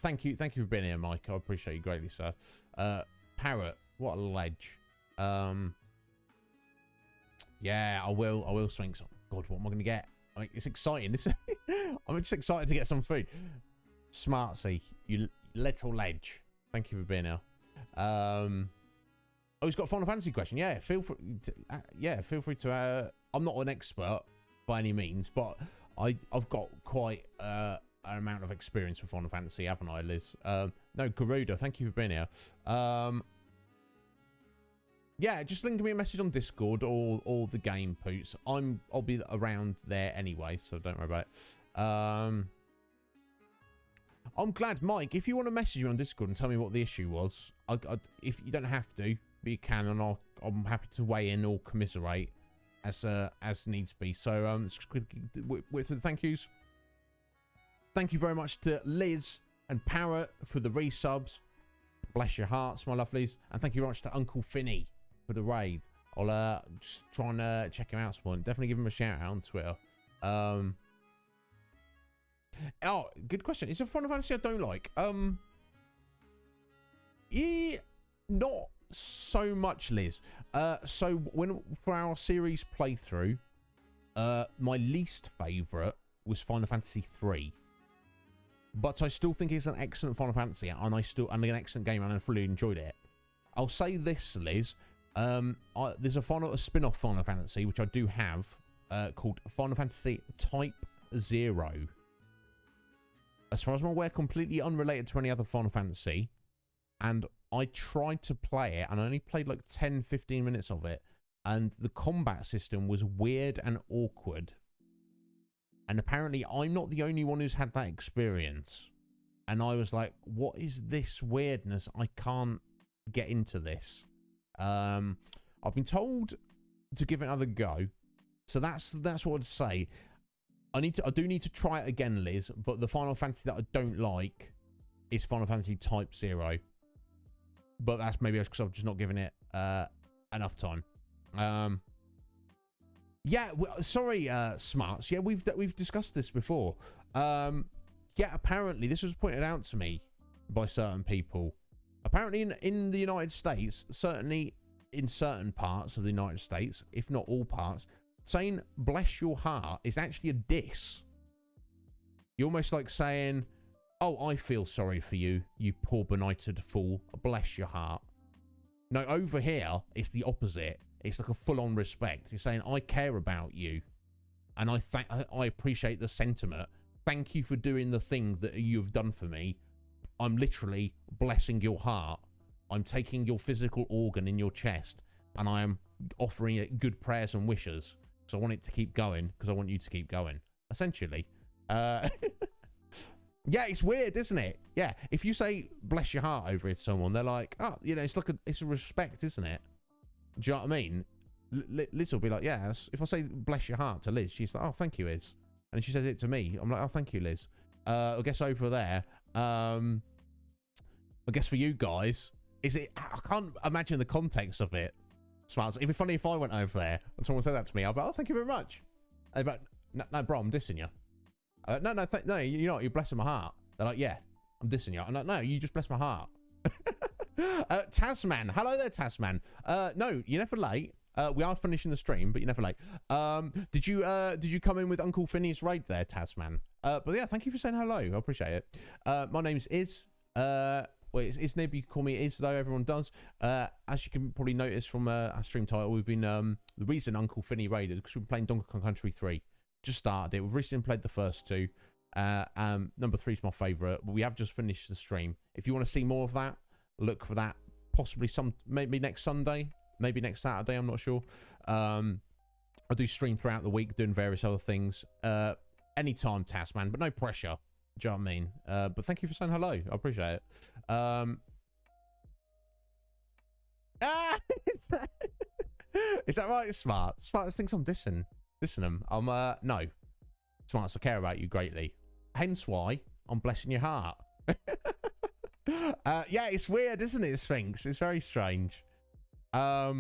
Thank you for being here, Mike. I appreciate you greatly, sir. Parrot, what a ledge. Yeah, I will swing some. God, what am I going to get? I mean, it's exciting. I'm just excited to get some food. Smartsy, you little ledge. Thank you for being here. Oh, he's got a Final Fantasy question. Yeah, feel free to. I'm not an expert by any means, but I've got quite an amount of experience with Final Fantasy, haven't I, Liz? No, Garuda, thank you for being here. Yeah, just link me a message on Discord or the game, Poots. I'll be around there anyway, so don't worry about it. I'm glad, Mike, if you want to message me on Discord and tell me what the issue was, if you don't have to, but you can, and I'm happy to weigh in or commiserate as needs be. So let's just quickly with the thank yous. Thank you very much to Liz and Parrot for the resubs. Bless your hearts, my lovelies. And thank you very much to Uncle Finny for the raid. I'll just try and check him out some point. Definitely give him a shout out on Twitter. Oh, good question. Is there Final Fantasy I don't like? Yeah, not so much, Liz. So for our series playthrough, my least favourite was Final Fantasy 3. But I still think it's an excellent Final Fantasy, and an excellent game, and I fully enjoyed it. I'll say this, Liz. There's a spin-off Final Fantasy, which I do have, called Final Fantasy Type 0. As far as I'm aware, completely unrelated to any other Final Fantasy. And I tried to play it, and I only played like 10-15 minutes of it. And the combat system was weird and awkward. And apparently, I'm not the only one who's had that experience. And I was like, what is this weirdness? I can't get into this. I've been told to give it another go. So that's what I'd say. I do need to try it again, Liz. But the Final Fantasy that I don't like is Final Fantasy Type 0. But that's maybe because I've just not given it enough time. Yeah, sorry, Smarts. Yeah, we've discussed this before. Yeah, apparently this was pointed out to me by certain people. Apparently in the United States, certainly in certain parts of the United States, if not all parts, saying bless your heart is actually a diss. You're almost like saying, oh, I feel sorry for you, you poor benighted fool. Bless your heart. No, over here, it's the opposite. It's like a full-on respect. You're saying, I care about you. And I appreciate the sentiment. Thank you for doing the thing that you've done for me. I'm literally blessing your heart. I'm taking your physical organ in your chest. And I am offering it good prayers and wishes. Because I want it to keep going. Because I want you to keep going. Essentially. Yeah, it's weird, isn't it? Yeah, if you say bless your heart over it to someone, they're like, oh, you know, it's a respect, isn't it? Do you know what I mean? Liz will be like, yeah, if I say bless your heart to Liz, she's like, oh, thank you, Liz. And she says it to me. I'm like, oh, thank you, Liz. I guess over there, I guess for you guys, I can't imagine the context of it. Smarts. It'd be funny if I went over there and someone said that to me. I'd be like, oh, thank you very much. I'd be like, no, bro, I'm dissing you. No, you're not. You're blessing my heart. They're like, yeah, I'm dissing you. I'm like, no, you just bless my heart. Tasman. Hello there, Tasman. No, you're never late. We are finishing the stream, but you're never late. Did you come in with Uncle Finney's raid there, Tasman? But yeah, thank you for saying hello. I appreciate it. My name's Iz. It's Iznib. You can call me Iz, though. Everyone does. As you can probably notice from our stream title, we've been the reason Uncle Finney raided because we've been playing Donkey Kong Country 3. Just started it. We've recently played the first two. Number 3 is my favourite, but we have just finished the stream. If you want to see more of that, look for that possibly maybe next Sunday, maybe next Saturday, I'm not sure. I do stream throughout the week doing various other things. Anytime, Tasman, but no pressure. Do you know what I mean? But thank you for saying hello. I appreciate it. Is that right, Smart? Smart thinks I'm dissing them. No. Smarts, I care about you greatly. Hence why I'm blessing your heart. Yeah, it's weird, isn't it, Sphinx? It's very strange. Yeah,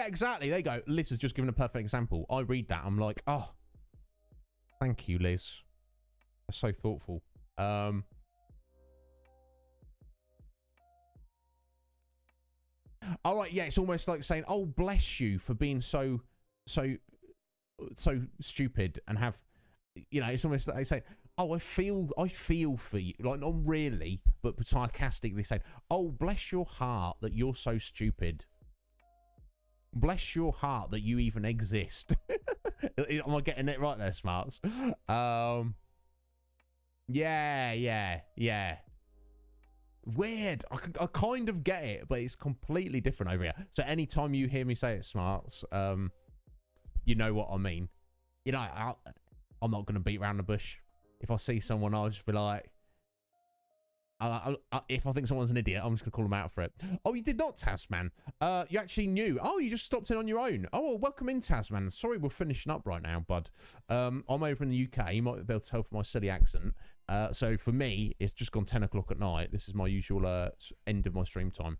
exactly. There you go. Liz has just given a perfect example. I read that. I'm like, oh, thank you, Liz. That's so thoughtful. All right. Yeah, it's almost like saying, oh, bless you for being so stupid and have, you know, it's almost like they say, oh, I feel for you. Like, not really, but sarcastically saying, oh, bless your heart that you're so stupid. Bless your heart that you even exist. Am I getting it right there, Smarts? Yeah. Weird. I kind of get it, but it's completely different over here. So anytime you hear me say it, Smarts, you know what I mean. You know, I'm not going to beat around the bush. If I see someone, I'll just be like, if I think someone's an idiot, I'm just going to call them out for it. Oh, you did not, Tasman. You actually knew. Oh, you just stopped in on your own. Oh, well, welcome in, Tasman. Sorry, we're finishing up right now, bud. I'm over in the UK. You might be able to tell from my silly accent. So for me, it's just gone 10 o'clock at night. This is my usual end of my stream time.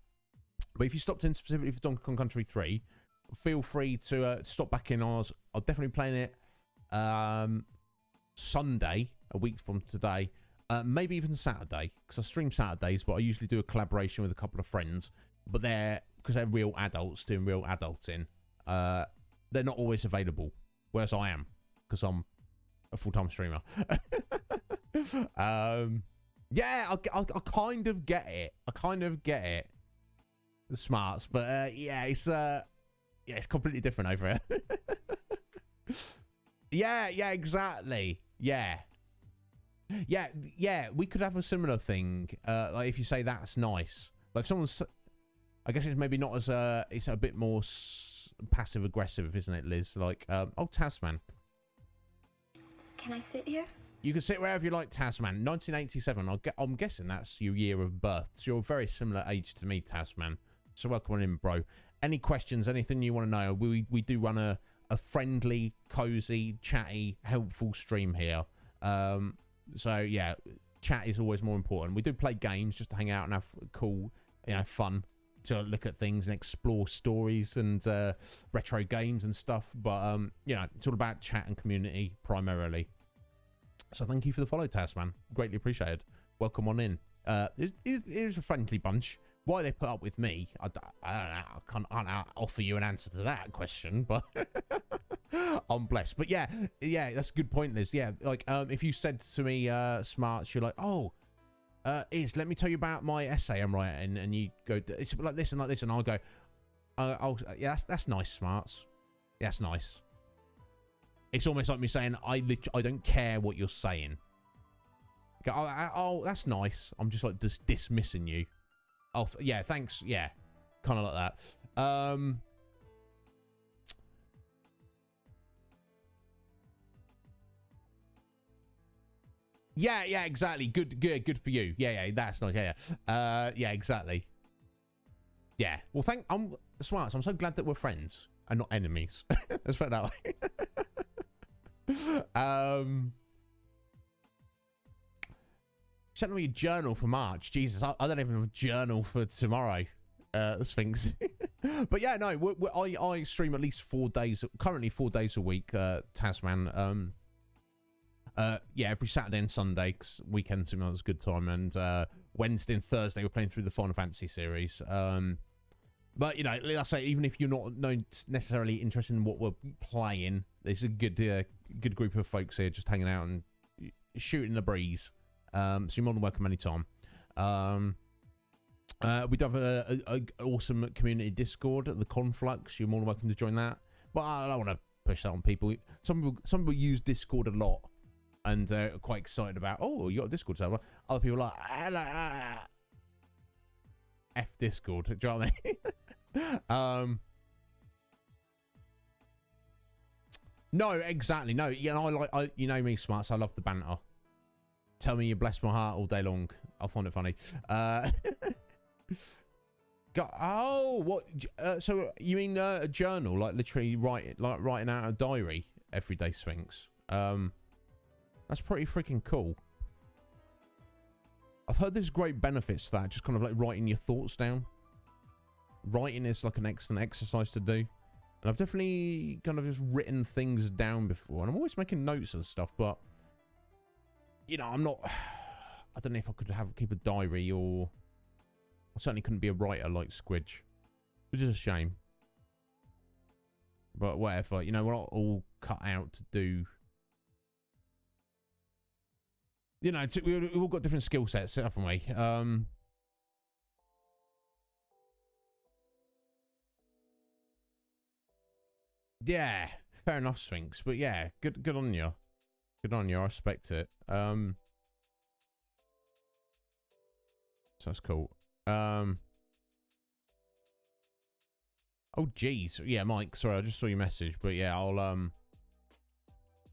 But if you stopped in specifically for Donkey Kong Country 3, feel free to stop back in ours. I'll definitely be playing it Sunday, a week from today. Maybe even Saturday, because I stream Saturdays, but I usually do a collaboration with a couple of friends. But because they're real adults doing real adulting, they're not always available. Whereas I am, because I'm a full-time streamer. Yeah, I kind of get it. The smarts, but yeah, it's completely different over here. yeah, exactly. Yeah, we could have a similar thing. Like if you say that's nice. Like if someone's, I guess it's maybe not as it's a bit more passive aggressive, isn't it, Liz? Like, oh, Tasman. Can I sit here? You can sit wherever you like, Tasman. 1987. I'm guessing that's your year of birth. So you're a very similar age to me, Tasman. So welcome on in, bro. Any questions? Anything you want to know? We do run a friendly, cozy, chatty, helpful stream here. So yeah, chat is always more important. We do play games just to hang out and have cool, fun to look at things and explore stories and retro games and stuff. But it's all about chat and community primarily. So thank you for the follow, Tasman. Greatly appreciated. Welcome on in. It is a friendly bunch. Why they put up with me, I don't know. I can't offer you an answer to that question, but I'm blessed. But yeah, that's a good point, Liz. Yeah, like if you said to me, Smarts, you're like, oh, Iz, let me tell you about my essay I'm writing, and you go, it's like this, and I'll go, yeah, that's nice, Smarts. Yeah, that's nice. It's almost like me saying, I don't care what you're saying. Go, oh, that's nice. I'm just like dismissing you. Oh, yeah, thanks. Yeah, kind of like that. Yeah, exactly. Good for you. Yeah, that's nice. Yeah, exactly. Yeah. Well, I'm Smarts. I'm so glad that we're friends and not enemies. Let's put it that way. Sent me a journal for March. Jesus, I don't even have a journal for tomorrow. Sphinx. But yeah, no, I stream at least 4 days. Currently 4 days a week. Tasman. Yeah, every Saturday and Sunday. 'Cause weekends sometimes a good time. And Wednesday and Thursday we're playing through the Final Fantasy series. But like I say, even if you're not necessarily interested in what we're playing, there's a good group of folks here just hanging out and shooting the breeze. So you're more than welcome anytime. We do have a awesome community Discord, the Conflux. You're more than welcome to join that. But I don't want to push that on people. Some people use Discord a lot and are quite excited about, oh, you got a Discord server. Other people are like, F Discord. Do you know what I mean? No, exactly. No, you know me, Smarts. I love the banter. Tell me you bless my heart all day long. I'll find it funny. What? So you mean a journal, like literally writing out a diary every day, Sphinx? That's pretty freaking cool. I've heard there's great benefits to that, just kind of like writing your thoughts down. Writing is like an excellent exercise to do. And I've definitely kind of just written things down before. And I'm always making notes of stuff, but, you know, I'm not... I don't know if I could keep a diary, or... I certainly couldn't be a writer like Squidge. Which is a shame. But whatever, you know, we're not all cut out to do... You know, we've all got different skill sets, haven't we? Yeah, fair enough, Sphinx. But yeah, good on you. Good on you, I respect it. So that's cool. Oh, geez. Yeah, Mike, sorry, I just saw your message. But yeah, I'll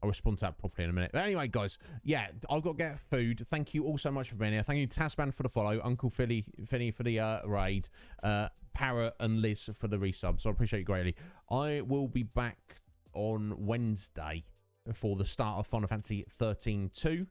respond to that properly in a minute. But anyway, guys, yeah, I've got to get food. Thank you all so much for being here. Thank you, Tasman, for the follow, Uncle Finny for the raid, Parrot and Liz for the resub. So I appreciate you greatly. I will be back on Wednesday for the start of Final Fantasy 13-2.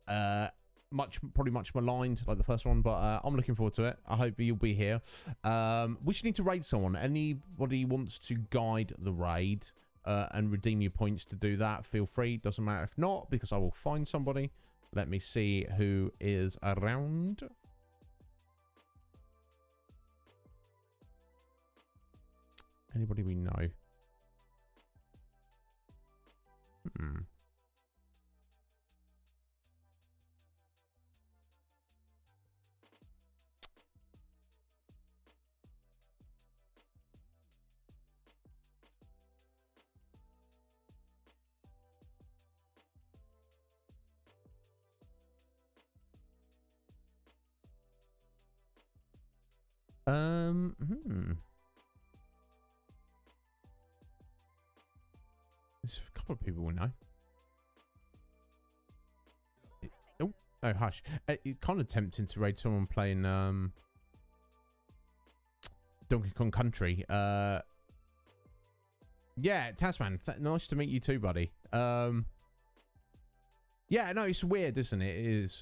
Probably much maligned like the first one, but I'm looking forward to it. I hope you'll be here. We just need to raid someone. Anybody wants to guide the raid and redeem your points to do that, feel free. Doesn't matter if not, because I will find somebody. Let me see who is around. Anybody we know? There's a couple of people we know. Oh, hush. It's kind of tempting to raid someone playing Donkey Kong Country. Yeah, Tasman, nice to meet you too, buddy. Yeah, no, it's weird, isn't it? It is.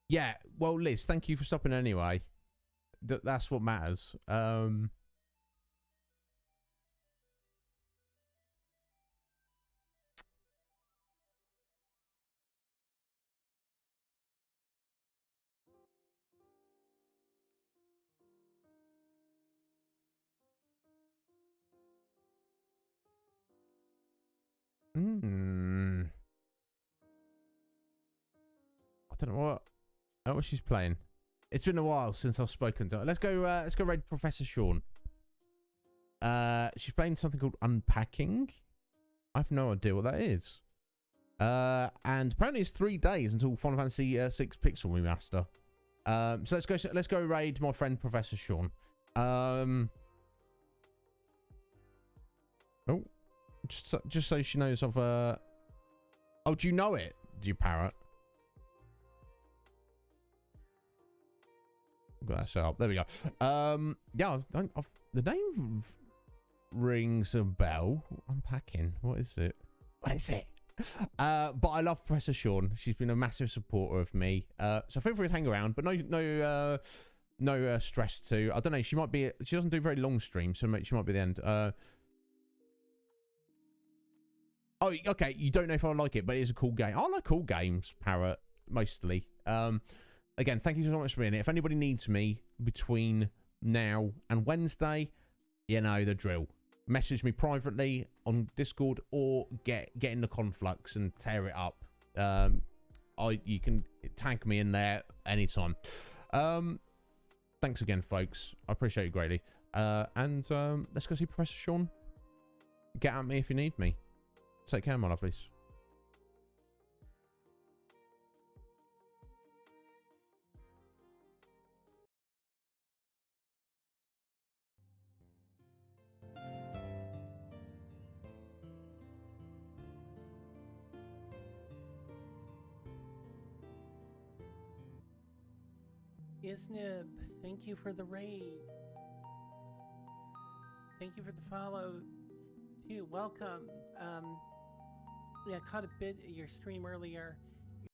Yeah, well, Liz, thank you for stopping anyway. That's what matters. I don't know what. I don't know what she's playing. It's been a while since I've spoken to her. Let's go raid Professor Sean. She's playing something called Unpacking. I have no idea what that is. And apparently it's 3 days until Final Fantasy 6 Pixel Remaster. So let's go raid my friend Professor Sean. Oh, just so she knows I've oh, do you know it? Do you, Parrot? Got that set up. There we go. Yeah, the name rings a bell. Unpacking. What is it? What is it? But I love Professor Sean. She's been a massive supporter of me. So feel free to hang around, but no stress too. I don't know. She doesn't do very long streams, so she might be the end. Oh, okay. You don't know if I like it, but it is a cool game. I like cool games, Parrot, mostly. Again, thank you so much for being here. If anybody needs me between now and Wednesday, you know the drill. Message me privately on Discord or get in the Conflux and tear it up. You can tag me in there anytime. Thanks again, folks. I appreciate you greatly. And let's go see Professor Sean. Get at me if you need me. Take care, my lovelies. Iznib, thank you for the raid. Thank you for the follow, too. Welcome. Yeah, I caught a bit of your stream earlier.